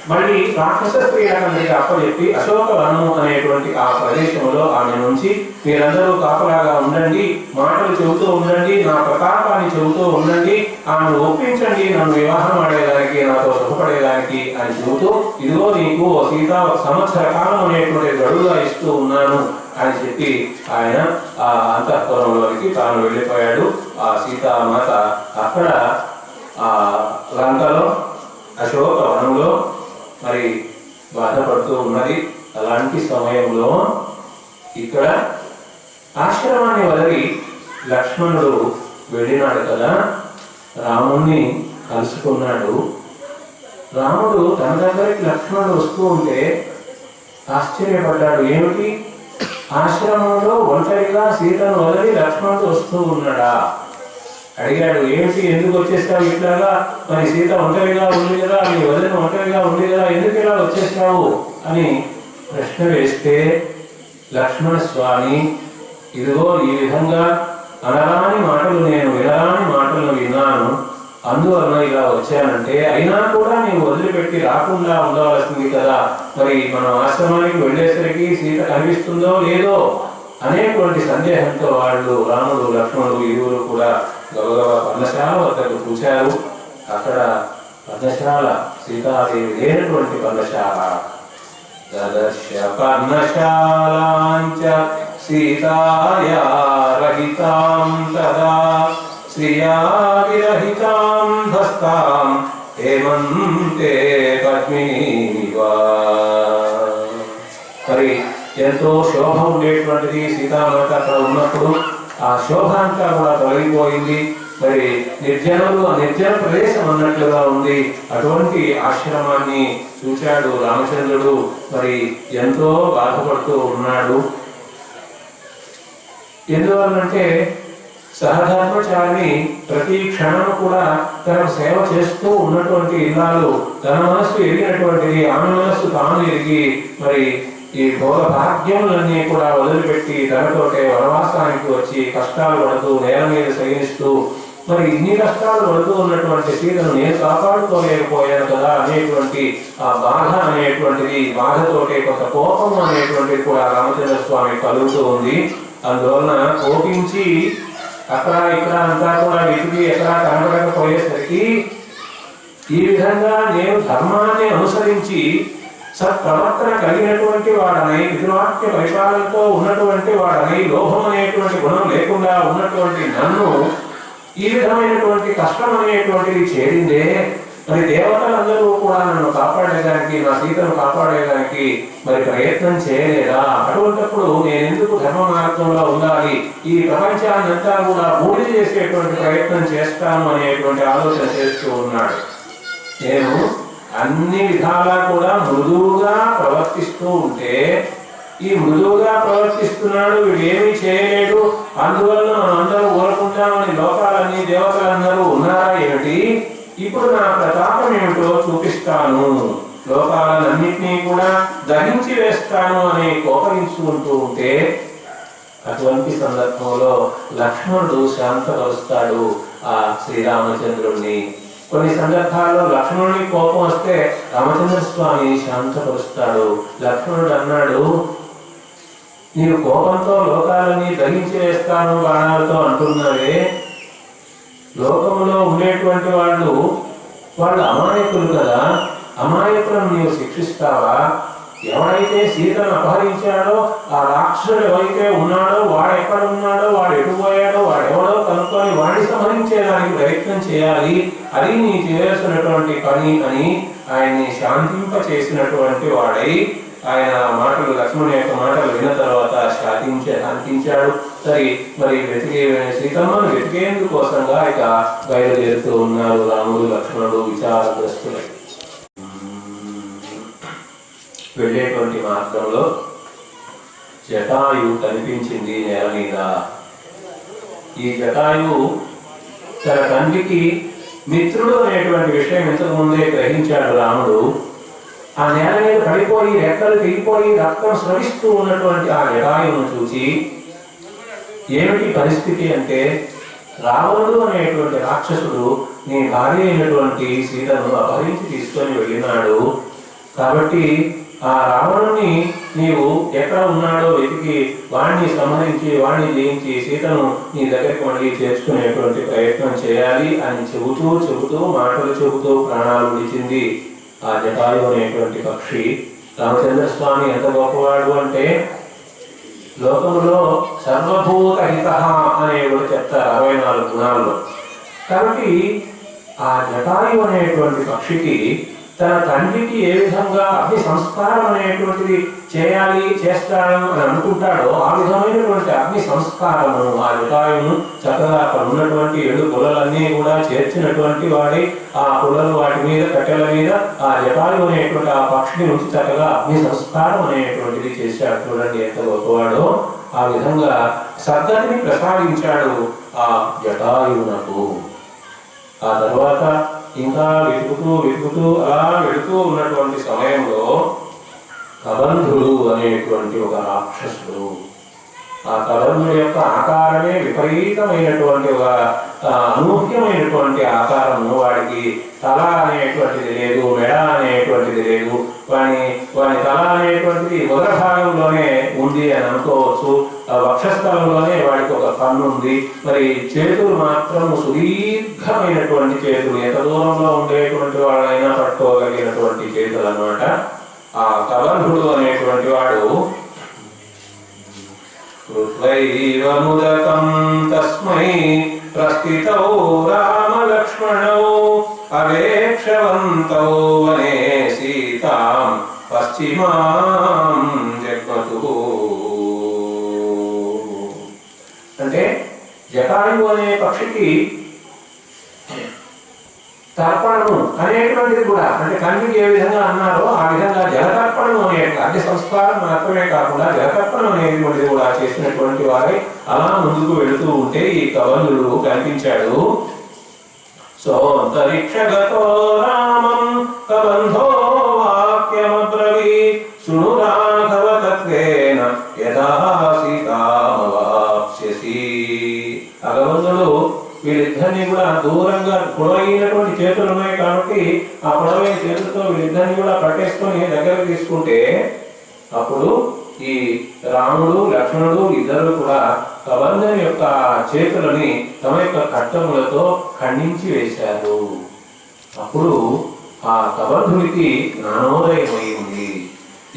Speaker 1: మళ్ళీ రాక్షస స్త్రీలందరికీ అప్పచెప్పి అశోకవనము అనేటువంటి ఆ ప్రదేశంలో ఆమె నుంచి మీరందరూ కాపలాగా ఉండండి, మాటలు చెబుతూ ఉండండి, నా ప్రతాపాన్ని చెబుతూ ఉండండి, ఆమెను ఒప్పించండి నన్ను వివాహం ఆడేదానికి, నాతో సుఖపడేదానికి అని చెబుతూ ఇదిగో నీకు సీతా 1 సంవత్సర కాలం అనేటువంటి గడువుగా ఇస్తూ ఉన్నాను అని చెప్పి ఆయన ఆ అంతఃపురంలోకి తాను వెళ్ళిపోయాడు. ఆ సీతామాత అక్కడ ఆ లంకలో అశోకవనంలో మరి బాధపడుతూ ఉన్నది. అలాంటి సమయంలో ఇక్కడ ఆశ్రమాన్ని వదిలి లక్ష్మణుడు వెళ్ళినాడు కదా, రాముణ్ణి కలుసుకున్నాడు. రాముడు తన దగ్గరికి లక్ష్మణుడు వస్తూ ఉంటే ఆశ్చర్యపడ్డాడు. ఏమిటి, ఆశ్రమంలో ఒంటరిగా సీతను వదిలి లక్ష్మణుడు వస్తూ ఉన్నాడా? అడిగాడు, ఏమిటి, ఎందుకు వచ్చేసావు ఇట్లాగా? మరి సీత ఒంటరిగా ఉంది కదా, నీ వదిన ఒంటరిగా ఉంది కదా, ఎందుకు ఇలా వచ్చేసావు అని ప్రశ్న వేస్తే లక్ష్మణ స్వామి ఇదిగో ఈ విధంగా అనరాని మాటలు నేను వినరాని మాటలు విన్నాను, అందువలన ఇలా వచ్చానంటే, అయినా కూడా నేను వదిలిపెట్టి రాకుండా ఉండవలసింది కదా, మరి మనం ఆశ్రమానికి వెళ్ళేసరికి సీత కనిపిస్తుందో లేదో అనేటువంటి సందేహంతో వాళ్ళు రాముడు లక్ష్మణుడు ఇరువురు కూడా గబగబా పర్ణశాల వద్దకు చూశారు. అక్కడ పర్ణశాల సీతాదేవి లేనటువంటి పర్ణశాల. దదర్శ పర్ణశాలాంచ సీతాయా రహితాం తదా శ్రియా విరహితాం ధస్తాం హేమంతే పద్మినీవా. ఎంతో శోభ ఉండేటువంటిది సీతామాత అక్కడ ఉన్నప్పుడు. ఆ శోభ అంతా కూడా తొలగిపోయింది. మరి నిర్జన ప్రదేశం అన్నట్లుగా ఉంది. అటువంటి ఆశ్రమాన్ని చూశాడు రామచంద్రుడు. మరి ఎంతో బాధపడుతూ ఉన్నాడు. ఎందువల్లంటే సహధర్మచారిని ప్రతి క్షణం కూడా తన సేవ చేస్తూ ఉన్నటువంటి ఇల్లాలు తన మనస్సు ఎరిగినటువంటిది, ఆమె మనస్సు తాను ఎరిగి మరి ఈ భోగ భాగ్యములన్నీ కూడా వదిలిపెట్టి తనతోటే వనవాసానికి వచ్చి కష్టాలు పడుతూ నేల మీద సహిస్తూ మరి ఇన్ని కష్టాలు పడుతూ ఉన్నటువంటి సీతను నేను కాపాడుకోలేకపోయాను కదా అనేటువంటి ఆ బాధ అనేటువంటిది, బాధతోటే కొంత కోపం అనేటువంటిది కూడా రామచంద్ర స్వామి కలుగుతూ ఉంది. అందువలన కోపించి అక్కడ ఇక్కడ అంతా కూడా వెతికి ఎక్కడా కనబడకపోయేసరికి ఈ విధంగా నేను ధర్మాన్ని అనుసరించి సత్ప్రవర్తన కలిగినటువంటి వాడనై, పితృవాక్య పరిపాలనతో ఉన్నటువంటి వాడనై, లోభం అనేటువంటి గుణం లేకుండా ఉన్నటువంటి నన్ను ఈ విధమైనటువంటి కష్టం అనేటువంటిది చేరిందే. మరి దేవతలందరూ కూడా నన్ను కాపాడేదానికి, నా సీతను కాపాడేదానికి మరి ప్రయత్నం చేయలేదా? అటువంటిప్పుడు నేను ఎందుకు ధర్మ మార్గంలో ఉండాలి, ఈ ప్రపంచాన్నంతా కూడా బూడిద చేసేటువంటి ప్రయత్నం చేస్తాను అనేటువంటి ఆలోచన చేస్తూ ఉన్నాడు. నేను అన్ని విధాలా కూడా మృదువుగా ప్రవర్తిస్తూ ఉంటే, ఈ మృదువుగా ప్రవర్తిస్తున్నాడు, వీడు ఏమీ చేయలేడు, అందువల్ల మనం అందరూ ఊరుకుంటామని లోకాలన్నీ దేవతలందరూ ఉన్నారా ఏమిటి? ఇప్పుడు నా ప్రతాపం ఏమిటో చూపిస్తాను, లోకాలన్నింటినీ కూడా దహించి వేస్తాను అని కోపగించుకుంటూ ఉంటే, అటువంటి సందర్భంలో లక్ష్మణుడు శాంతపరుస్తాడు ఆ శ్రీరామచంద్రుణ్ణి. కొన్ని సందర్భాల్లో లక్ష్మణుడికి కోపం వస్తే రామచంద్ర స్వామి శాంతపరుస్తాడు. లక్ష్మణుడు అన్నాడు, నీవు కోపంతో లోకాలని దహించి వేస్తాను బాణాలతో అంటున్నావే, లోకంలో ఉండేటువంటి వాళ్ళు అమాయకులు కదా, అమాయకులను నీవు శిక్షిస్తావా? ఎవడైతే సీతను అపహరించాడో ఆ రాక్షసుడు ఎవరైతే ఉన్నాడో వాడు ఎక్కడ ఉన్నాడో, వాడు ఎటుపోయాడో, వాడెవడో కనుక్కొని వాడిని సంహరించేదానికి ప్రయత్నం చేయాలి, అది నీ చేయాల్సినటువంటి పని అని ఆయన్ని శాంతింప చేసినటువంటి వాడై ఆయన మాటలు, లక్ష్మణుని యొక్క మాటలు విన్న తర్వాత శాంతించాడు. సరే, మరి సీతమ్మను వెతికేందుకోసంగా ఇక బయలుదేరుతూ ఉన్నారు రాముడు లక్ష్మణుడు విచారగ్రస్తులై. వెళ్ళేటువంటి మార్గంలో జటాయు కనిపించింది నేల మీద. ఈ జటాయు తన తండ్రికి మిత్రుడు అనేటువంటి విషయం ఇంతకు ముందే గ్రహించాడు రాముడు. ఆ నేల మీద పడిపోయి రెక్కలు తెగిపోయి రక్తం స్రవిస్తూ ఉన్నటువంటి ఆ జటాయువును చూసి, ఏమిటి పరిస్థితి అంటే, రావణుడు అనేటువంటి రాక్షసుడు నీ భార్య అయినటువంటి సీతను అపహరించి తీసుకొని వెళ్ళినాడు. కాబట్టి ఆ రావణుని నీవు ఎక్కడ ఉన్నాడో వెతికి వాణ్ణి సంహరించి వాణ్ణి జయించి సీతను నీ దగ్గరికి మళ్ళీ చేర్చుకునేటువంటి ప్రయత్నం చేయాలి అని చెబుతూ మాటలు చెబుతూ ప్రాణాలు విడిచింది ఆ జటాయు అనేటువంటి పక్షి. రామచంద్ర స్వామి ఎంత గొప్పవాడు అంటే, లోకంలో సర్వభూత హిత అనే కూడా చెప్తారు 64 గుణాల్లో. కాబట్టి ఆ జటాయు అనేటువంటి పక్షికి తన తండ్రికి ఏ విధంగా అగ్ని సంస్కారం అనేటువంటిది చేస్తాడు అని అనుకుంటాడో, ఆ విధమైనటువంటి అగ్ని సంస్కారము ఆ జటాయును చక్కగా అక్కడ ఉన్నటువంటి 7 పుల్లలన్నీ కూడా చేర్చినటువంటి వాడి ఆ పుల్లలు వాటి మీద కట్టెల మీద ఆ జటాయు అనేటువంటి ఆ పక్షిని ఉంచి చక్కగా అగ్ని సంస్కారం అనేటువంటిది చేశాడు. చూడండి ఎంత గొప్పవాడో. ఆ విధంగా సద్గతిని ప్రసాదించాడు ఆ జటాయువునకు. ఆ తర్వాత ఇంకా వెతుకుతూ అలా వెళుతూ ఉన్నటువంటి సమయంలో కబంధుడు అనేటువంటి ఒక రాక్షసుడు, ఆ కబంధుడి యొక్క ఆకారమే విపరీతమైనటువంటి ఒక అనూహ్యమైనటువంటి ఆకారము. వాడికి తల అనేటువంటిది లేదు, మెడ అనేటువంటిది లేదు, వాని తల అనేటువంటిది మొదల భాగంలోనే ఉంది అని అనుకోవచ్చు. ఆ వక్షస్థలంలోనే వాడికి ఒక కన్ను ఉంది. మరి చేతులు మాత్రం సుదీర్ఘమైనటువంటి చేతులు, ఎంత దూరంలో ఉండేటువంటి వాళ్ళైనా పట్టుకోగలిగినటువంటి చేతులు అన్నమాట. ఆ కబంధుడు అనేటువంటి వాడు కృత్వైవముదకం తస్మై ప్రస్థితౌ రామ లక్ష్మణౌ అవేక్షవంతౌ వనే సీతాం పశ్చిమాం జగ్మతుః జటాయువు అనే పక్షికి తర్పణము అనేటువంటిది కూడా, అంటే తండ్రికి ఏ విధంగా అన్నారో ఆ విధంగా జలతర్పణం అనే అగ్ని సంస్కారం మాత్రమే కాకుండా జలతర్పణం అనేటువంటిది కూడా చేసినటువంటి వారే అలా ముందుకు వెళుతూ ఉంటే ఈ కబంధుడు కనిపించాడు. సోంతరిక్షగతో రామం కబంధో వాక్యమబ్రవీ శృణు రాఘవ తత్వేన యథా సీతామవాప్స్యసి. కబంధుడు వీళ్ళిద్దరిని కూడా దూరంగా పొడవైనటువంటి చేతులు ఉన్నాయి కాబట్టి ఆ పొడవైన చేతులతో వీళ్ళిద్దరిని కూడా పట్టేసుకొని దగ్గరకు తీసుకుంటే అప్పుడు ఈ రాముడు లక్ష్మణుడు ఇద్దరు కూడా కబంధుని యొక్క చేతులని తమ యొక్క ఖడ్గములతో ఖండించి వేశారు. అప్పుడు ఆ కబంధునికి జ్ఞానోదయమైంది.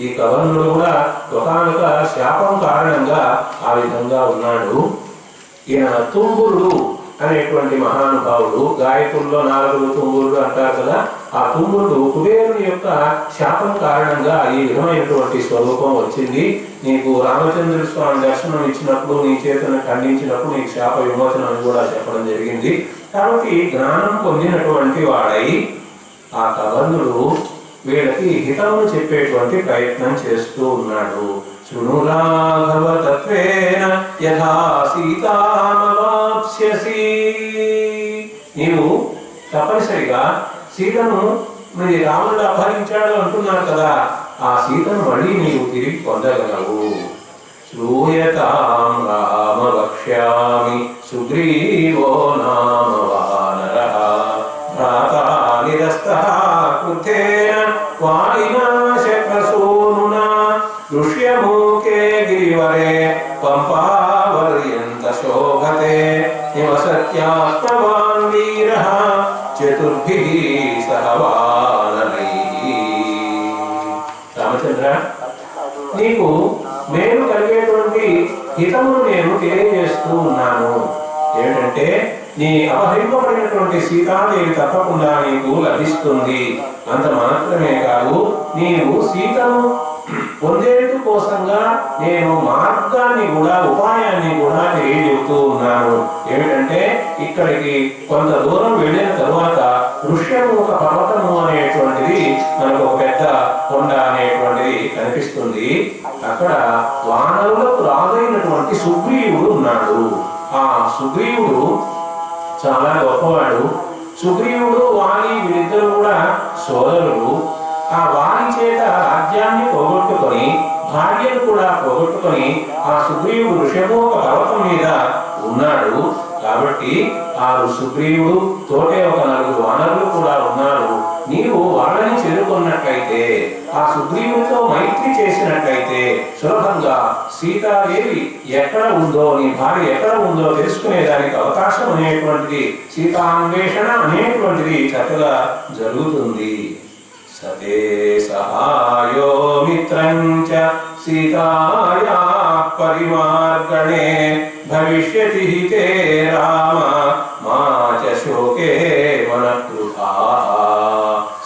Speaker 1: ఈ కబంధుడు కూడా ఒకానొక శాపం కారణంగా ఆ విధంగా ఉన్నాడు. ఈయన తుంబురుడు అనేటువంటి మహానుభావుడు, గాయకుల్లో 4 తుంబురుడు అంటారు కదా, ఆ తుంబురుడు కుబేరుని యొక్క శాపం కారణంగా ఈ విధమైనటువంటి స్వరూపం వచ్చింది. నీకు రామచంద్ర స్వామి దర్శనం ఇచ్చినప్పుడు నీ చేతులను ఖండించినప్పుడు నీకు శాప విమోచనం అని కూడా చెప్పడం జరిగింది. కాబట్టి జ్ఞానం పొందినటువంటి వాడై ఆ కబంధుడు వీళ్ళకి హితము చెప్పేటువంటి ప్రయత్నం చేస్తూ ఉన్నాడు. శృణు రాఘవ తత్వేన యథా సీతామవాప్స్యసి. నీవు తప్పనిసరిగా సీతను మరి రాముడు అపహరించాడు అంటున్నాడు కదా, ఆ సీతను మళ్ళీ నీవు తిరిగి పొందగలవు. శ్రూయతాం రామ వక్ష్యామి సుగ్రీవో నామ వానరః భ్రాతా నిరస్తః కృతేన వాలినా శక్రసూనునా ఋష్యమూకే గిరివరే పంపావర్యంత శోభతే నివసత్యాత్మవాన్ వీరః చతుర్భిః సహ వానరైః. రామచంద్ర, నీకు నేను కలిగేటువంటి హితమును నేను తెలియజేస్తూ ఉన్నాను. ఏమిటంటే నీ అపహరింపబడినటువంటి సీతాదేవి తప్పకుండా నీకు లభిస్తుంది. అంత మాత్రమే కాదు, నీవు సీతను పొందేందు కోసంగా నేను మార్గాన్ని కూడా ఉపాయాన్ని కూడా తెలియజేస్తూ ఉన్నాను. ఏమిటంటే ఇక్కడికి కొంత దూరం వెళ్ళిన తరువాత ఋష్యముఖ పర్వతము అనేటువంటిది మనకు ఒక పెద్ద కొండ అనేటువంటిది కనిపిస్తుంది. అక్కడ వానరులకు రాజైనటువంటి సుగ్రీవుడు ఉన్నాడు. ఆ సుగ్రీవుడు చాలా గొప్పవాడు. సుగ్రీవుడు వాలి వీరిద్దరు కూడా సోదరులు. ఆ వాలి చేత రాజ్యాన్ని పోగొట్టుకొని భార్యను కూడా పోగొట్టుకొని ఆ సుగ్రీవుడు ఋషభోక పర్వతం మీద ఉన్నాడు. కాబట్టి ఆ సుగ్రీవుడు తోటే ఒక 4 వానరులు కూడా ఉన్నారు. నీవు వాళ్ళని చేరుకున్నట్లయితే, ఆ సుగ్రీవుడితో మైత్రి చేసినట్లయితే సులభంగా సీతాదేవి ఎక్కడ ఉందో, నీ భార్య ఎక్కడ ఉందో తెలుసుకునేదానికి అవకాశం అనేటువంటిది, సీతాన్వేషణ అనేటువంటిది చక్కగా జరుగుతుంది. సతే సహాయో మిత్రంచ సీతాయా పరిమార్గణే భవిష్యతి తే రామ మా చ శోకే మనఃకృతా.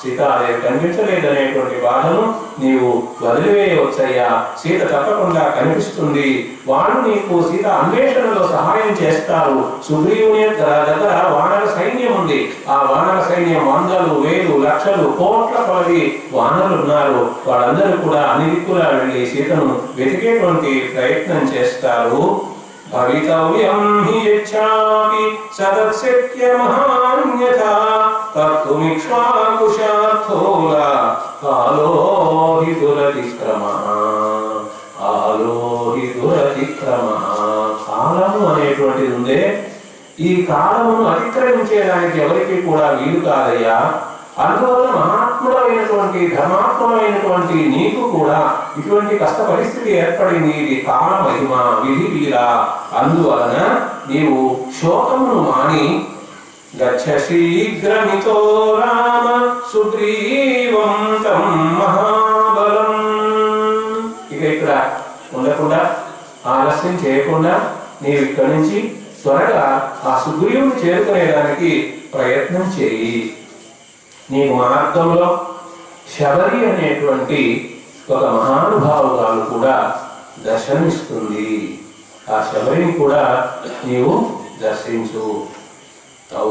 Speaker 1: సీతాదేవి కనిపించలేదనేటువంటి బాధను నీవు వదిలివేయవచ్చయ్యా. సీత తప్పకుండా కనిపిస్తుంది. వాళ్ళు నీకు సీత అన్వేషణలో సహాయం చేస్తారు. సుగ్రీవుని దగ్గర వానర సైన్యం ఉంది. ఆ వానర సైన్యం 100,000, 1000, లక్షలు, కోట్ల కొలది వానరులు ఉన్నారు. వాళ్ళందరూ కూడా అన్ని దిక్కులా వెళ్ళి సీతను వెతికేటువంటి ప్రయత్నం చేస్తారు. భవితవ్యం హి యచ్చాపి సదస్యత్య మహాన్యథా కర్తుమిక్ష్వాకుశార్థోల కాలోహి దురతిక్రమః. కాలము అనేటువంటిది ఉందే, ఈ కాలమును అతిక్రమించేదానికి ఎవరికి కూడా వీలు కాదయ్యా. అందువల్ల మహాత్ముడైనటువంటి ధర్మాత్ముడైనటువంటి నీకు కూడా ఇటువంటి కష్ట పరిస్థితి ఏర్పడింది. ఇది కాల మహిమ, విధి వీరా. అందువలన నీవు శోకమును మాని గచ్చ శీఘ్రమితో రామ సుగ్రీవం తం మహాబలం. ఇక ఇక్కడ ఉండకుండా, ఆలస్యం చేయకుండా నీవు ఇక్కడి నుంచి త్వరగా ఆ సుగ్రీవుని చేరుకునేదానికి ప్రయత్నం చేయి. నీకు మార్గంలో శబరి అనేటువంటి ఒక మహానుభావురాలు కూడా దర్శనమిస్తుంది. ఆ శబరిని కూడా నీవు దర్శించు. తౌ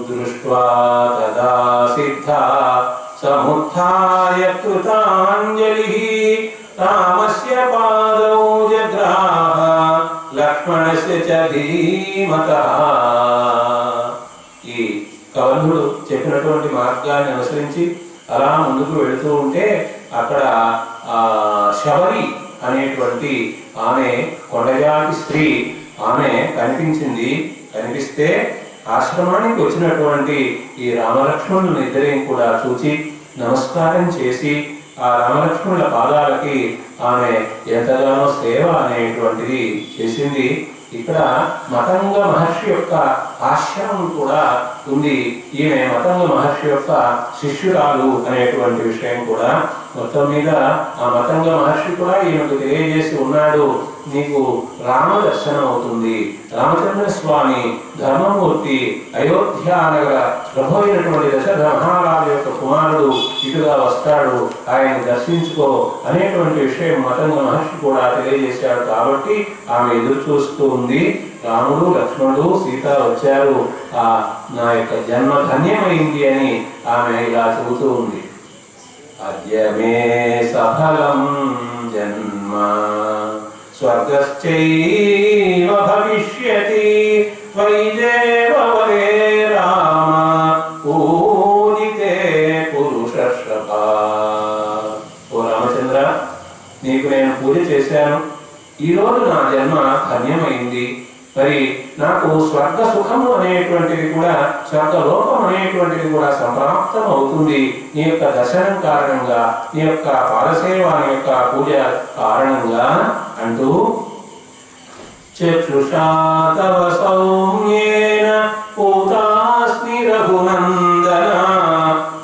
Speaker 1: దృష్ట్వా తదా సిద్ధా సముత్థాయ కృతాంజలిః రామస్య పాదౌ జగ్రాహ లక్ష్మణస్య చ ధీమతః. ఈ కవంధుడు చెప్పినటువంటి మార్గాన్ని అనుసరించి అలా ముందుకు వెళుతూ ఉంటే అక్కడ శబరి అనేటువంటి ఆమె కొండజాతి స్త్రీ ఆమె కనిపించింది. కనిపిస్తే ఆశ్రమానికి వచ్చినటువంటి ఈ రామలక్ష్మణులను ఇద్దరిని కూడా చూచి నమస్కారం చేసి ఆ రామలక్ష్మణుల పాదాలకి ఆమె ఎంతగానో సేవ అనేటువంటిది చేసింది. ఇక్కడ మతంగ మహర్షి యొక్క ఆశ్రమం కూడా ఉంది. ఈమె మతంగ మహర్షి యొక్క శిష్యురాలు అనేటువంటి విషయం కూడా మొత్తం మీద ఆ మతంగ మహర్షి కూడా ఈమెకు తెలియజేసి ఉన్నాడు, నీకు రామ దర్శనం అవుతుంది. రామచంద్ర స్వామి ధర్మమూర్తి అయోధ్యానగర ప్రభు అయినటువంటి దశరథ మహారాజు యొక్క కుమారుడు ఇటుగా వస్తాడు, ఆయన దర్శించుకో అనేటువంటి విషయం మతంగ మహర్షి కూడా తెలియజేశాడు. కాబట్టి ఆమె ఎదురు చూస్తూ ఉంది. రాముడు లక్ష్మణుడు సీత వచ్చారు, నా యొక్క జన్మ ధన్యమైంది అని ఆమె ఇలా చెబుతూ ఉంది. అద్య మే సఫలం జన్మ స్వర్గశ్చైవ భవిష్యతి త్వయి దేవవరే రామ పూజితే పురుషర్షభ. ఓ రామచంద్ర, నీకు నేను పూజ చేశాను, ఈరోజు నా జన్మ ధన్యమైంది. మరి నాకు స్వర్గ సుఖము అనేటువంటిది కూడా స్వర్గలోకం అనేటువంటిది కూడా సంప్రాప్తం అవుతుంది నీ యొక్క దర్శనం కారణంగా, నీ యొక్క పాదసేవ, నీ యొక్క పూజ కారణంగా అంటూ చక్షుషా తవ సౌమ్యేన పూతాస్మి రఘునందన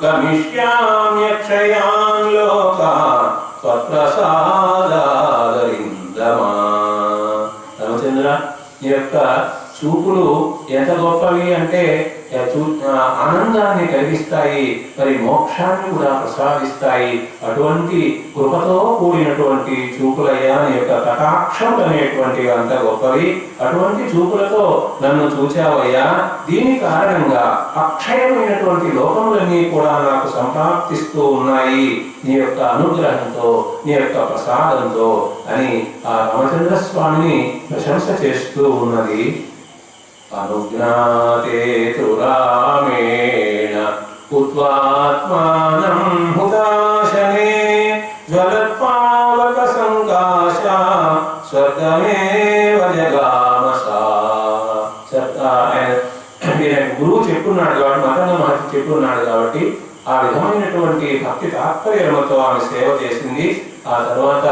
Speaker 1: గమిష్యామ్యక్షయాన్ లోకాన్ త్వత్ప్రసాదాదరిందమా. రామచంద్ర, నీ యొక్క చూపులు ఎంత గొప్పవి అంటే ఆనందాన్ని కలిగిస్తాయి, మరి మోక్షాన్ని కూడా ప్రసాదిస్తాయి. అటువంటి కృపతో కూడినటువంటి చూపులయ్యా, నీ యొక్క కటాక్షం అనేటువంటివి అంత గొప్పవి. అటువంటి చూపులతో నన్ను చూచావయ్యా, దీని కారణంగా అక్షయమైనటువంటి లోకములన్నీ కూడా నాకు సంప్రాప్తిస్తూ ఉన్నాయి నీ యొక్క అనుగ్రహంతో, నీ యొక్క ప్రసాదంతో అని ఆ రామచంద్ర స్వామిని ప్రశంస చేస్తూ ఉన్నది. అనుజ్ఞాతే తు రామేణ ఉత్వాత్మానం హుతాశనే జ్వలత్పావక సంకాశ స్వర్గమేవ జగామసా. గురువు చెప్పున్నాడు కాబట్టి, మతంగ మహర్షి చెప్పున్నాడు కాబట్టి ఆ విధమైనటువంటి భక్తి తాత్పర్యములతో ఆమె సేవ చేసింది. ఆ తర్వాత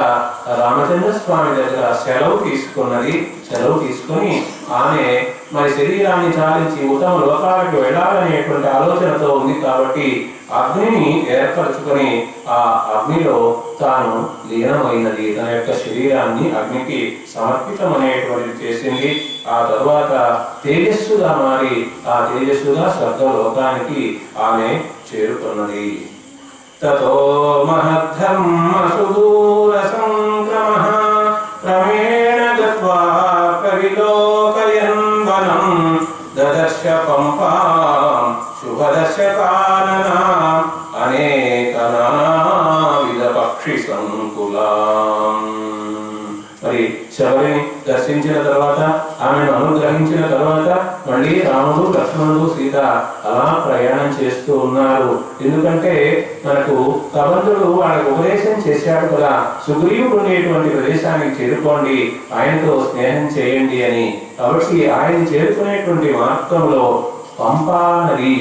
Speaker 1: రామచంద్ర స్వామి దగ్గర సెలవు తీసుకున్నది. సెలవు తీసుకుని ఆమె మరి శరీరాన్ని చాలించి ఉత్తమ లోకాలకు వెళ్ళాలనేటువంటి ఆలోచనతో ఉంది కాబట్టి అగ్నిని ఏర్పరచుకొని ఆ అగ్నిలో తాను లీనమైనది. తన యొక్క శరీరాన్ని అగ్నికి సమర్పితం అనేటువంటిది చేసింది. ఆ తరువాత తేజస్సుగా మారి ఆ తేజస్సుగా స్వర్గలోకానికి ఆమె చేరుకున్నది. తతో మహద్ధర్మ సుదూర సంక్రమః క్రమేణ గత్వా పరిలోకయన్ వనం దదర్శ పంపాం శుభదర్శకాననాం అనేక నానావిధ పక్షి సంకులాం. మరి శబరిని దర్శించిన తర్వాత, ఆమెను అనుగ్రహించిన తర్వాత మళ్ళీ రాముడు లక్ష్మణుడు సీత అలా ప్రయాణం చేస్తూ ఉన్నారు. ఎందుకంటే మనకు కబంధుడు వాళ్ళకు ఉపదేశం చేశాడు కదా, సుగ్రీవుడు ఉండేటువంటి ప్రదేశానికి చేరుకోండి, ఆయనతో స్నేహం చేయండి అని. కాబట్టి ఆయన చేరుకునేటువంటి మార్గంలో పంపా నది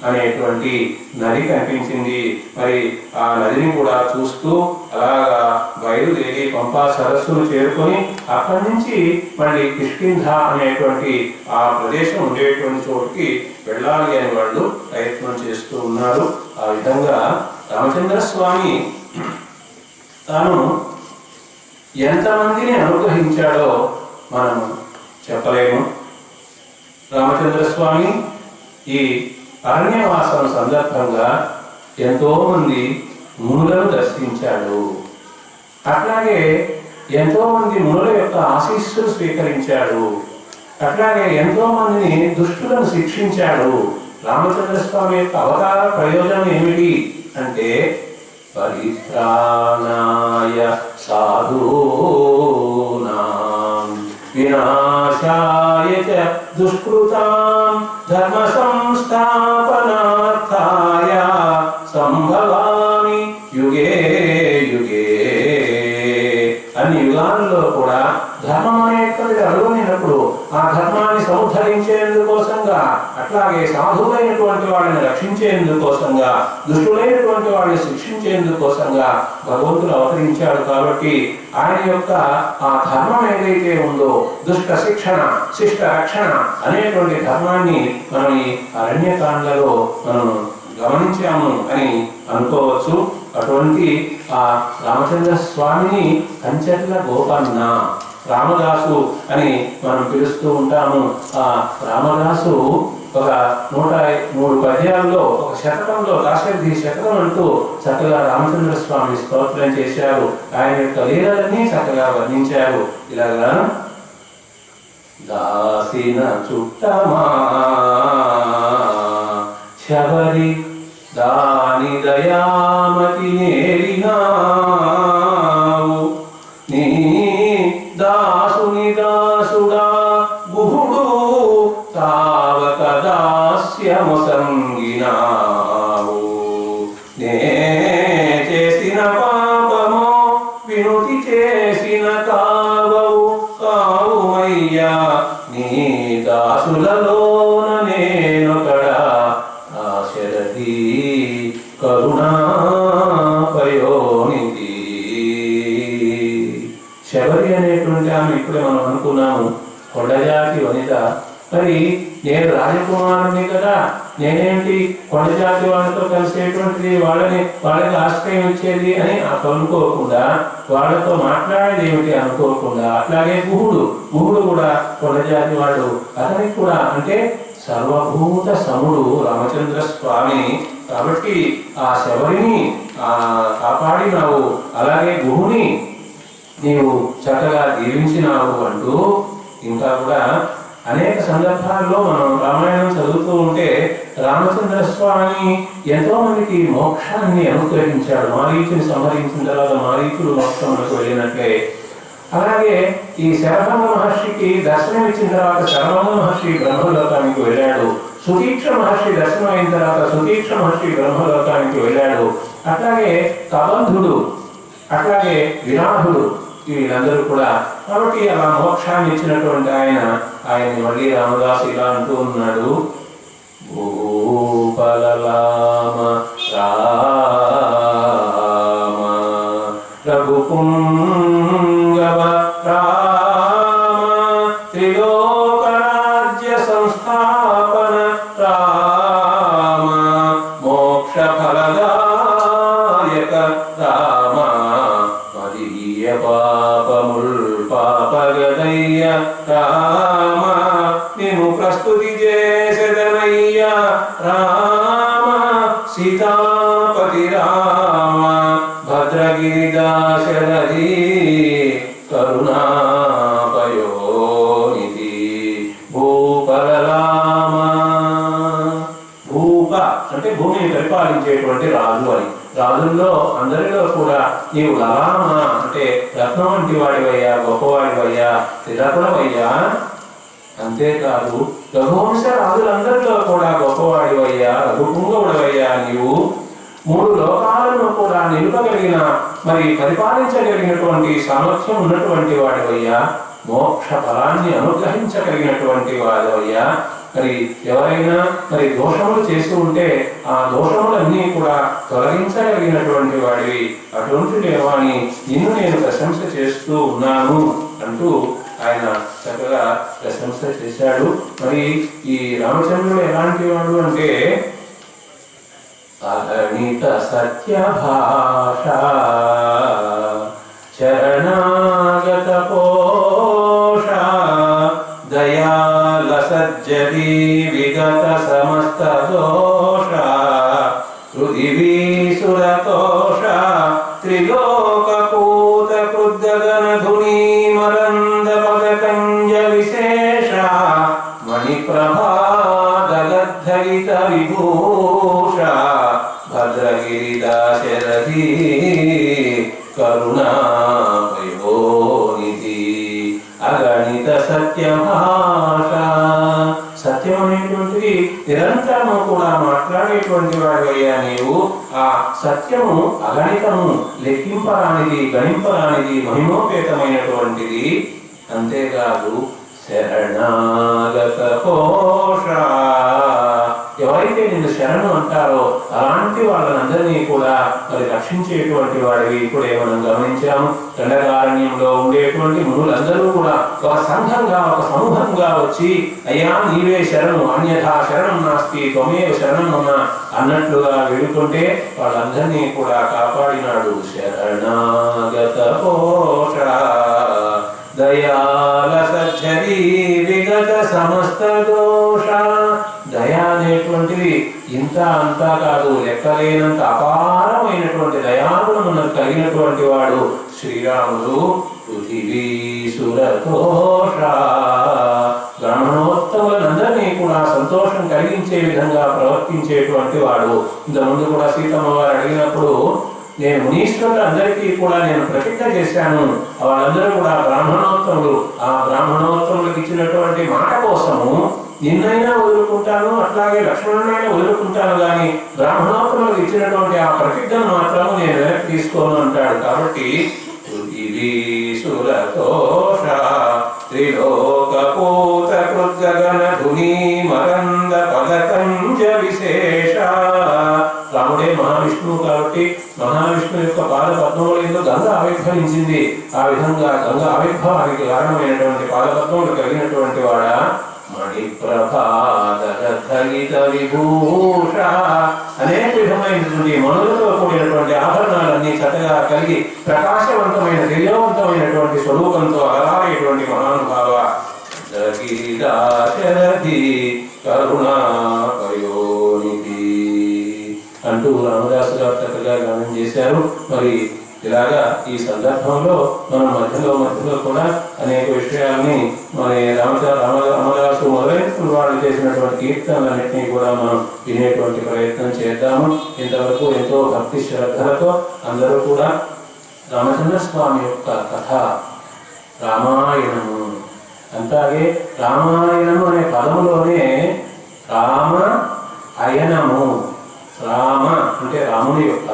Speaker 1: అనేటువంటి నది కనిపించింది. మరి ఆ నదిని కూడా చూస్తూ అలాగా బయలుదేరి పంపా సరస్సును చేరుకొని అక్కడి నుంచి మళ్ళీ కిష్కింధ అనేటువంటి ఆ ప్రదేశం ఉండేటువంటి చోటుకి వెళ్ళాలి అని వాళ్ళు ప్రయత్నం చేస్తూ ఉన్నారు. ఆ విధంగా రామచంద్ర స్వామి తాను ఎంతమందిని అనుగ్రహించాడో మనం చెప్పలేము. రామచంద్ర స్వామి ఈ అరణ్యవాసం సందర్భంగా ఎంతో మంది మునులను దర్శించాడు. అట్లాగే ఎంతో మంది మునుల యొక్క ఆశీస్సులు స్వీకరించాడు. అట్లాగే ఎంతో మందిని దుష్టులను శిక్షించాడు. రామచంద్ర స్వామి యొక్క అవతార ప్రయోజనం ఏమిటి అంటే పరిత్రాణాయ సాధూనాం వినాశాయ చ దుష్కృతాం ధర్మ సంస్థాపనార్థాయ సంభవామి యుగే యుగే. అన్ని యుగాలలో కూడా ధర్మం అనేటువంటిది అడుగునప్పుడు ఆ ధర్మాన్ని సముద్ధరించేందుకోసంగా, అట్లాగే సాధువులైనటువంటి వాళ్ళని రక్షించేందుకోసంగా, దుష్టులైనటువంటి వాళ్ళని శిక్షించేందుకోసంగా భగవంతుడు అవతరించాడు. కాబట్టి ఆయన యొక్క ఆ ధర్మం ఏదైతే ఉందో, దుష్ట శిక్షణ శిష్ట రక్షణ అనేటువంటి ధర్మాన్ని మనం ఈ అరణ్యకాండలో మనం గమనించాము అని అనుకోవచ్చు. అటువంటి ఆ రామచంద్ర స్వామిని కంచర్ల గోపన్న రామదాసు అని మనం పిలుస్తూ ఉంటాము. ఆ రామదాసు ఒక 103 పద్యాల్లో ఒక శతకంలో దాశరథి శతకం అంటూ చక్కగా రామచంద్ర స్వామి స్తోత్రం చేశారు. ఆయన యొక్క లీలలన్నీ చక్కగా వర్ణించారు. ఇలాగా దాసిన చుట్టమా శబరి దాని దయామతి నేరినావు నీ దాసుని దాసుడా గుహుడు తావక దాస్యమసంగినావు నే చేసిన పాపమో వినుతి చేసిన కావవు కావుమయ్యా నీ దాసులలోన నేనొకడా దాశరథి కరుణాపయోనిధి. శబరి అనేటువంటి ఆమె ఇప్పుడే మనం అనుకున్నాము కొండజాతి వనిత. మరి నేను రాజకుమారుని కదా, నేనేంటి కొండజాతి వాళ్ళతో కలిసేటువంటిది, వాళ్ళకి ఆశ్రయం ఇచ్చేది అని అనుకోకుండా, వాళ్ళతో మాట్లాడేది ఏమిటి అనుకోకుండా, అట్లాగే గుహుడు కూడా కొండజాతి వాడు. అతనికి కూడా అంటే సర్వభూత సముడు రామచంద్ర స్వామి. కాబట్టి ఆ శబరిని కాపాడినావు, అలాగే గుహుని నీవు చక్కగా దీవించినావు అంటూ ఇంకా కూడా అనేక సందర్భాల్లో మనం రామాయణం చదువుతూ ఉంటే రామచంద్ర స్వామి ఎంతో మందికి మోక్షాన్ని అనుగ్రహించాడు. మారీచుని సంహరించిన తర్వాత మారీచుడు మోక్షములకు వెళ్ళినట్లే, అలాగే ఈ శరభంగ మహర్షికి దర్శనం ఇచ్చిన తర్వాత శరభంగ మహర్షి బ్రహ్మలోకానికి వెళ్ళాడు. సుతీక్ష మహర్షి దర్శనం అయిన తర్వాత సుతీక్ష మహర్షి బ్రహ్మలోకానికి వెళ్ళాడు. అట్లాగే కబంధుడు, అట్లాగే విరాధుడు, వీళ్ళందరూ కూడా. కాబట్టి అలా మోక్షాన్ని ఇచ్చినటువంటి ఆయన్ని మళ్ళీ రామదాసు ఇలా అంటూ ఉన్నాడు, భూపలలామ రామ రఘుపుంగవ రామ త్రిలోకరాజ్య సంస్థాపన రామ మోక్ష ఫలదాయక రామ మదీయ పాపముల్ పాపగదయ్య రామ నిన్ను ప్రస్తుతి చేసెదనయ్య రామ సీతాపతి రామ భద్రగిరిదాశరథి కరుణాపయోనిధి భూపలలామ. భూప అంటే భూమిని పరిపాలించేటువంటి రాజు అని. రాజుల్లో అందరిలో కూడా నీవు లలామ అంటే రత్నం వంటి వాడివయ్యా, గొప్పవాడివయ్యా, తిలకుడవయ్యా. అంతేకాదు రఘువంశ రాజులందరిలో కూడా గొప్పవాడివయ్యా, రఘుపుంగవుడవయ్యా. నీవు 3 లోకాలను కూడా నిలుపగలిగిన, మరి పరిపాలించగలిగినటువంటి సామర్థ్యం ఉన్నటువంటి వాడివయ్యా, మోక్ష ఫలాన్ని అనుగ్రహించగలిగినటువంటి వాడివయ్యా. మరి ఎవరైనా మరి దోషములు చేసి ఉంటే ఆ దోషములన్నీ కూడా తొలగించగలిగినటువంటి వాడివి. అటువంటి దేవాన్ని నిన్ను నేను ప్రశంస చేస్తూ ఉన్నాను అంటూ ఆయన చక్కగా ప్రశంస చేశాడు. మరి ఈ రామచంద్రుడు ఎలాంటి వాడు అంటే అగణిత సత్య భాష శరణాగత పోష దయాల సజ్జది విగత సమస్త దోష పృథివీసురతోష త్రిలోకూత కృద్దగన ధుని మరంద పదకంజ విశేష వాడివయ్యా నీవు. ఆ సత్యము అగణితము, లెక్కింపరానిది, గణింపరానిది, మహిమోపేతమైనటువంటిది. అంతేకాదు శరణాగత కోశ, ఎవరైతే నిన్ను శరణు అంటారో అలాంటి వాళ్ళందరినీ కూడా మరి రక్షించేటువంటి వాడివి. ఇప్పుడే మనం గమనించాము, దండకారణ్యంలో ఉండేటువంటి మునులందరూ కూడా ఒక సంఘంగా, ఒక సమూహంగా వచ్చి అయ్యా నీవే శరణు, అన్యథా శరణం నాస్తి, త్వమేవ శరణం మమ అన్నట్లుగా వేడుకుంటే వాళ్ళందరినీ కూడా కాపాడినాడు. శరణాగత కోశ దయాల సజ్జరీ విగత సమస్త దోష. దయా అనేటువంటిది ఇంత అంతా కాదు, లెక్కలేనంత అపారమైనటువంటి దయాగుణమునకు కలిగినటువంటి వాడు శ్రీరాముడు. పృథివీసురతోష, బ్రాహ్మణోత్తములందరినీ కూడా సంతోషం కలిగించే విధంగా ప్రవర్తించేటువంటి వాడు. ఇంతకుముందు కూడా సీతమ్మ వారు అడిగినప్పుడు నేను మునీశ్వరులందరికీ కూడా నేను ప్రతిజ్ఞ చేశాను, వాళ్ళందరూ కూడా బ్రాహ్మణోత్తములు. ఆ బ్రాహ్మణోత్తములకు ఇచ్చినటువంటి మాట కోసము నిన్నైనా వదులుకుంటాను, అట్లాగే లక్ష్మణునైనా వదులుకుంటాను, కానీ బ్రాహ్మణోత్తములకు ఇచ్చినటువంటి ఆ ప్రతిజ్ఞను మాత్రం నేను వెనక్కి తీసుకోను అంటాడు. కాబట్టి సురతోష త్రిలోకపూత కృద్గగన ధుని మరంద పదకంజ విశేష. రాముడే మహావిష్ణువు కాబట్టి మహావిష్ణు యొక్క పాద పద్మములందు గంగ ఆవిర్భవించింది. ఆ విధంగా గంగ ఆవిర్భావానికి కారణమైనటువంటి పాదపద్మములు కలిగినటువంటి వాడా. మణిప్రభాదరథలిత విభూష, అనేక విధమైనటువంటి మనులతో కూడినటువంటి ఆభరణాలన్నీ చక్కగా కలిగి ప్రకాశవంతమైన తేజవంతమైనటువంటి స్వరూపంతో అలరాడేటువంటి మహానుభావ. దగిరిదాశరథి కరుణా పయోనిధి అంటూ రామదాసు గారు చక్కగా గానం చేశారు. మరి ఇలాగా ఈ సందర్భంలో మనం మధ్యలో కూడా అనేక విషయాల్ని మన రామదాసు మొదలైన వాళ్ళు చేసినటువంటి కీర్తనలన్నింటినీ కూడా మనం వినేటువంటి ప్రయత్నం చేద్దాము. ఇంతవరకు ఎంతో భక్తి శ్రద్ధలతో అందరూ కూడా రామచంద్ర స్వామి యొక్క కథ, రామాయణము. అంతాగే రామాయణము అనే పదములోనే రామ అయనము, రామ అంటే రాముని యొక్క,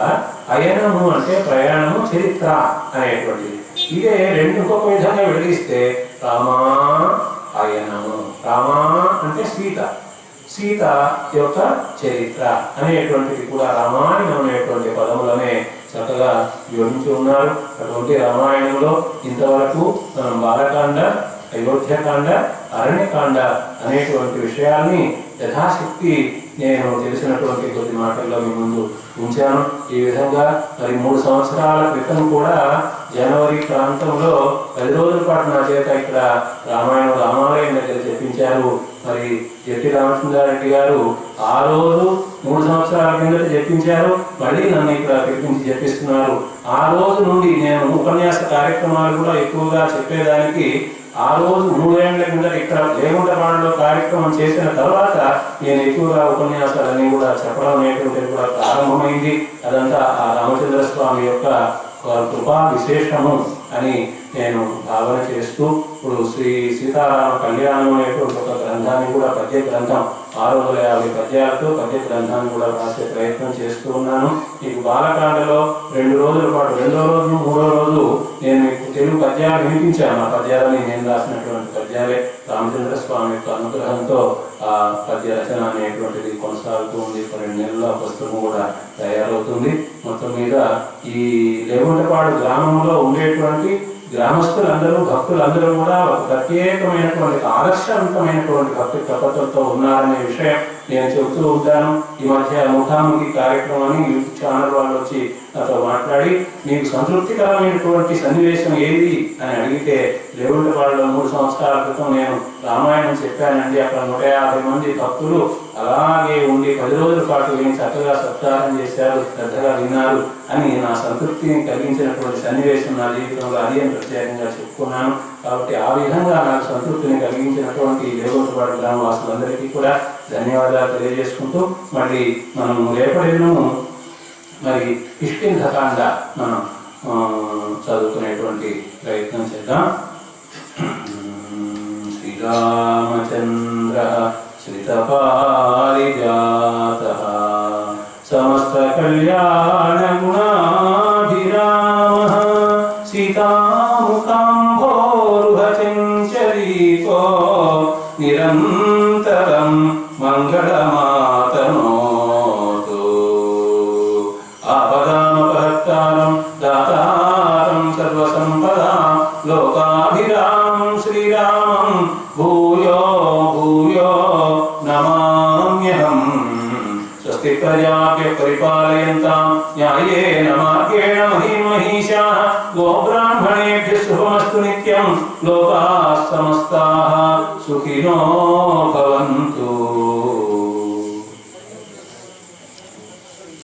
Speaker 1: అయనము అంటే ప్రయాణము, చరిత్ర అనేటువంటిది. ఇదే రెండు ఇంకొక విధంగా విడదీస్తే రామా అయనము, రామా అంటే సీత, సీత యొక్క చరిత్ర అనేటువంటిది కూడా రామాయణం అనేటువంటి పదములనే చక్కగా వివరించి ఉన్నారు. అటువంటి రామాయణంలో ఇంతవరకు మనం బాలకాండ, అయోధ్యకాండ, అరణ్యకాండ అనేటువంటి విషయాల్ని యథాశక్తి నేను తెలిసినటువంటి కొద్ది మాటల్లో మీ ముందు ఉంచాను. ఈ విధంగా మరి 3 సంవత్సరాల క్రితం కూడా జనవరి ప్రాంతంలో 10 రోజుల పాటు నా చేత ఇక్కడ రామాలయం దగ్గర చెప్పించారు. మరి జట్టి రామచంద్రారెడ్డి గారు ఆ రోజు 3 సంవత్సరాల కిందట చెప్పించారు, మళ్ళీ నన్ను ఇక్కడ పిలిపించి చెప్పిస్తున్నారు. ఆ రోజు నుండి నేను ఉపన్యాస కార్యక్రమాలు కూడా ఎక్కువగా చెప్పేదానికి ఆ రోజు 3 ఏళ్ల కింద ఇక్కడ లేగుంటపాడులో కార్యక్రమం చేసిన తర్వాత నేను ఎక్కువగా ఉపన్యాసాలన్నీ కూడా చెప్పడం అనేటువంటిది కూడా ప్రారంభమైంది. అదంతా ఆ రామచంద్ర స్వామి యొక్క కృపా విశేషము అని నేను భావన చేస్తూ ఇప్పుడు శ్రీ సీతారామ కళ్యాణం అనేటువంటి ఒక గ్రంథాన్ని కూడా, పద్య గ్రంథం 650 పద్యాలతో పద్య గ్రంథాన్ని కూడా రాసే ప్రయత్నం చేస్తూ ఉన్నాను. మీకు బాలకాండలో 2 రోజుల పాటు, 2వ రోజు 3వ రోజు నేను మీకు తెలుగు పద్యాలు వినిపించాను. ఆ పద్యాలని నేను రాసినటువంటి పద్యాలే. రామచంద్ర స్వామి యొక్క అనుగ్రహంతో ఆ పద్య రచన అనేటువంటిది కొనసాగుతూ ఉంది. 2 నెలల పుస్తకం కూడా తయారవుతుంది. మొత్తం మీద ఈ లేగుంటపాడు గ్రామంలో ఉండేటువంటి గ్రామస్తులందరూ, భక్తులందరూ కూడా ఒక ప్రత్యేకమైనటువంటి ఆదర్శవంతమైనటువంటి భక్తి ప్రపత్తులతో ఉన్నారనే విషయం నేను చెబుతూ ఉంటాను. ఈ మధ్య ముఖాముఖి కార్యక్రమాన్ని యూట్యూబ్ ఛానల్ వాళ్ళు వచ్చి నాతో మాట్లాడి మీకు సంతృప్తికరమైనటువంటి సన్నివేశం ఏది అని అడిగితే, లేవుంటపాడులో 3 సంవత్సరాల క్రితం నేను రామాయణం చెప్పానండి. అక్కడ 150 మంది భక్తులు అలాగే ఉండి 10 రోజుల పాటు విని చక్కగా సత్కారం చేశారు, శ్రద్ధగా విన్నారు అని నా సంతృప్తిని కలిగించినటువంటి సన్నివేశం నా జీవితంలో అది అని ప్రత్యేకంగా చెప్పుకున్నాను. కాబట్టి ఆ విధంగా నాకు సంతృప్తిని కలిగించినటువంటి లేవుంటపాడు గ్రామవాసులందరికీ కూడా ధన్యవాదాలు తెలియజేసుకుంటూ మళ్ళీ మనం రేపటి దినము మరి కిష్కింధకాండ మనం చదువుకునేటువంటి ప్రయత్నం చేద్దాం. శ్రీరామచంద్ర శ్రితపారిజాతః कल्याणगुणाभिरामः सीतामुखाम्भोरुहचञ्चरीको निरन्तरं मङ्गलमातनोतु आपदामपहर्तारं दातारं सर्वसम्पदां लोकाभिरामं श्रीरामं भूयो भूयो नमाम्यहम् स्वस्ति प्रजाभ्यः परिपालयन्तां न्याय्येन मार्गेण महीमहीषाः गोब्राह्मणेभ्यः शुभमस्तु नित्यं लोकाः समस्ताः सुखिनो